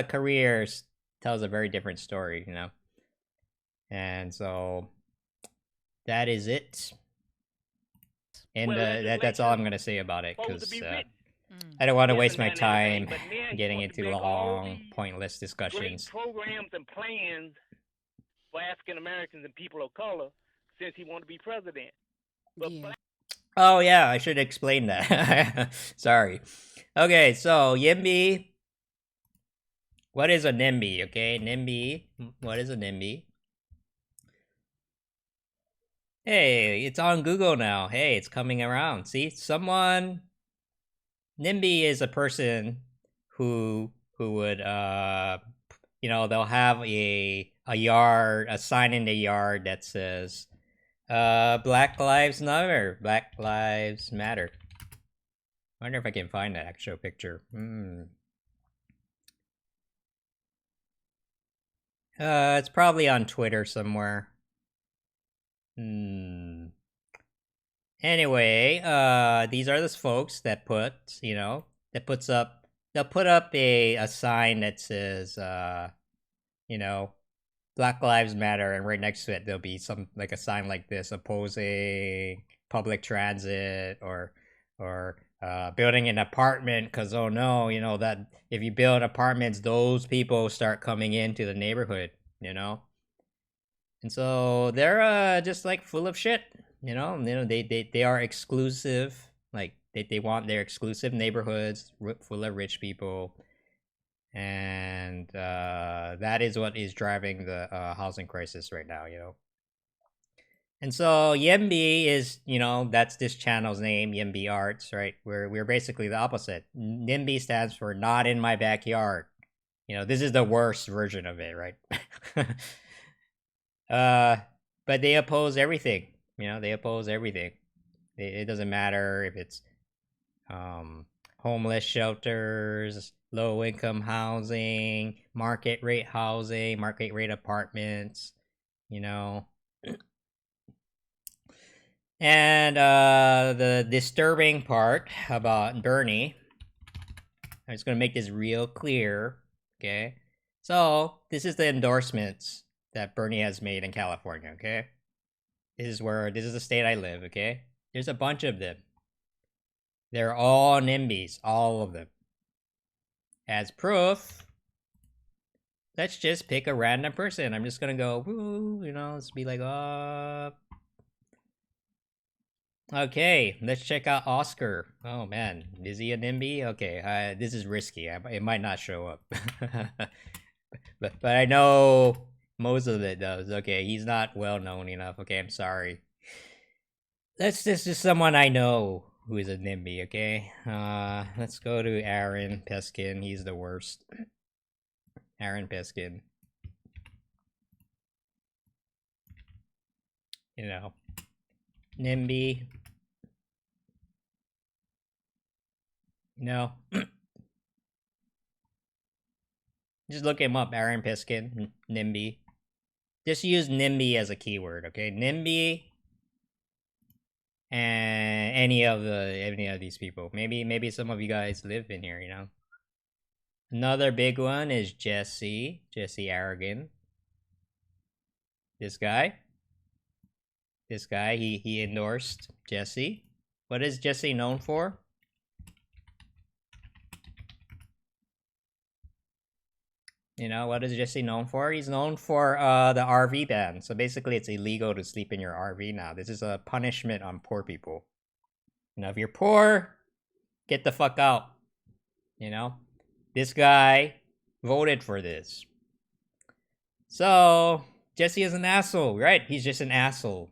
career tells a very different story, you know. And so that is it. And that's all I'm gonna say about it, because I don't want to waste my time getting into long, pointless discussions. Programs and plans for African Americans and people of color since he wanted to be president. But Oh yeah, I should explain that. Sorry. Okay, so YIMBY. What is a NIMBY? Okay, NIMBY. What is a NIMBY? Hey, it's on Google now. Hey, it's coming around. See, someone. NIMBY is a person who would you know, they'll have a sign in the yard that says Black Lives Matter. Black Lives Matter. I wonder if I can find that actual picture. It's probably on Twitter somewhere. Anyway, these are the folks that put, you know, they'll put up a sign that says, you know, Black Lives Matter, and right next to it there'll be some, like a sign like this, opposing public transit, or building an apartment, because, oh no, you know, that if you build apartments, those people start coming into the neighborhood, you know. And so they're just like full of shit, you know. They are exclusive, like they want their exclusive neighborhoods full of rich people, and that is what is driving the housing crisis right now, you know. And so YIMBY is, you know, that's this channel's name, YIMBY Arts, right? We're basically the opposite. NIMBY stands for not in my backyard. You know, this is the worst version of it, right? But they oppose everything. You know, they oppose everything. It doesn't matter if it's homeless shelters, low income housing, market rate apartments, you know. And the disturbing part about Bernie, I'm just gonna make this real clear, okay? So this is the endorsements that Bernie has made in California, okay? This is the state I live, okay? There's a bunch of them. They're all NIMBYs, all of them. As proof, let's just pick a random person. I'm just gonna go, woo, you know, let's be like, okay, let's check out Oscar. Oh man, is he a NIMBY? Okay, this is risky. It might not show up. but I know most of it does. Okay, he's not well known enough. Okay, I'm sorry. Let's just someone I know who is a NIMBY, okay? Let's go to Aaron Peskin. He's the worst. Aaron Peskin. You know. NIMBY. No. Just look him up, Aaron Peskin, NIMBY. Just use NIMBY as a keyword, okay? NIMBY and any of these people. Maybe some of you guys live in here, you know. Another big one is Jesse Aragon. This guy, he endorsed Jesse. What is Jesse known for? You know, what is Jesse known for? He's known for the RV ban. So basically, it's illegal to sleep in your RV now. This is a punishment on poor people. You know, if you're poor, get the fuck out. You know? This guy voted for this. So, Jesse is an asshole, right? He's just an asshole.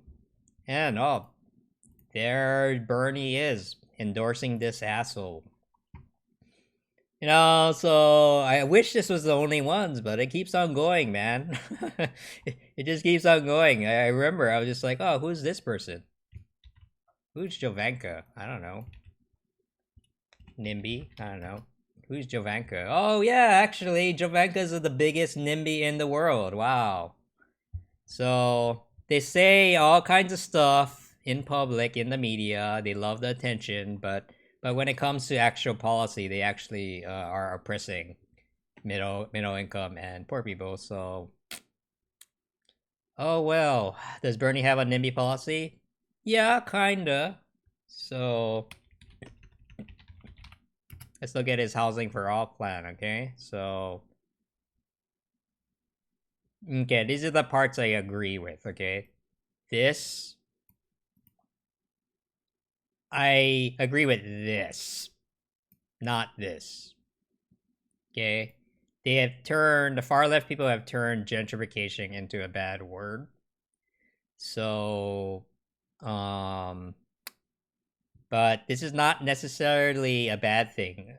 And, oh, there Bernie is, endorsing this asshole. You know, so I wish this was the only ones, but it keeps on going, man. It just keeps on going. I remember I was just like, oh, who's this person? Who's Jovanka? I don't know. NIMBY? I don't know. Who's Jovanka? Oh, yeah, actually, Jovanka's the biggest NIMBY in the world. Wow. So, they say all kinds of stuff in public, in the media. They love the attention, but when it comes to actual policy, they actually are oppressing middle income and poor people. So, oh well. Does Bernie have a NIMBY policy? Yeah, kinda. So, let's look at his housing for all plan. Okay, so okay, these are the parts I agree with. Okay, this. I agree with this, not this. Okay? The far left people have turned gentrification into a bad word. So, but this is not necessarily a bad thing.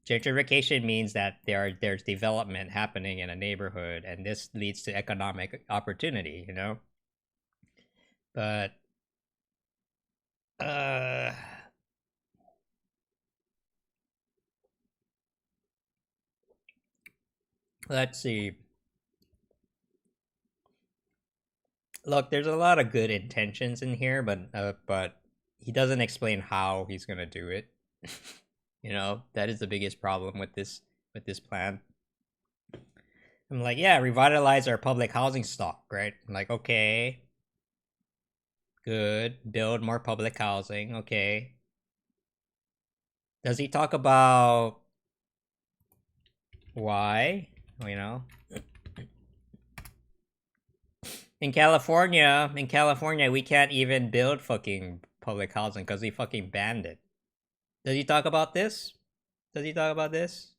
Gentrification means that there's development happening in a neighborhood, and this leads to economic opportunity, you know? But let's see. Look, there's a lot of good intentions in here, but he doesn't explain how he's gonna do it. You know, that is the biggest problem with this plan. I'm like, yeah, revitalize our public housing stock, right? I'm like, okay. Good. Build more public housing. Okay. Does he talk about why? You know? In California, we can't even build fucking public housing because he fucking banned it. Does he talk about this? Does he talk about this?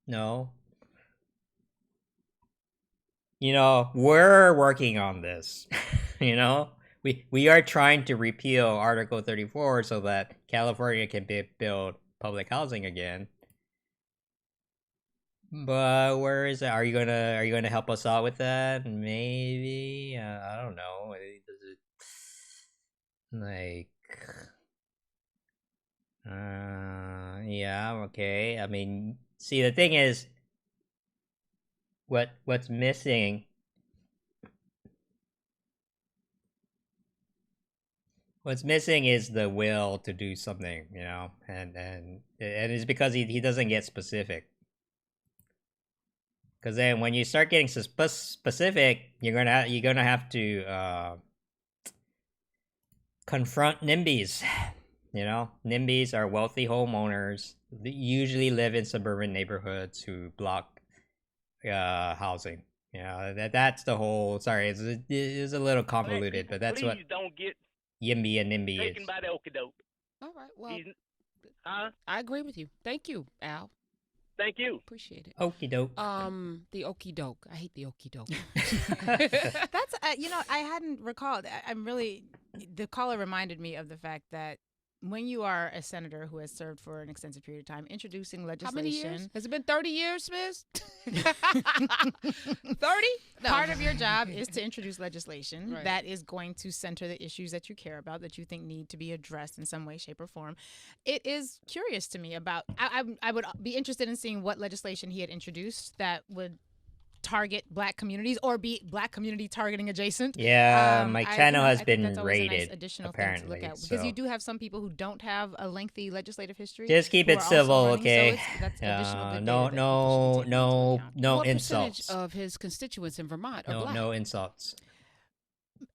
No. You know, we're working on this. You know? We are trying to repeal Article 34 so that California can build public housing again. But where is that? Are you gonna help us out with that? Maybe I don't know. Does it like? Yeah. Okay. I mean, see, the thing is, what's missing. What's missing is the will to do something, you know, and it's because he doesn't get specific. Because then when you start getting specific, you're gonna have to confront NIMBYs. You know, NIMBYs are wealthy homeowners. They usually live in suburban neighborhoods who block housing. You know, that's the whole. Sorry, it's a little convoluted, but that's what. Don't get YIMBY and NIMBY taken is. by the okie doke. All right, well, I agree with you. Thank you, Al. Thank you. Appreciate it. Okie doke. The okie doke. I hate the okie doke. That's you know, I hadn't recalled. I'm really, the caller reminded me of the fact that when you are a senator who has served for an extensive period of time, introducing legislation. How many years? Has it been 30 years, Miss? 30? No. Part of your job is to introduce legislation Right. that is going to center the issues that you care about, that you think need to be addressed in some way, shape, or form. It is curious to me about, I would be interested in seeing what legislation he had introduced that would target Black communities or be Black community targeting adjacent. Yeah, my channel has I think been that's always a nice raided, additional apparently. thing to look at, because so. you do have some people who don't have a lengthy legislative history. Just keep who it are also civil, running, so okay? it's- that's additional good No, data that no what insults. percentage of his constituents in Vermont are No, Black? no insults.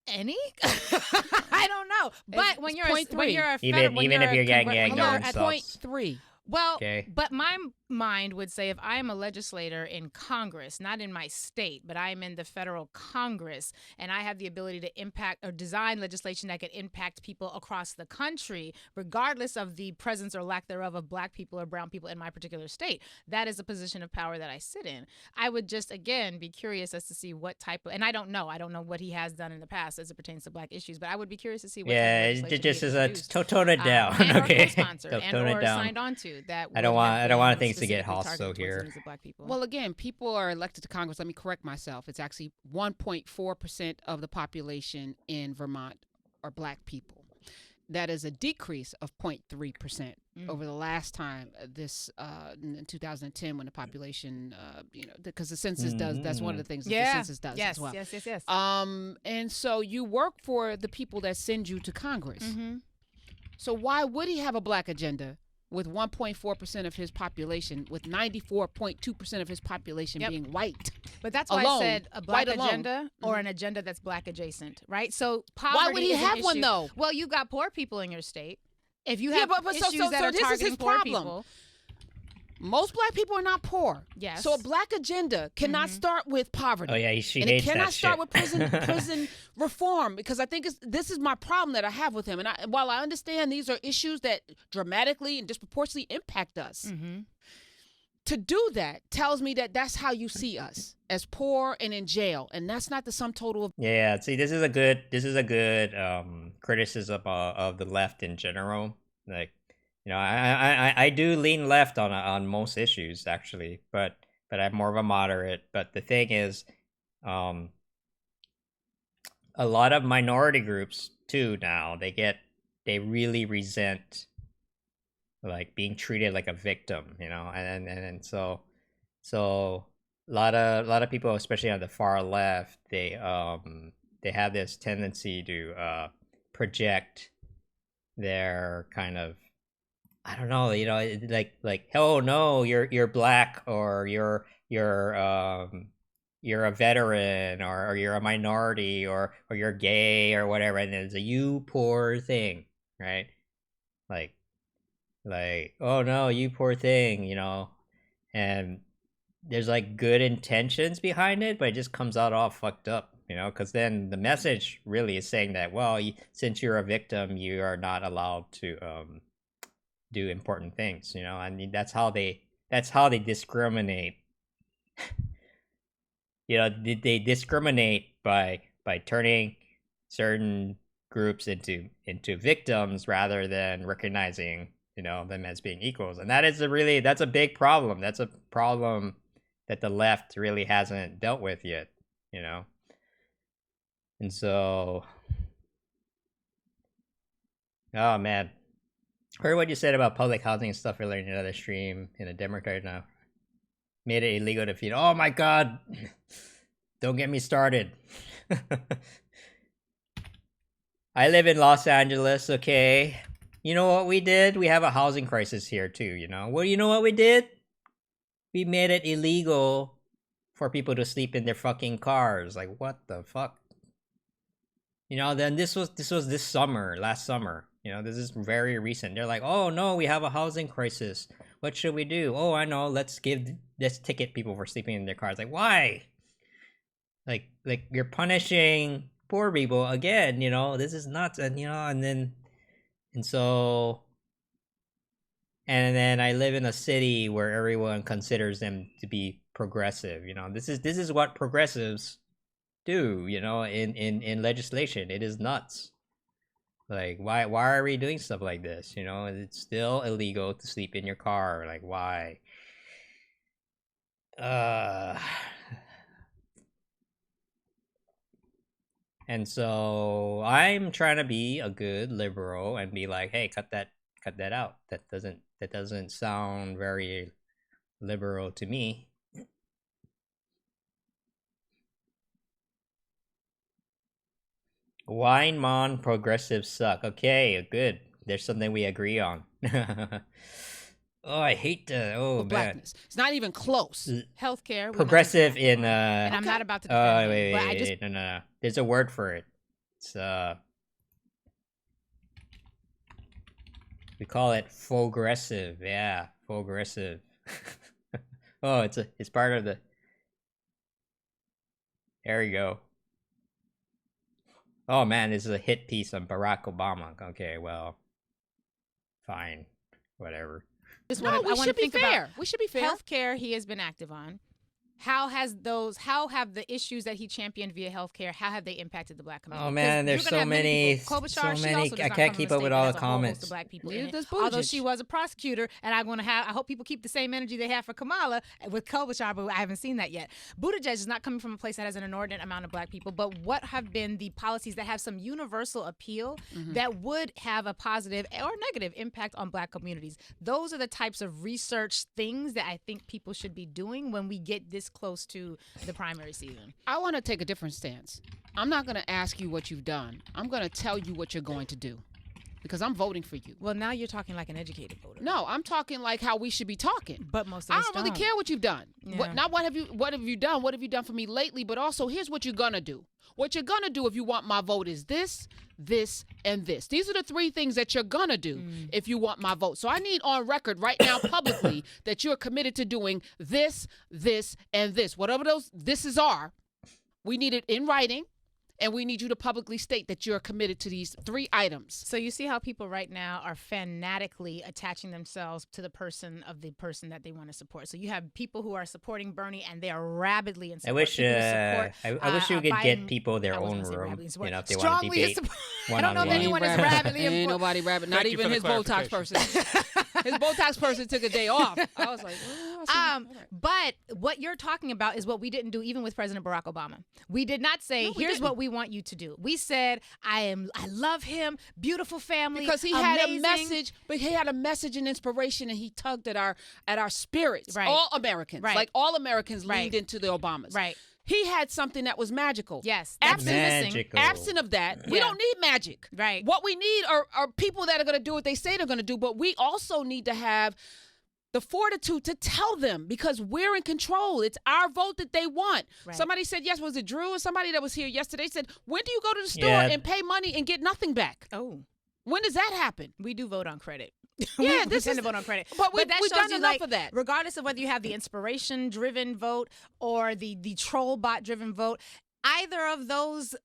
Any? I don't know. But when It's you're point when three. you're a Even when if you're you're a gang, when gang, you're no at insults. Point 3. Well, Okay. but my mind would say if I am a legislator in Congress, not in my state, but I am in the federal Congress, and I have the ability to impact or design legislation that could impact people across the country, regardless of the presence or lack thereof of black people or brown people in my particular state, that is a position of power that I sit in. I would just, again, be curious as to see what type of, and I don't know what he has done in the past as it pertains to black issues, but I would be curious to see what type of Yeah, legislation it just he is introduced, tone it down. and Okay. or co-sponsored and Tone it or down. signed on to that. I don't would have want been things to get specifically hostile targeted towards here. the needs of black people. Well, again, people are elected to Congress. Let me correct myself. It's actually 1.4% of the population in Vermont are black people. That is a decrease of 0.3% over the last time in 2010 when the population, because the census does, that's one of the things that the census does as well. Yes. And so you work for the people that send you to Congress. Mm-hmm. So why would he have a black agenda with 1.4% of his population, with 94.2% of his population being white? But that's why alone, I said a black white alone. agenda or Mhm. an agenda that's black adjacent, right? So poverty Why would he is an have one issue. though? Well, you got poor people in your state. If you Yeah, have but issues that are this is targeting his poor problem. people, Most black people are not poor. Yes. So a black agenda cannot start with poverty. Oh, yeah, she and hates it cannot that start shit. with prison reform, because I think this is my problem that I have with him. And while I understand these are issues that dramatically and disproportionately impact us, to do that tells me that that's how you see us, as poor and in jail, and that's not the sum total of. Yeah, see, this is a good criticism of the left in general. Like, I do lean left on most issues actually, but I'm more of a moderate. But the thing is, a lot of minority groups too now they really resent like being treated like a victim, and so a lot of people, especially on the far left, they have this tendency to project their kind of, I don't know, like oh no, you're black, or you're a veteran, or you're a minority, or you're gay or whatever, and it's a you poor thing, right? Like oh no, you poor thing, and there's like good intentions behind it, but it just comes out all fucked up, because then the message really is saying that, well, since you're a victim, you are not allowed to do important things, I mean, that's how they discriminate. They discriminate by turning certain groups into victims rather than recognizing them as being equals. And that's a big problem. That's a problem that the left really hasn't dealt with yet, and so, oh man, heard what you said about public housing and stuff earlier in another stream in a Democrat now. Made it illegal to feed. Oh my god. Don't get me started. I live in Los Angeles, okay? You know what we did? We have a housing crisis here too, Well, you know what we did? We made it illegal for people to sleep in their fucking cars. Like, what the fuck? Then this was last summer. This is very recent. They're like, oh no, we have a housing crisis. What should we do? Oh, I know. Let's ticket people for sleeping in their cars. Like, why? Like you're punishing poor people again. This is nuts. And and then I live in a city where everyone considers them to be progressive. This is what progressives do. In legislation, it is nuts. Like, why are we doing stuff like this? It's still illegal to sleep in your car. Like, why? And so I'm trying to be a good liberal and be like, hey, cut that out. That doesn't sound very liberal to me. Weinmon progressives suck. Okay, good. There's something we agree on. Oh, I hate the man. Blackness. It's not even close. Healthcare. Progressive in And I'm not about to defend wait, him, but I just no. There's a word for it. It's we call it progressive. Yeah, Full aggressive. Oh, it's part of the. There you go. Oh man, this is a hit piece on Barack Obama. Okay, well, fine, whatever. No, we should be fair. We should be fair. Healthcare he has been active on. How have the issues that he championed via healthcare, how have they impacted the black community? Oh man, there's so many, I can't keep up with all the comments. Black people in it. Although she was a prosecutor, and I hope people keep the same energy they have for Kamala with Klobuchar, but I haven't seen that yet. Buttigieg is not coming from a place that has an inordinate amount of black people, but what have been the policies that have some universal appeal that would have a positive or negative impact on black communities? Those are the types of research things that I think people should be doing when we get this close to the primary season. I want to take a different stance. I'm not going to ask you what you've done. I'm going to tell you what you're going to do because I'm voting for you. Well, now you're talking like an educated voter. No, I'm talking like how we should be talking. But most of us I don't really care what you've done. Yeah. Not what have you done? What have you done for me lately? But also, here's what you're going to do. What you're going to do if you want my vote is this, this, and this. These are the three things that you're going to do if you want my vote. So I need on record right now publicly that you're committed to doing this, this, and this. Whatever those thises are, we need it in writing. And we need you to publicly state that you're committed to these three items. So you see how people right now are fanatically attaching themselves to the person that they want to support. So you have people who are supporting Bernie and they are rabidly in support. I wish you could get people their own room. You know, if they want to debate. I don't know if anyone is rabidly in Ain't nobody rabid. Not even his Botox person. His Botox person took a day off. I was like, but what you're talking about is what we didn't do even with President Barack Obama. We did not say, here's what we want you to do. We said, I love him, beautiful family, because he amazing. had a message, but he had a message and inspiration, and he tugged at our spirits. Right. All Americans, Right. like all Americans, Right. leaned into the Obamas. Right. He had something that was magical. Yes. Absent of that, we don't need magic. Right. What we need are people that are going to do what they say they're going to do, but we also need to have the fortitude to tell them because we're in control. It's our vote that they want. Right. Somebody said, yes, was it Drew or somebody that was here yesterday said, when do you go to the store Yeah. and pay money and get nothing back? Oh. When does that happen? We do vote on credit. Yeah, we tend to vote on credit. But that we've shows done you, enough like, of that. regardless of whether you have the inspiration-driven vote or the troll bot-driven vote, either of those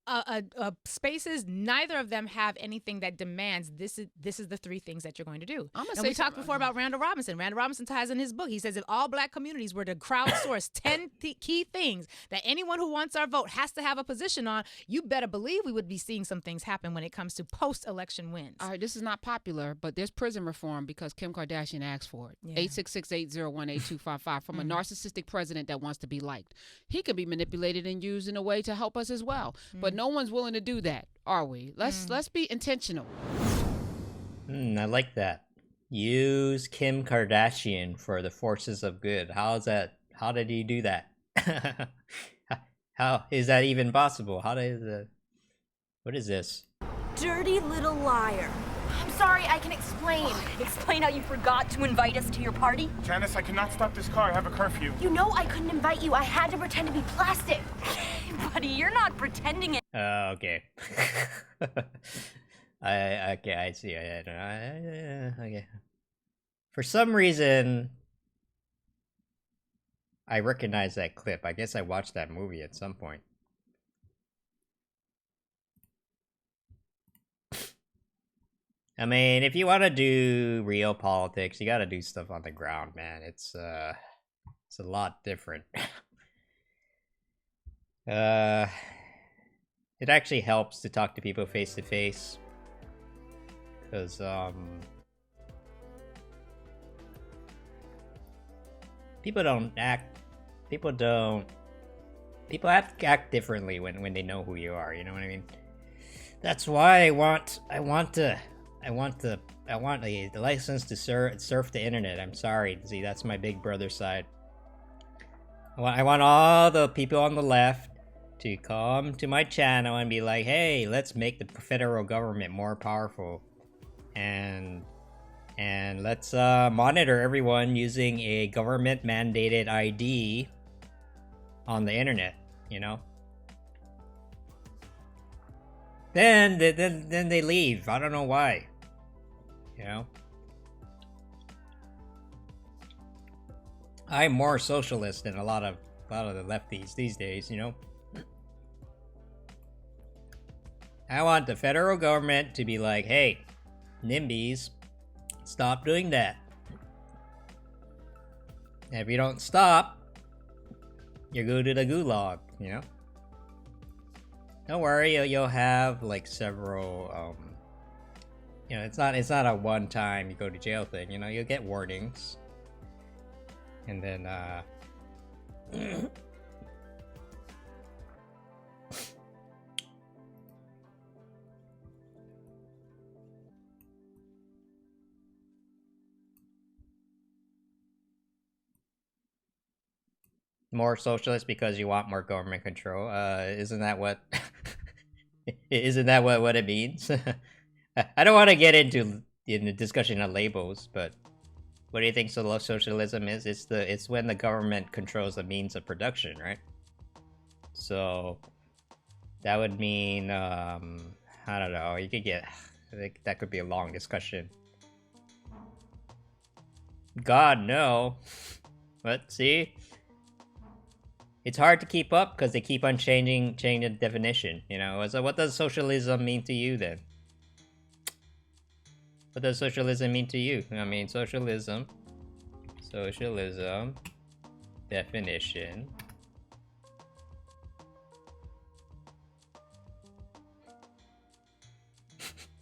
spaces, neither of them have anything that demands this is the three things that you're going to do. And we talked before about Randall Robinson. Randall Robinson ties in his book. He says if all black communities were to crowdsource 10 key things that anyone who wants our vote has to have a position on, you better believe we would be seeing some things happen when it comes to post-election wins. All right, this is not popular, but there's prison reform because Kim Kardashian asked for it. Yeah. 866-801-8255 from a narcissistic president that wants to be liked. He can be manipulated and used in a way to help us as well. But no one's willing to do that, are we? Let's be intentional. I like that. Use Kim Kardashian for the forces of good. How did he do that? How is that even possible? What is this? Dirty little liar. I'm sorry, I can explain. Explain how you forgot to invite us to your party? Janice, I cannot stop this car. I have a curfew. You know I couldn't invite you. I had to pretend to be plastic. Buddy, you're not pretending it. Okay. I see. Okay. For some reason, I recognize that clip. I guess I watched that movie at some point. I mean, if you want to do real politics, you got to do stuff on the ground, man. It's a lot different. It actually helps to talk to people face to face, because people have to act differently when they know who you are. You know what I mean? That's why I want the license to surf the internet. I'm sorry. See, that's my big brother side. I want all the people on the left to come to my channel and be like, hey, let's make the federal government more powerful. And let's monitor everyone using a government mandated ID on the internet, you know? Then they leave. I don't know why. You know? I'm more socialist than a lot of the lefties these days, you know? I want the federal government to be like, hey, NIMBYs, stop doing that. And if you don't stop, you go to the gulag, you know? Don't worry, you'll have like several, you know, it's not a one-time you go to jail thing, you know, you'll get warnings. And then, more socialist because you want more government control. Isn't that what isn't that what it means? I don't want to get into the discussion of labels, but what do you think socialism is? It's when the government controls the means of production, right? So that would mean I don't know, you could get, I think that could be a long discussion. God no. But see? It's hard to keep up because they keep on changing the definition, you know? So what does socialism mean to you then? What does socialism mean to you? I mean, socialism, definition.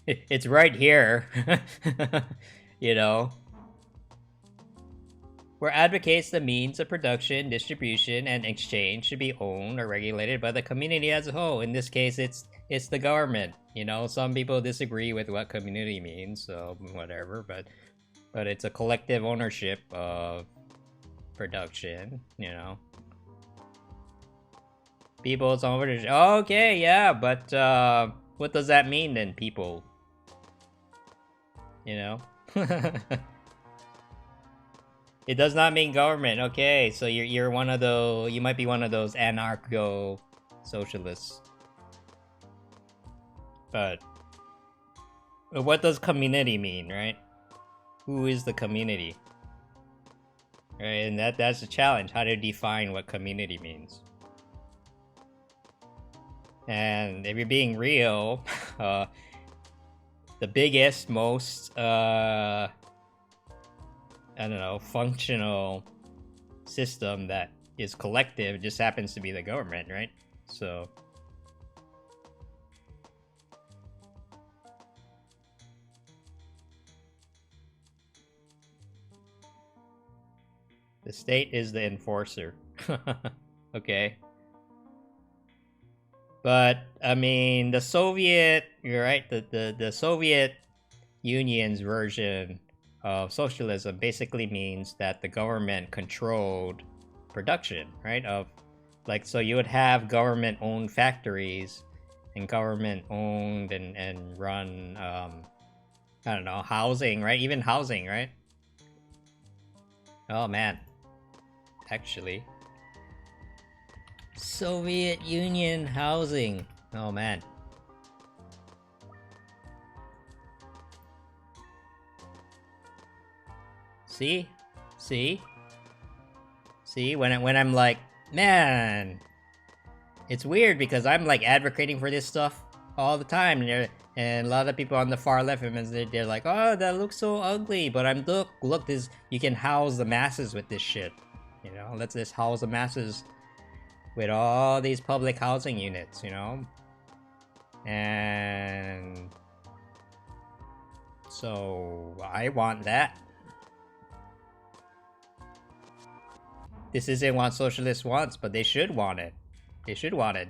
It's right here, you know? Where advocates the means of production, distribution, and exchange should be owned or regulated by the community as a whole. In this case, it's the government. You know, some people disagree with what community means, so whatever. But it's a collective ownership of production. You know, people's ownership. Okay, yeah, but what does that mean then, people? You know. It does not mean government. Okay, so you're one of those. You might be one of those anarcho socialists. But what does community mean, right? Who is the community? Right, and that's a challenge. How to define what community means. And if you're being real, the biggest, most I don't know, functional system that is collective just happens to be the government, right? So the state is the enforcer. Okay. But I mean, the Soviet, you're right, the Soviet Union's version of socialism basically means that the government controlled production, right? Of like, so you would have government-owned factories and government-owned and run, I don't know, housing, right? Even housing, right? Oh man, actually, Soviet Union housing. Oh man. See? When I'm like, man, it's weird because I'm like advocating for this stuff all the time, and a lot of people on the far left, they're like, oh, that looks so ugly, but I'm look, this, you can house the masses with this shit, you know? Let's just house the masses with all these public housing units, you know? And so I want that. This isn't what socialists wants, but they should want it. They should want it.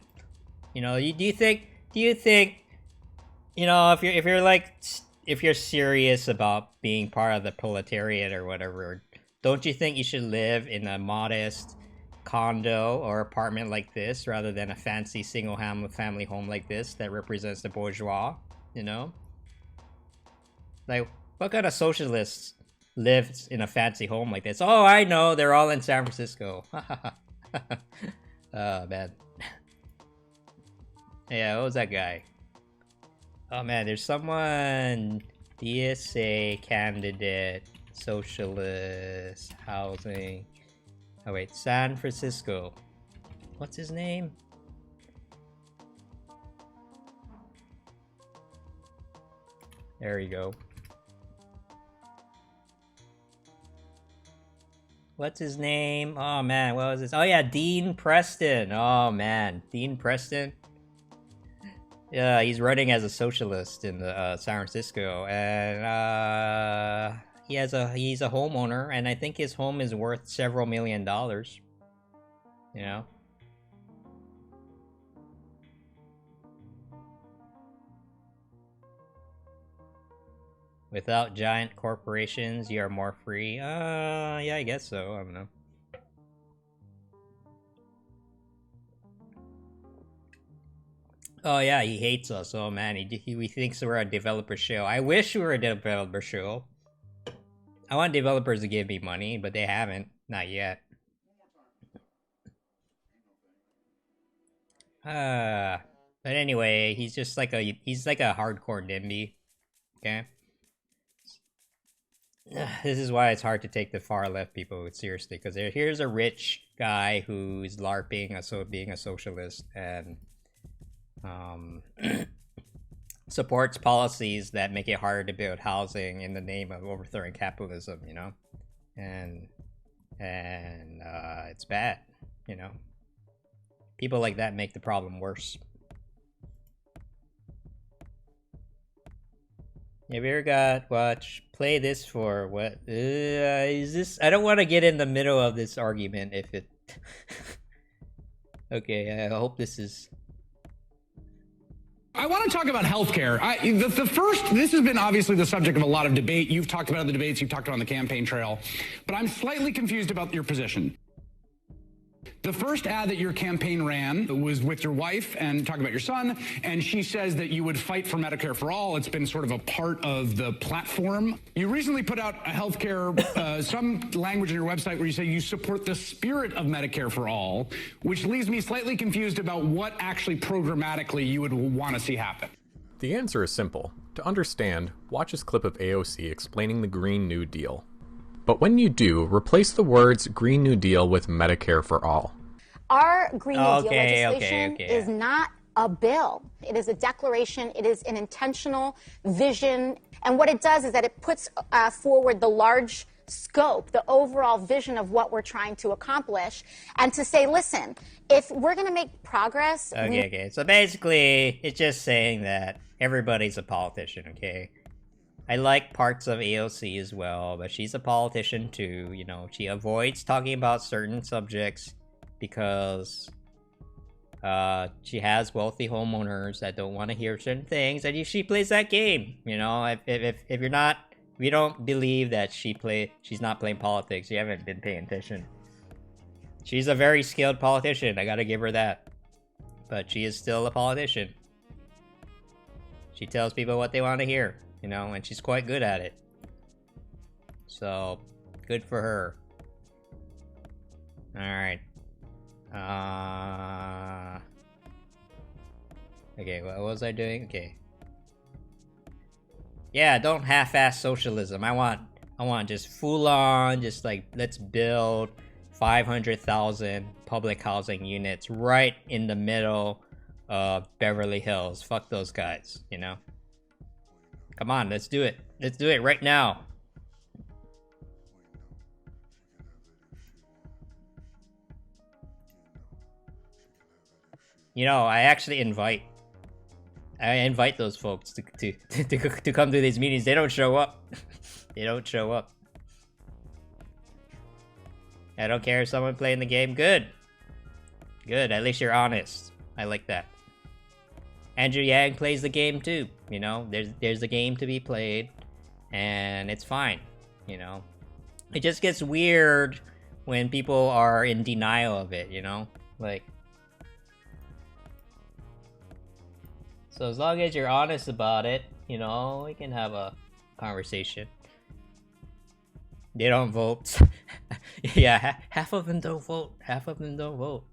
You know, do you think, you know, if you're serious about being part of the proletariat or whatever, don't you think you should live in a modest condo or apartment like this rather than a fancy single family home like this that represents the bourgeois, you know? Like, what kind of socialists lives in a fancy home like this? Oh, I know, they're all in San Francisco. Oh, man. Yeah, what was that guy? Oh, man, there's someone, DSA candidate, socialist, housing. Oh wait, San Francisco. What's his name? There you go. What's his name? Oh man, what was this? Oh yeah, Dean Preston. Oh man, Dean Preston. Yeah, he's running as a socialist in the San Francisco, and he's a homeowner, and I think his home is worth several $1 million. You know. Without giant corporations, you are more free. Yeah, I guess so. I don't know. Oh yeah, he hates us. Oh man, he thinks we're a developer show. I wish we were a developer show. I want developers to give me money, but they haven't. Not yet. But anyway, he's just like he's like a hardcore NIMBY. Okay. This is why it's hard to take the far left people seriously, because here's a rich guy who's LARPing, being a socialist, and supports policies that make it harder to build housing in the name of overthrowing capitalism, you know, and it's bad, you know. People like that make the problem worse. Have you ever play this for what? Is this? I don't want to get in the middle of this argument if it. Okay, I hope this is. I want to talk about healthcare. This has been obviously the subject of a lot of debate. You've talked about it in the debates, you've talked about it on the campaign trail, but I'm slightly confused about your position. The first ad that your campaign ran was with your wife and talking about your son, and she says that you would fight for Medicare for all. It's been sort of a part of the platform. You recently put out a healthcare, some language on your website where you say you support the spirit of Medicare for all, which leaves me slightly confused about what actually programmatically you would want to see happen. The answer is simple. To understand, watch this clip of AOC explaining the Green New Deal. But when you do, replace the words Green New Deal with Medicare for all. Our Green New Deal legislation is not a bill. It is a declaration. It is an intentional vision. And what it does is that it puts forward the large scope, the overall vision of what we're trying to accomplish, and to say, listen, if we're going to make progress... Okay. So basically, it's just saying that everybody's a politician, okay? I like parts of AOC as well, but she's a politician too, you know. She avoids talking about certain subjects because she has wealthy homeowners that don't want to hear certain things, and she plays that game, you know. If you don't believe that she's not playing politics, you haven't been paying attention. She's a very skilled politician, I gotta give her that. But she is still a politician. She tells people what they want to hear, you know, and she's quite good at it. So, good for her. Alright. Okay, what was I doing? Okay. Yeah, don't half-ass socialism. I want just full-on, just like, let's build 500,000 public housing units right in the middle of Beverly Hills. Fuck those guys, you know? Come on, let's do it. Let's do it right now. You know, I actually invite those folks to come to these meetings. They don't show up. They don't show up. I don't care if someone playing the game. Good. Good, at least you're honest. I like that. Andrew Yang plays the game too, you know? There's a game to be played, and it's fine, you know? It just gets weird when people are in denial of it, you know? Like... So as long as you're honest about it, you know, we can have a conversation. They don't vote. Yeah, half of them don't vote. Half of them don't vote.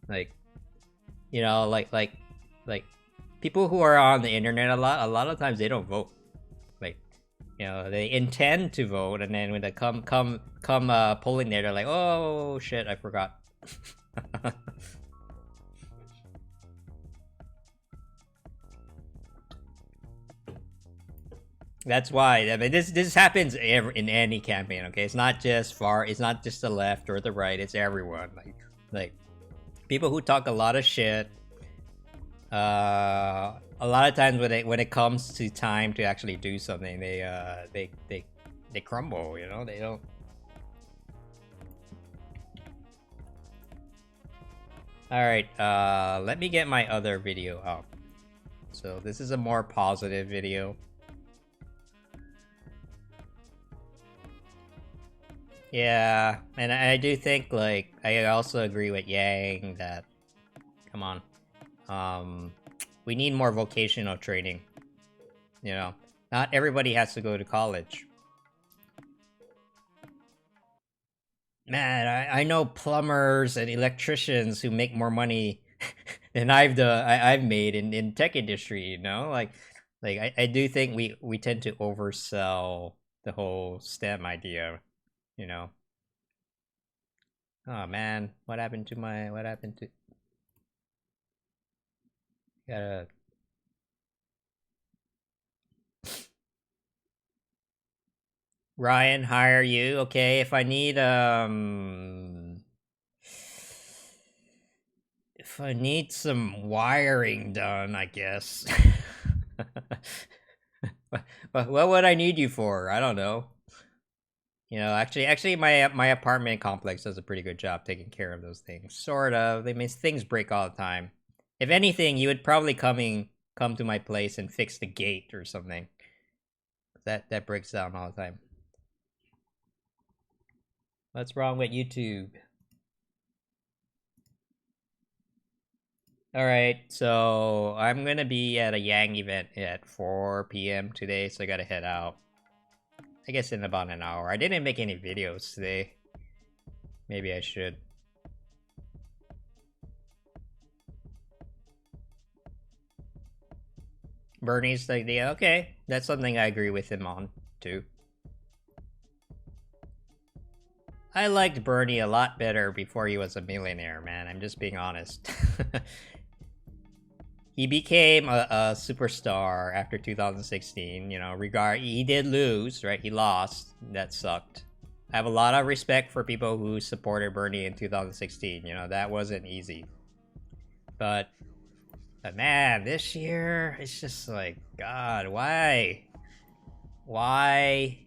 Like, you know, like people who are on the internet a lot of times they don't vote. Like, You know, they intend to vote, and then when they come polling day, they're like, oh shit, I forgot. That's why. I mean, this happens in any campaign. Okay, it's not just it's not just the left or the right. It's everyone. Like people who talk a lot of shit. A lot of times when it comes to time to actually do something, they crumble. You know, they don't. All right. Let me get my other video up. So this is a more positive video. Yeah, and I do think, like, I also agree with Yang that, come on, we need more vocational training, you know? Not everybody has to go to college. Man, I know plumbers and electricians who make more money than I've made in tech industry, you know? Like I do think we tend to oversell the whole STEM idea. You know. Oh man, what happened to gotta Ryan, hire you. Okay, if I need some wiring done, I guess. What would I need you for? I don't know. You know, actually, my apartment complex does a pretty good job taking care of those things. Sort of. I mean, things break all the time. If anything, you would probably come to my place and fix the gate or something. That breaks down all the time. What's wrong with YouTube? All right, so I'm gonna be at a Yang event at 4 p.m. today, so I gotta head out. I guess in about an hour. I didn't make any videos today. Maybe I should. Bernie's idea. Okay, that's something I agree with him on, too. I liked Bernie a lot better before he was a millionaire, man. I'm just being honest. He became a superstar after 2016, you know, he did lose, right? He lost. That sucked. I have a lot of respect for people who supported Bernie in 2016, you know, that wasn't easy. But man, this year, it's just like, God, why? Why?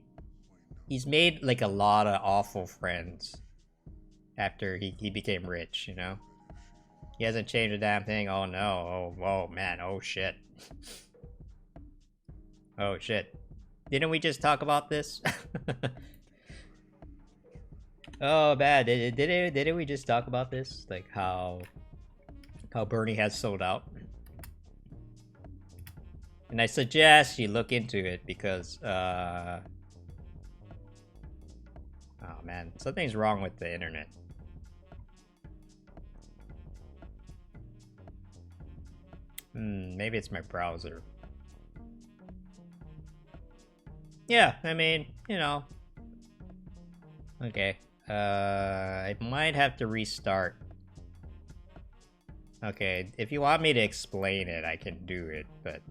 He's made, like, a lot of awful friends after he became rich, you know? He hasn't changed a damn thing. Oh no. Oh man. Oh shit. Oh shit. Didn't we just talk about this? Oh bad. Didn't we just talk about this? Like how Bernie has sold out. And I suggest you look into it because oh man, something's wrong with the internet. Maybe it's my browser. Yeah, I mean, you know. Okay. I might have to restart. Okay, if you want me to explain it, I can do it, but...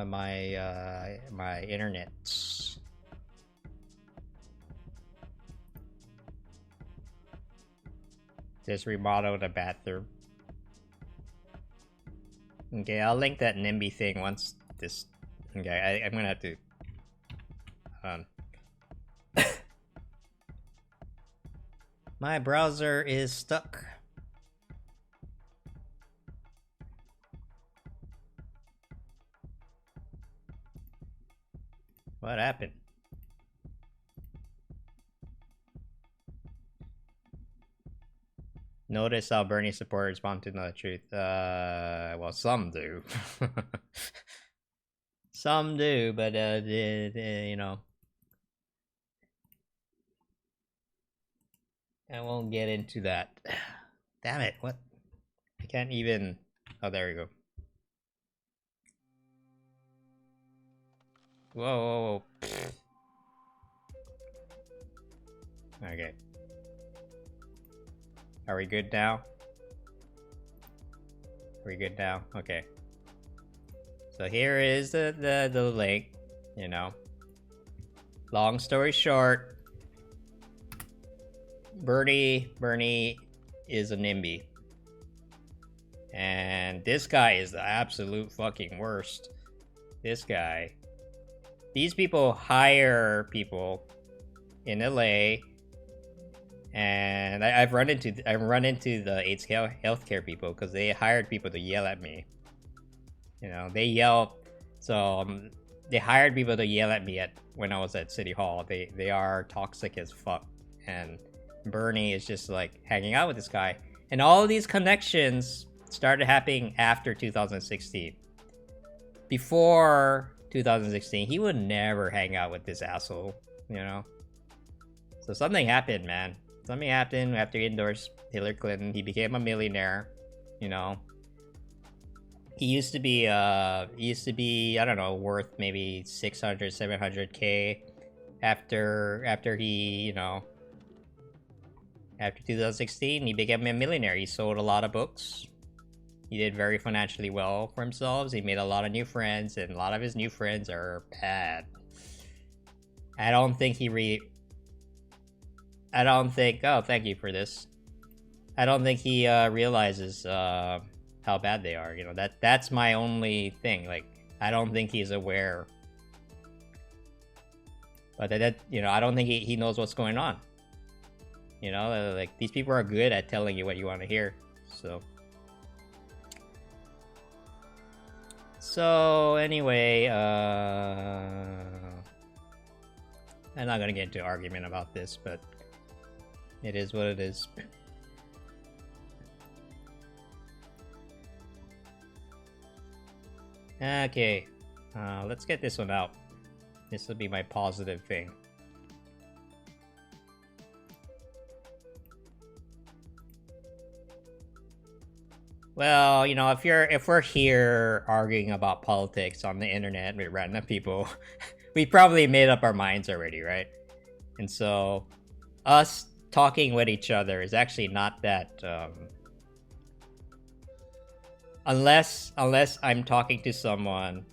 my internet. Just remodel the bathroom. Okay, I'll link that NIMBY thing once this... Okay, I'm gonna have to... My browser is stuck. What happened? Notice how Bernie supporters want to know the truth. Well, some do. Some do, but, you know. I won't get into that. Damn it, what? I can't even... Oh, there we go. Whoa. Okay. Are we good now? Are we good now? Okay. So here is the link, you know. Long story short, Bernie is a NIMBY. And this guy is the absolute fucking worst. This guy. These people hire people in LA, and I've run into the AIDS healthcare people because they hired people to yell at me. You know, they yell. So they hired people to yell at me when I was at City Hall. They are toxic as fuck, and Bernie is just like hanging out with this guy, and all of these connections started happening after 2016. Before 2016, he would never hang out with this asshole, you know? So something happened, man. Something happened after he endorsed Hillary Clinton. He became a millionaire, you know? He used to be, I don't know, worth maybe 600, 700K after he, you know, after 2016, he became a millionaire. He sold a lot of books. He did very financially well for himself. He made a lot of new friends, and a lot of his new friends are bad. I don't think, oh, thank you for this. I don't think he realizes how bad they are. You know, that's my only thing. Like, I don't think he's aware. But you know, I don't think he knows what's going on. You know, like, these people are good at telling you what you want to hear. So anyway, I'm not gonna get into an argument about this, but it is what it is. Okay, let's get this one out. This will be my positive thing. Well, you know, if we're here arguing about politics on the internet with random people, we probably made up our minds already, right? And so, us talking with each other is actually not that, unless I'm talking to someone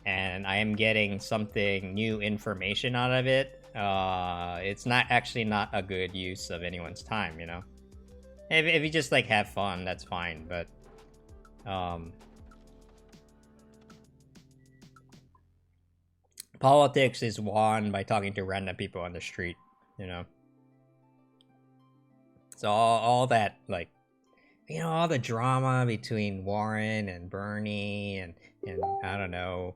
and I am getting something new information out of it, it's not a good use of anyone's time, you know? If you just like have fun, that's fine, but politics is won by talking to random people on the street, you know? So all that, like, you know, all the drama between Warren and Bernie and I don't know,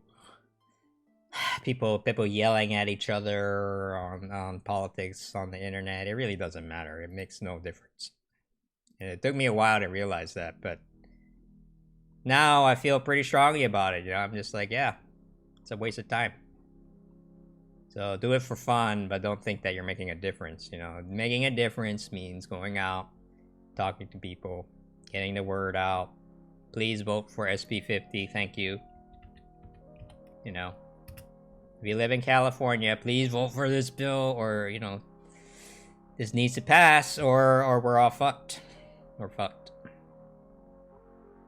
people yelling at each other on politics on the internet, it really doesn't matter. It makes no difference. And it took me a while to realize that, but now I feel pretty strongly about it. You know, I'm just like, yeah, it's a waste of time. So do it for fun, but don't think that you're making a difference. You know, making a difference means going out, talking to people, getting the word out. Please vote for SB 50. Thank you. You know, if you live in California, please vote for this bill, or, you know, this needs to pass, or we're all fucked. We're fucked.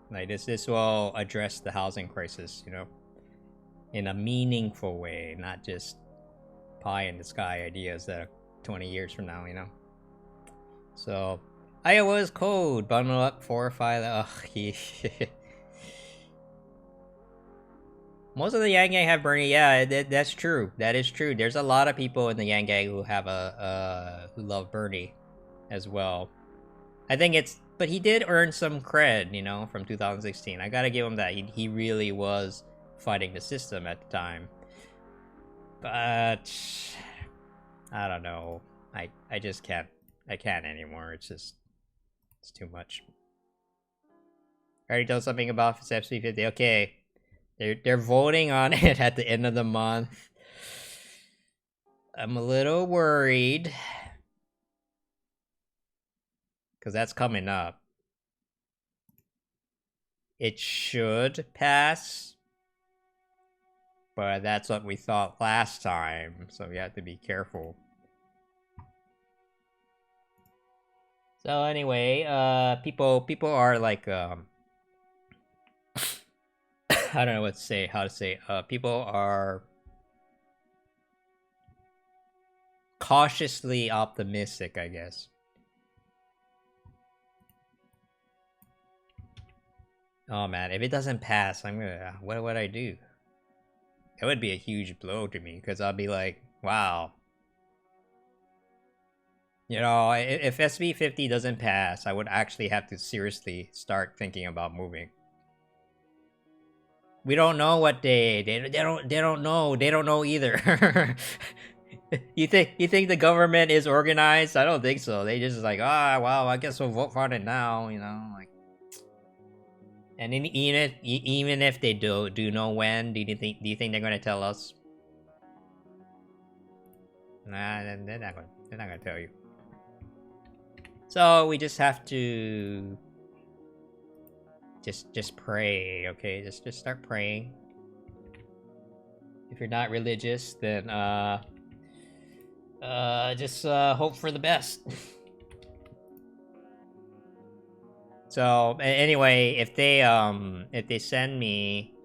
Like, this will address the housing crisis, you know, in a meaningful way, not just pie in the sky ideas that are 20 years from now, you know. So, Iowa's code, bundle up 4 or 5. Ugh, most of the Yang Gang have Bernie. Yeah, that's true. That is true. There's a lot of people in the Yang Gang who have who love Bernie as well. I think but he did earn some cred, you know, from 2016. I gotta give him that. He really was fighting the system at the time. But I don't know. I just can't. I can't anymore. It's too much. I already told something about SB 50. Okay, they're voting on it at the end of the month. I'm a little worried, because that's coming up. It should pass, but that's what we thought last time, so we have to be careful. So anyway, people are like, I don't know how to say, people are cautiously optimistic, I guess. Oh man, if it doesn't pass, I'm gonna, what would I do? It would be a huge blow to me, because I'll be like, wow. You know, if SB 50 doesn't pass, I would actually have to seriously start thinking about moving. We don't know what they don't know either. You think the government is organized? I don't think so. They just like, well, I guess we'll vote for it now, you know, like. And even if they do know when, do you think they're gonna tell us? Nah, they're not gonna tell you. So we just have to just pray, okay? Just start praying. If you're not religious, then just hope for the best. So anyway, if they send me,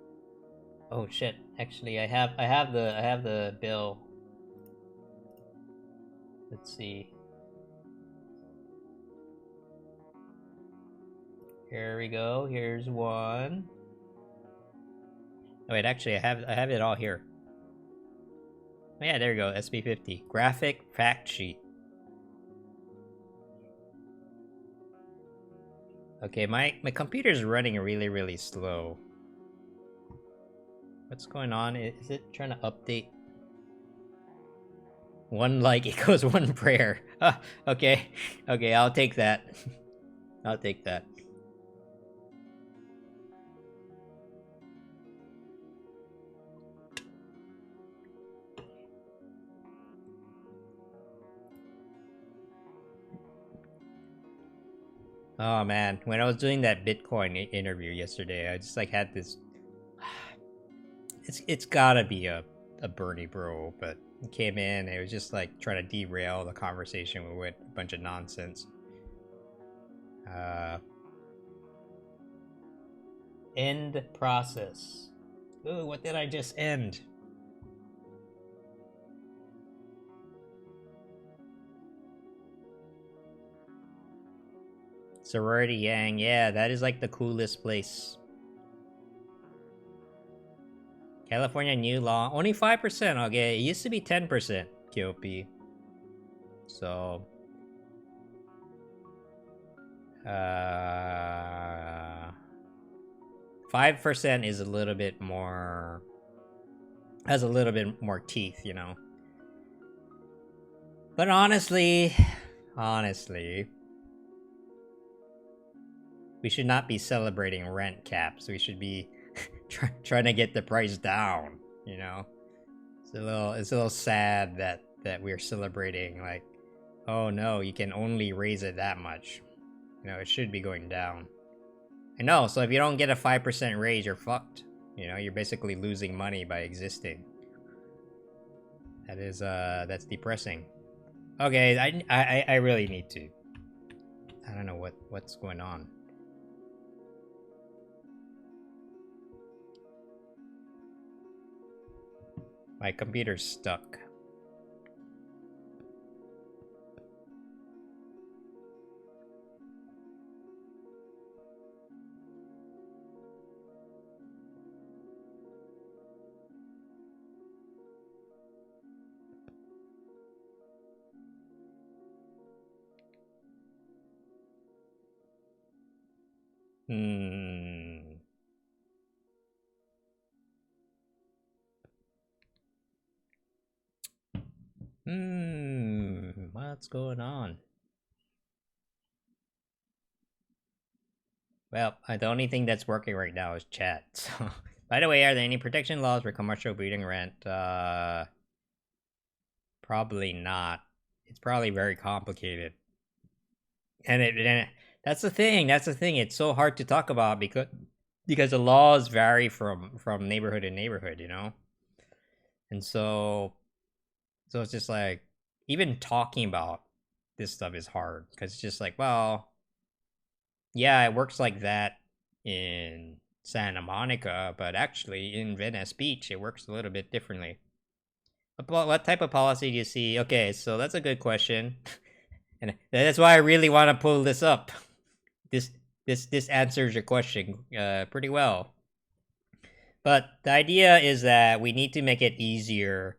oh shit! Actually, I have the bill. Let's see. Here we go. Here's one. Oh, wait, actually, I have it all here. Oh, yeah, there you go. SB50 graphic fact sheet. Okay, my computer's running really slow. What's going on? Is it trying to update? One like equals one prayer. Okay, I'll take that. I'll take that. Oh man, when I was doing that Bitcoin interview yesterday, I just like had this. It's gotta be a Bernie bro, but he came in and it was just like trying to derail the conversation with a bunch of nonsense. End process. Ooh, what did I just end? Sorority Yang, yeah, that is like the coolest place. California new law, only 5%, okay, it used to be 10%, KOP. So... 5% is a little bit more... has a little bit more teeth, you know. But honestly... we should not be celebrating rent caps. We should be trying to get the price down, you know? It's a little sad that we're celebrating, like, oh no, you can only raise it that much. You know, it should be going down. I know, so if you don't get a 5% raise, you're fucked. You know, you're basically losing money by existing. That is, that's depressing. Okay, I really need to. I don't know what's going on. My computer's stuck. What's going on? Well, the only thing that's working right now is chat. So, by the way, are there any protection laws for commercial breeding rent? Probably not. It's probably very complicated. And that's the thing. That's the thing. It's so hard to talk about because the laws vary from neighborhood to neighborhood, you know? And so it's just like, even talking about this stuff is hard, because it's just like, well, yeah, it works like that in Santa Monica, but actually in Venice Beach, it works a little bit differently. What type of policy do you see? Okay, so that's a good question. And that's why I really want to pull this up. This answers your question pretty well. But the idea is that we need to make it easier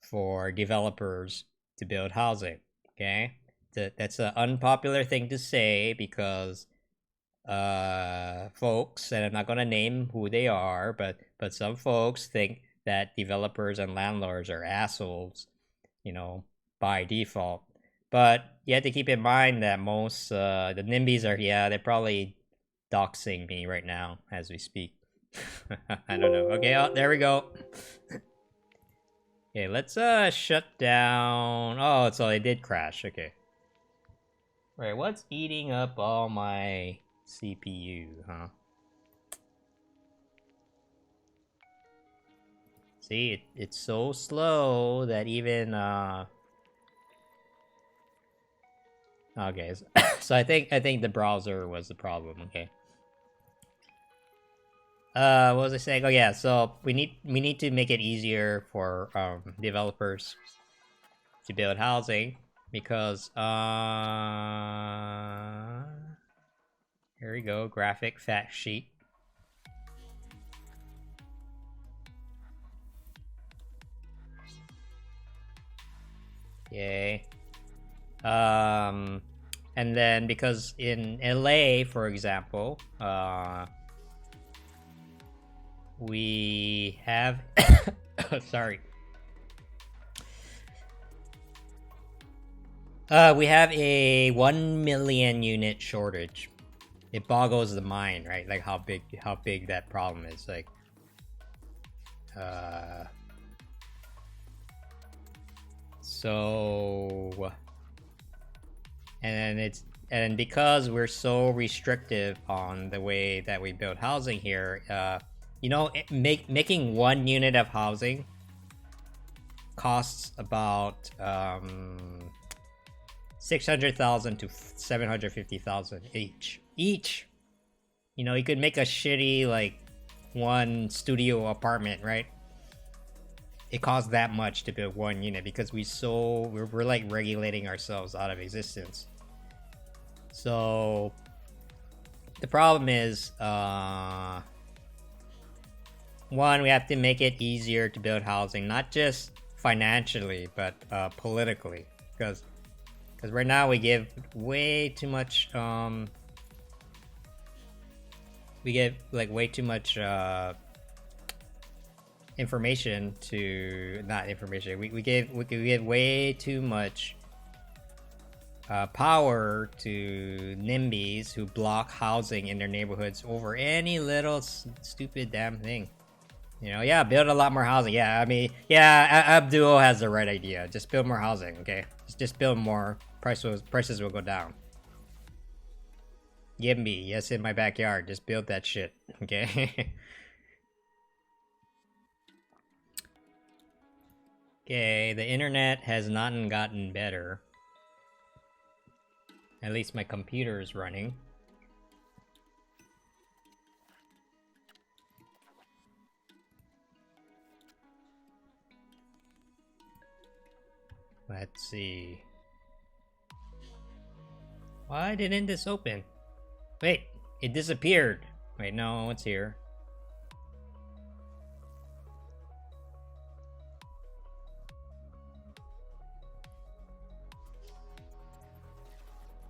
for developers to build housing, okay? That's an unpopular thing to say because folks, and I'm not going to name who they are, but some folks think that developers and landlords are assholes, by default. But you have to keep in mind that most, the NIMBYs are, they're probably doxing me right now as we speak. I don't know. Okay, there we go. Okay, let's shut down. Oh, so it did crash. Okay. Right, what's eating up all my CPU, huh? See, it's so slow that even okay, so I think the browser was the problem. Okay. What was I saying? Oh yeah, so we need to make it easier for developers to build housing, because here we go, graphic fact sheet. Yay. And then because in LA, for example, we have sorry. We have a 1 million unit shortage. It boggles the mind, right? Like how big that problem is. Like, so, and because we're so restrictive on the way that we build housing here, making 1 unit of housing costs about $600,000 to $750,000 each. You could make a shitty like 1 studio apartment, right? It costs that much to build 1 unit because we're like regulating ourselves out of existence. So the problem is, one, we have to make it easier to build housing, not just financially, but politically, because right now we give way too much information to we give way too much power to NIMBYs who block housing in their neighborhoods over any little stupid damn thing. Build a lot more housing. Yeah, I mean, Abdul has the right idea. Just build more housing, okay? Just build more. Prices will go down. Yimby, yes, in my backyard. Just build that shit, okay? Okay, the internet has not gotten better. At least my computer is running. Let's see. Why didn't this open? Wait, it disappeared. Wait, no, it's here.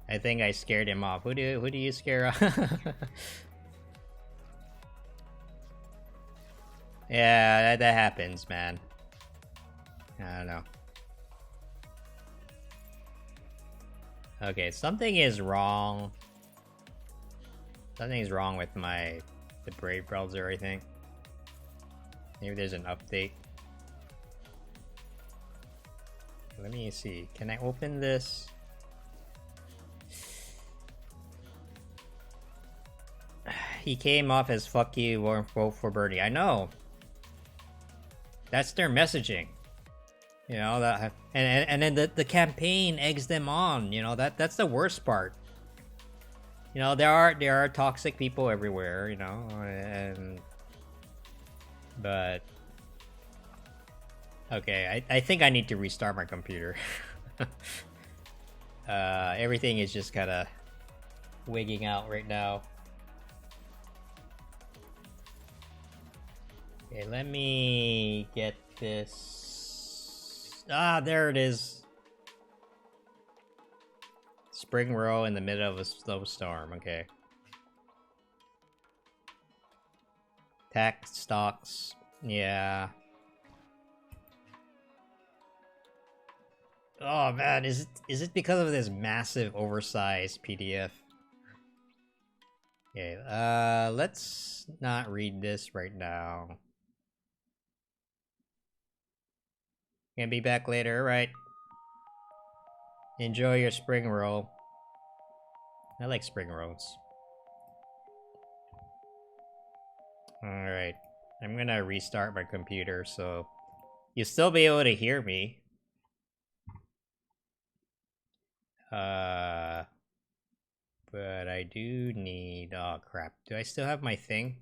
I think I scared him off. Who do you scare off? Yeah, that happens, man. I don't know. Okay, something is wrong. Something's wrong with the Brave browser, I think. Maybe there's an update. Let me see. Can I open this? He came off as "fuck you" or "vote for Bernie." I know. That's their messaging. You know that, and then the campaign eggs them on. You know that's the worst part. You know there are toxic people everywhere. You know, but okay, I think I need to restart my computer. Everything is just kind of wigging out right now. Okay, let me get this. Ah, there it is. Spring Row in the middle of a snowstorm. Okay. Tech stocks. Yeah. Oh man, is it because of this massive oversized PDF? Okay, let's not read this right now. Gonna be back later, right? Enjoy your spring roll. I like spring rolls. Alright. I'm gonna restart my computer so you'll still be able to hear me. But I do need... Oh crap. Do I still have my thing?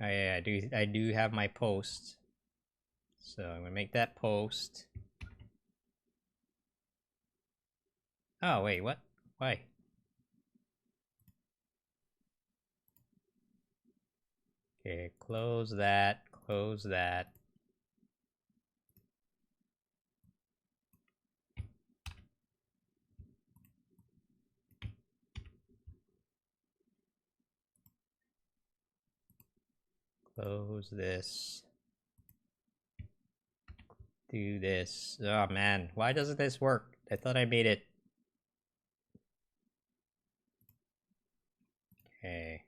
Oh yeah, I do have my post. So I'm gonna make that post. Oh wait, what? Why? Okay, close that, close that. Close this. Do this. Oh man, why doesn't this work? I thought I made it. Okay.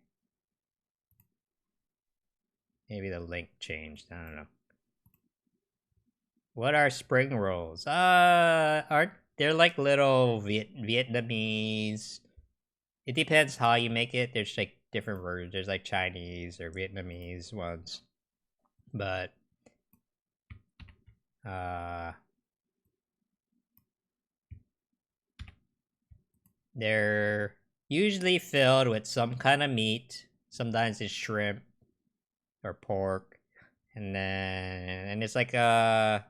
Maybe the link changed. I don't know. What are spring rolls? Aren't they're like little Vietnamese? It depends how you make it. There's like different versions. There's like Chinese or Vietnamese ones, but they're usually filled with some kind of meat. Sometimes it's shrimp or pork, and it's like and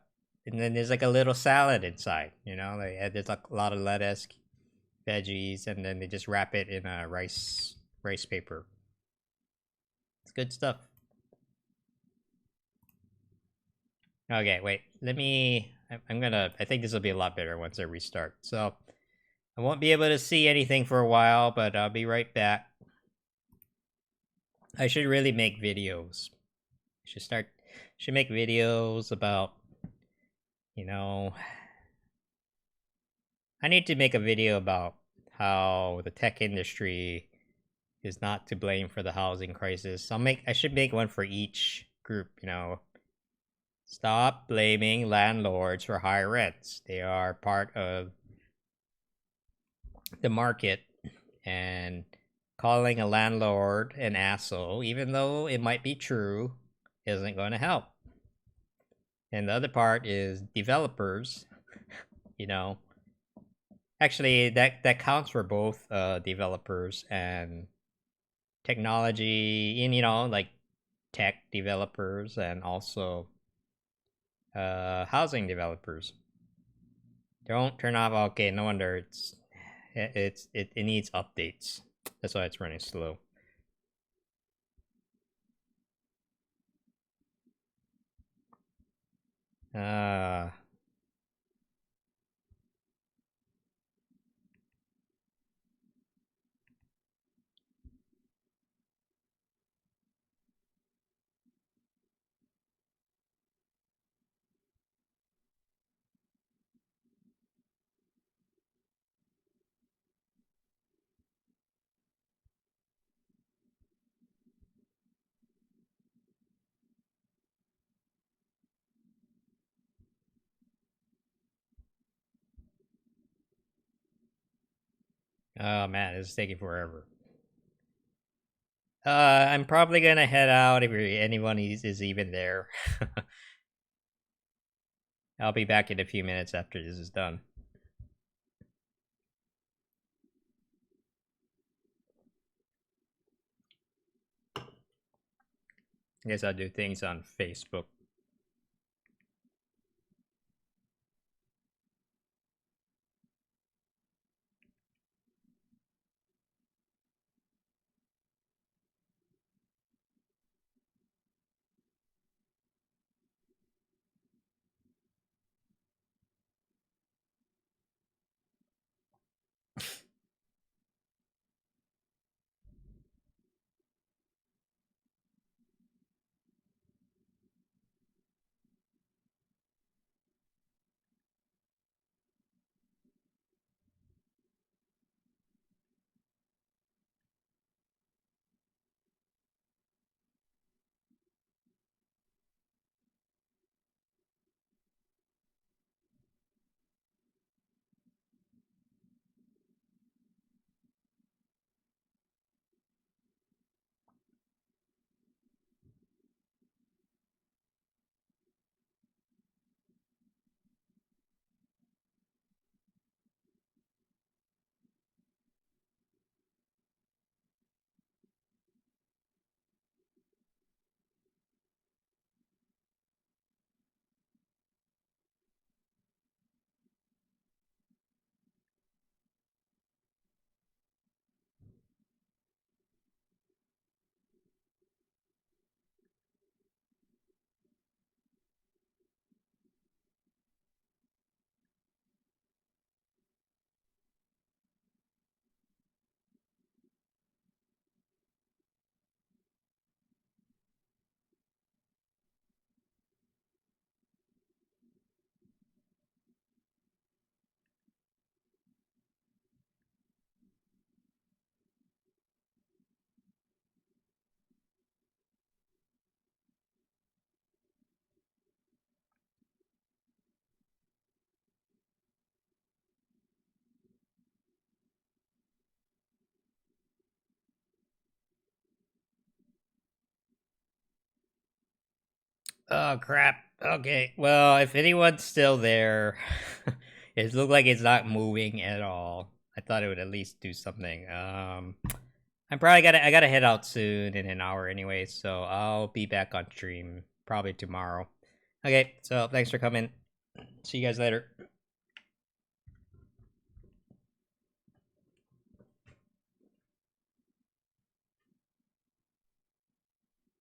then there's like a little salad inside. You know, there's like a lot of lettuce, veggies, and then they just wrap it in a rice paper. It's good stuff. Okay, wait. Let me. I think this will be a lot better once I restart. So I won't be able to see anything for a while, but I'll be right back. I should really make videos. Should make videos about, you know, I need to make a video about how the tech industry is not to blame for the housing crisis. I should make one for each group, you know. Stop blaming landlords for high rents. They are part of the market, and calling a landlord an asshole, even though it might be true, isn't going to help. And the other part is developers, you know. Actually, that counts for both developers and technology, and you know, like tech developers and also housing developers. Don't turn off. Okay, no wonder it needs updates. That's why it's running slow. Oh man, this is taking forever. I'm probably gonna head out if anyone is even there. I'll be back in a few minutes after this is done. I guess I'll do things on Facebook. Oh crap. Okay. Well, if anyone's still there, it looks like it's not moving at all. I thought it would at least do something. I gotta head out soon in an hour anyway, so I'll be back on stream probably tomorrow. Okay, so thanks for coming. See you guys later.